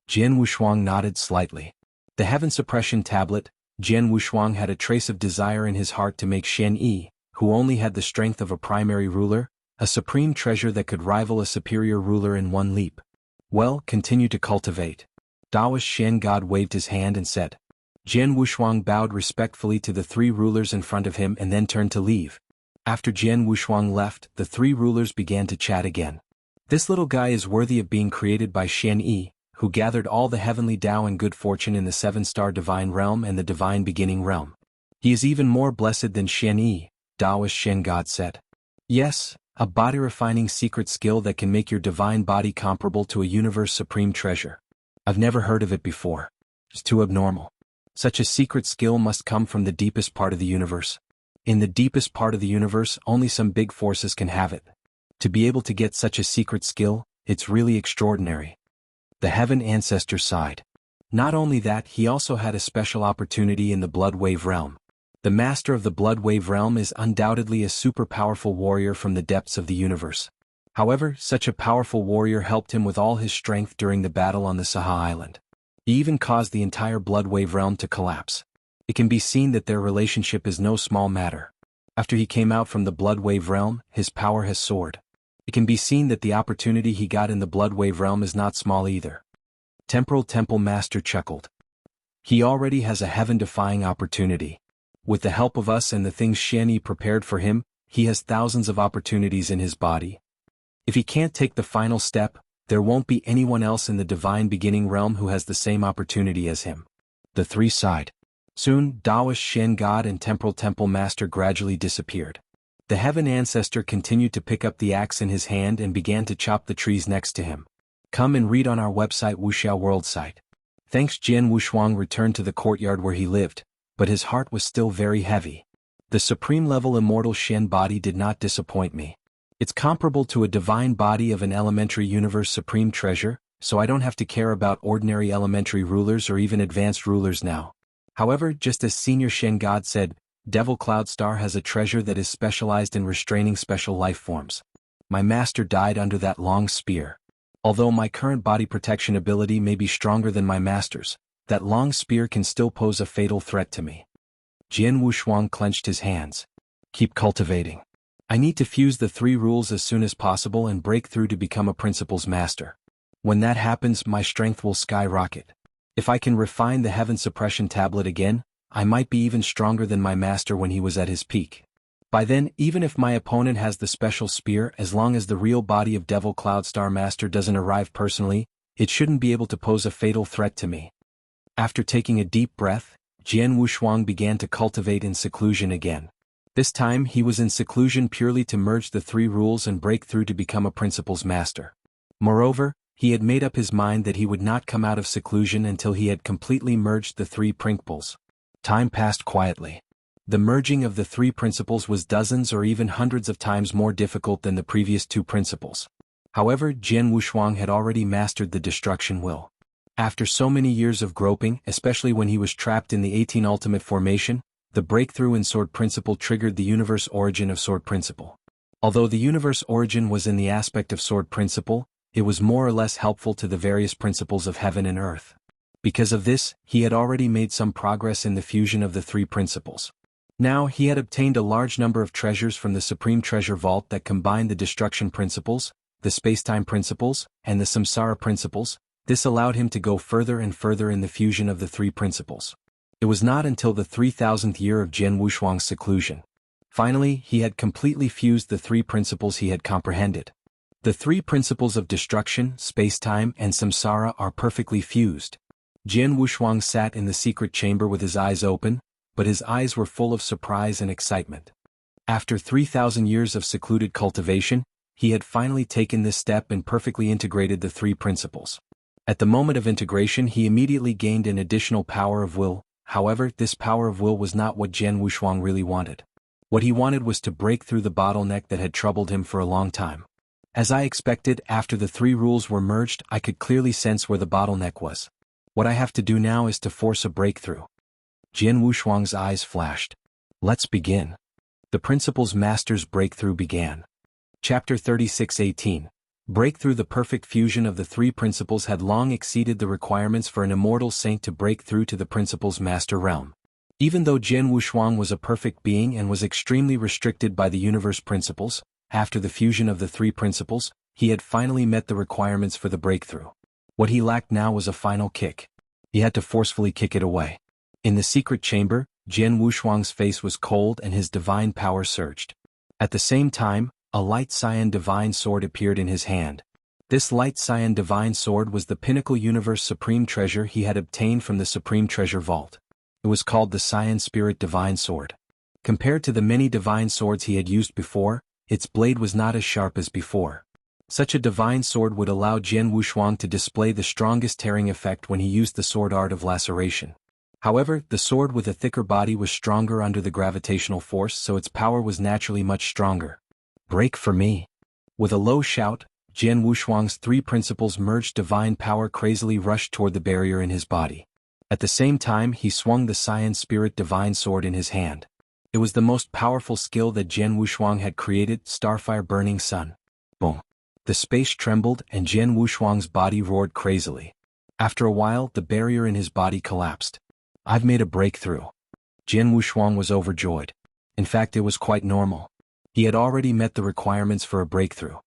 Jian Wushuang nodded slightly. The Heaven Suppression Tablet. Jian Wushuang had a trace of desire in his heart to make Shen Yi, who only had the strength of a primary ruler, a supreme treasure that could rival a superior ruler in one leap. Well, continue to cultivate. Daoist Shen God waved his hand and said. Jian Wushuang bowed respectfully to the three rulers in front of him and then turned to leave. After Jian Wushuang left, the three rulers began to chat again. This little guy is worthy of being created by Shen Yi, who gathered all the heavenly Tao and good fortune in the seven-star divine realm and the divine beginning realm. He is even more blessed than Shen Yi, Daoist Shen God said. Yes, a body-refining secret skill that can make your divine body comparable to a universe supreme treasure. I've never heard of it before. It's too abnormal. Such a secret skill must come from the deepest part of the universe. In the deepest part of the universe, only some big forces can have it. To be able to get such a secret skill, it's really extraordinary. The Heaven Ancestor sighed. Not only that, he also had a special opportunity in the Blood Wave realm. The master of the Blood Wave realm is undoubtedly a super powerful warrior from the depths of the universe. However, such a powerful warrior helped him with all his strength during the battle on the Saha Island. He even caused the entire Blood Wave realm to collapse. It can be seen that their relationship is no small matter. After he came out from the Blood Wave realm, his power has soared. It can be seen that the opportunity he got in the Blood Wave realm is not small either. Temporal Temple Master chuckled. He already has a heaven-defying opportunity. With the help of us and the things Shen Yi prepared for him, he has thousands of opportunities in his body. If he can't take the final step, there won't be anyone else in the divine beginning realm who has the same opportunity as him. The three sighed. Soon, Daoist Shen God and Temporal Temple Master gradually disappeared. The Heaven Ancestor continued to pick up the axe in his hand and began to chop the trees next to him. Come and read on our website Wuxia World site. Thanks. Jian Wushuang returned to the courtyard where he lived, but his heart was still very heavy. The supreme level immortal Shen body did not disappoint me. It's comparable to a divine body of an elementary universe supreme treasure, so I don't have to care about ordinary elementary rulers or even advanced rulers now. However, just as Senior Shen God said, Devil Cloud Star has a treasure that is specialized in restraining special life forms. My master died under that long spear. Although my current body protection ability may be stronger than my master's, that long spear can still pose a fatal threat to me. Jian Wushuang clenched his hands. Keep cultivating. I need to fuse the three rules as soon as possible and break through to become a principal's master. When that happens, my strength will skyrocket. If I can refine the Heaven Suppression Tablet again, I might be even stronger than my master when he was at his peak. By then, even if my opponent has the special spear, as long as the real body of Devil Cloud Star Master doesn't arrive personally, it shouldn't be able to pose a fatal threat to me. After taking a deep breath, Jian Wushuang began to cultivate in seclusion again. This time he was in seclusion purely to merge the three rules and break through to become a principal's master. Moreover, he had made up his mind that he would not come out of seclusion until he had completely merged the three principles. Time passed quietly. The merging of the three principles was dozens or even hundreds of times more difficult than the previous two principles. However, Jian Wushuang had already mastered the destruction will. After so many years of groping, especially when he was trapped in the 18 Ultimate Formation, the breakthrough in Sword Principle triggered the universe origin of Sword Principle. Although the universe origin was in the aspect of Sword Principle, it was more or less helpful to the various principles of heaven and earth. Because of this, he had already made some progress in the fusion of the three principles. Now he had obtained a large number of treasures from the Supreme Treasure Vault that combined the destruction principles, the spacetime principles, and the samsara principles. This allowed him to go further and further in the fusion of the three principles. It was not until the 3000th year of Jian Wushuang's seclusion. Finally, he had completely fused the three principles he had comprehended. The three principles of destruction, spacetime, and samsara are perfectly fused. Jian Wushuang sat in the secret chamber with his eyes open, but his eyes were full of surprise and excitement. After 3000 years of secluded cultivation, he had finally taken this step and perfectly integrated the three principles. At the moment of integration, he immediately gained an additional power of will. However, this power of will was not what Jian Wushuang really wanted. What he wanted was to break through the bottleneck that had troubled him for a long time. As I expected, after the three rules were merged, I could clearly sense where the bottleneck was. What I have to do now is to force a breakthrough. Jian Wushuang's eyes flashed. Let's begin. The Principles Master's breakthrough began. Chapter 36:18. Breakthrough. The perfect fusion of the three principles had long exceeded the requirements for an immortal saint to break through to the principle's master realm. Even though Jian Wushuang was a perfect being and was extremely restricted by the universe principles, after the fusion of the three principles, he had finally met the requirements for the breakthrough. What he lacked now was a final kick. He had to forcefully kick it away. In the secret chamber, Jian Wushuang's face was cold and his divine power surged. At the same time, a light cyan divine sword appeared in his hand. This light cyan divine sword was the pinnacle universe supreme treasure he had obtained from the supreme treasure vault. It was called the Cyan Spirit Divine Sword. Compared to the many divine swords he had used before, its blade was not as sharp as before. Such a divine sword would allow Jian Wushuang to display the strongest tearing effect when he used the sword art of laceration. However, the sword with a thicker body was stronger under the gravitational force, so its power was naturally much stronger. Break for me. With a low shout, Jian Wushuang's three principles merged divine power crazily rushed toward the barrier in his body. At the same time he swung the Cyan Spirit Divine Sword in his hand. It was the most powerful skill that Jian Wushuang had created, Starfire Burning Sun. Boom. The space trembled and Jian Wushuang's body roared crazily. After a while the barrier in his body collapsed. I've made a breakthrough. Jian Wushuang was overjoyed. In fact, it was quite normal. He had already met the requirements for a breakthrough.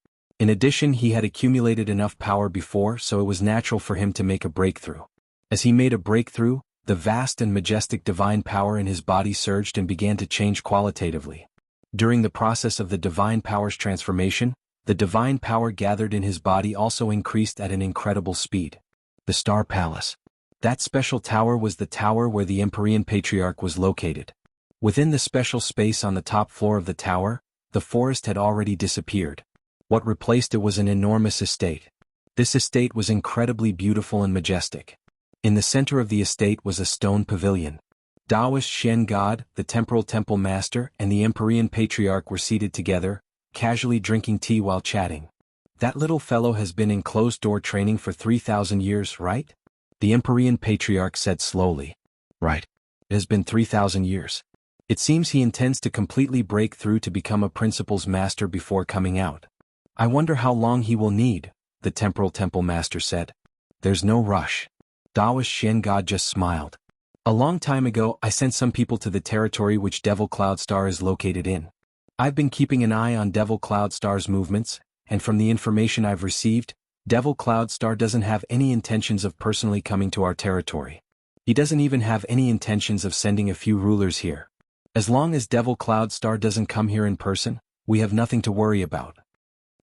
In addition, he had accumulated enough power before, so it was natural for him to make a breakthrough. As he made a breakthrough, the vast and majestic divine power in his body surged and began to change qualitatively. During the process of the divine power's transformation, the divine power gathered in his body also increased at an incredible speed. The Star Palace. That special tower was the tower where the Empyrean Patriarch was located. Within the special space on the top floor of the tower, the forest had already disappeared. What replaced it was an enormous estate. This estate was incredibly beautiful and majestic. In the center of the estate was a stone pavilion. Taoist Shen God, the temporal temple master, and the Empyrean Patriarch were seated together, casually drinking tea while chatting. That little fellow has been in closed-door training for 3,000 years, right? The Empyrean Patriarch said slowly. Right. It has been 3,000 years. It seems he intends to completely break through to become a principles master before coming out. I wonder how long he will need, the temporal temple master said. There's no rush. Taoist Shen God just smiled. A long time ago I sent some people to the territory which Devil Cloud Star is located in. I've been keeping an eye on Devil Cloud Star's movements, and from the information I've received, Devil Cloud Star doesn't have any intentions of personally coming to our territory. He doesn't even have any intentions of sending a few rulers here. As long as Devil Cloud Star doesn't come here in person, we have nothing to worry about.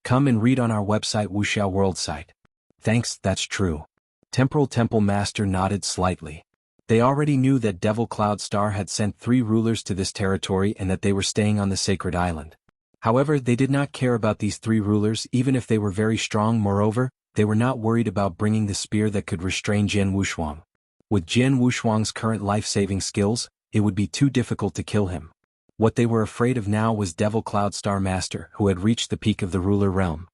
Come and read on our website Wuxia World site. Thanks, that's true. Temporal Temple Master nodded slightly. They already knew that Devil Cloud Star had sent 3 rulers to this territory and that they were staying on the sacred island. However, they did not care about these 3 rulers even if they were very strong. Moreover, they were not worried about bringing the spear that could restrain Jian Wushuang. With Jian Wushuang's current life-saving skills, it would be too difficult to kill him. What they were afraid of now was Devil Cloud Star Master, who had reached the peak of the ruler realm.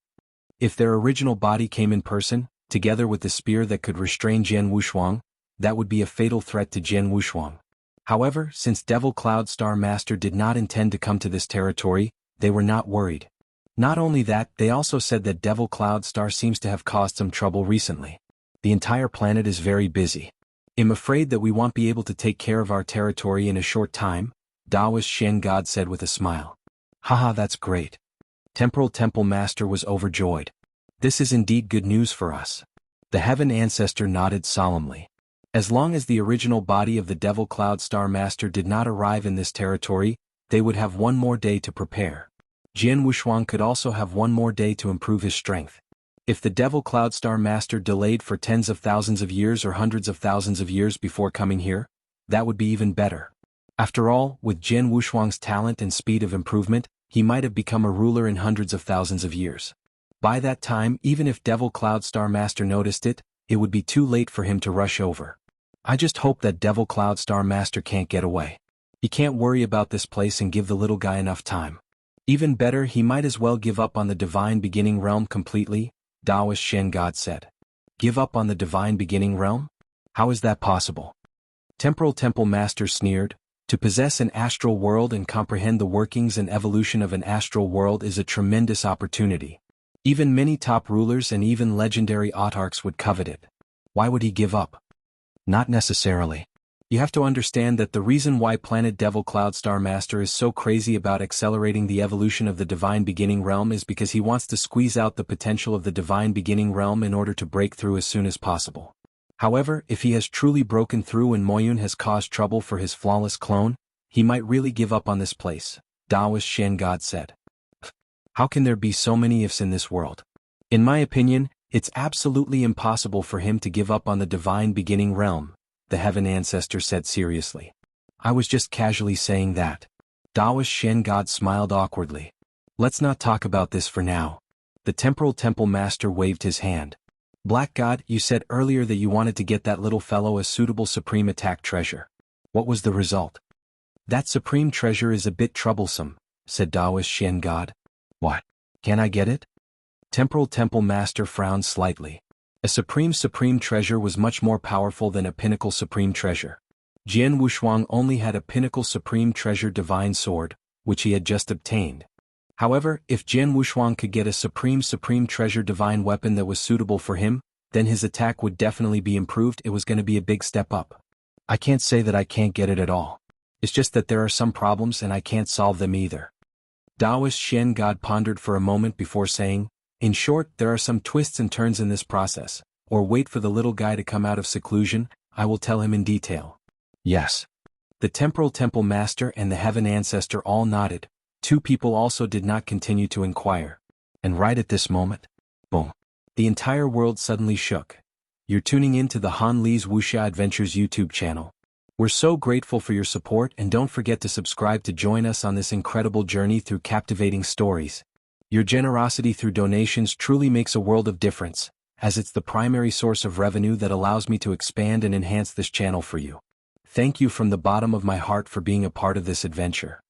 If their original body came in person, together with the spear that could restrain Jian Wushuang, that would be a fatal threat to Jian Wushuang. However, since Devil Cloud Star Master did not intend to come to this territory, they were not worried. Not only that, they also said that Devil Cloud Star seems to have caused some trouble recently. The entire planet is very busy. I'm afraid that we won't be able to take care of our territory in a short time, Taoist Shen God said with a smile. Haha, that's great. Temporal Temple Master was overjoyed. This is indeed good news for us. The Heaven Ancestor nodded solemnly. As long as the original body of the Devil Cloud Star Master did not arrive in this territory, they would have one more day to prepare. Jian Wushuang could also have one more day to improve his strength. If the Devil Cloud Star Master delayed for tens of thousands of years or hundreds of thousands of years before coming here, that would be even better. After all, with Jian Wushuang's talent and speed of improvement, he might have become a ruler in hundreds of thousands of years. By that time, even if Devil Cloud Star Master noticed it, it would be too late for him to rush over. I just hope that Devil Cloud Star Master can't get away. He can't worry about this place and give the little guy enough time. Even better, he might as well give up on the Divine Beginning Realm completely, Taoist Shen God said. Give up on the Divine Beginning Realm? How is that possible? Temporal Temple Master sneered. To possess an astral world and comprehend the workings and evolution of an astral world is a tremendous opportunity. Even many top rulers and even legendary autarchs would covet it. Why would he give up? Not necessarily. You have to understand that the reason why Planet Devil Cloudstar Master is so crazy about accelerating the evolution of the Divine Beginning Realm is because he wants to squeeze out the potential of the Divine Beginning Realm in order to break through as soon as possible. However, if he has truly broken through and Moyun has caused trouble for his flawless clone, he might really give up on this place, Taoist Shen God said. How can there be so many ifs in this world? In my opinion, it's absolutely impossible for him to give up on the Divine Beginning Realm, the Heaven Ancestor said seriously. I was just casually saying that. Taoist Shen God smiled awkwardly. Let's not talk about this for now. The Temporal Temple Master waved his hand. Black God, you said earlier that you wanted to get that little fellow a suitable Supreme Attack treasure. What was the result? That Supreme treasure is a bit troublesome, said Taoist Shen God. What? Can I get it? Temporal Temple Master frowned slightly. A Supreme treasure was much more powerful than a Pinnacle Supreme treasure. Jianghu Shuang only had a Pinnacle Supreme treasure Divine Sword, which he had just obtained. However, if Jianghu Shuang could get a Supreme treasure Divine Weapon that was suitable for him, then his attack would definitely be improved. It was going to be a big step up. I can't say that I can't get it at all. It's just that there are some problems and I can't solve them either. Taoist Shen God pondered for a moment before saying, in short, there are some twists and turns in this process, or wait for the little guy to come out of seclusion, I will tell him in detail. Yes. The Temporal Temple Master and the Heaven Ancestor all nodded. Two people also did not continue to inquire. And right at this moment, boom. The entire world suddenly shook. You're tuning in to the Han Li's Wuxia Adventures YouTube channel. We're so grateful for your support and don't forget to subscribe to join us on this incredible journey through captivating stories. Your generosity through donations truly makes a world of difference, as it's the primary source of revenue that allows me to expand and enhance this channel for you. Thank you from the bottom of my heart for being a part of this adventure.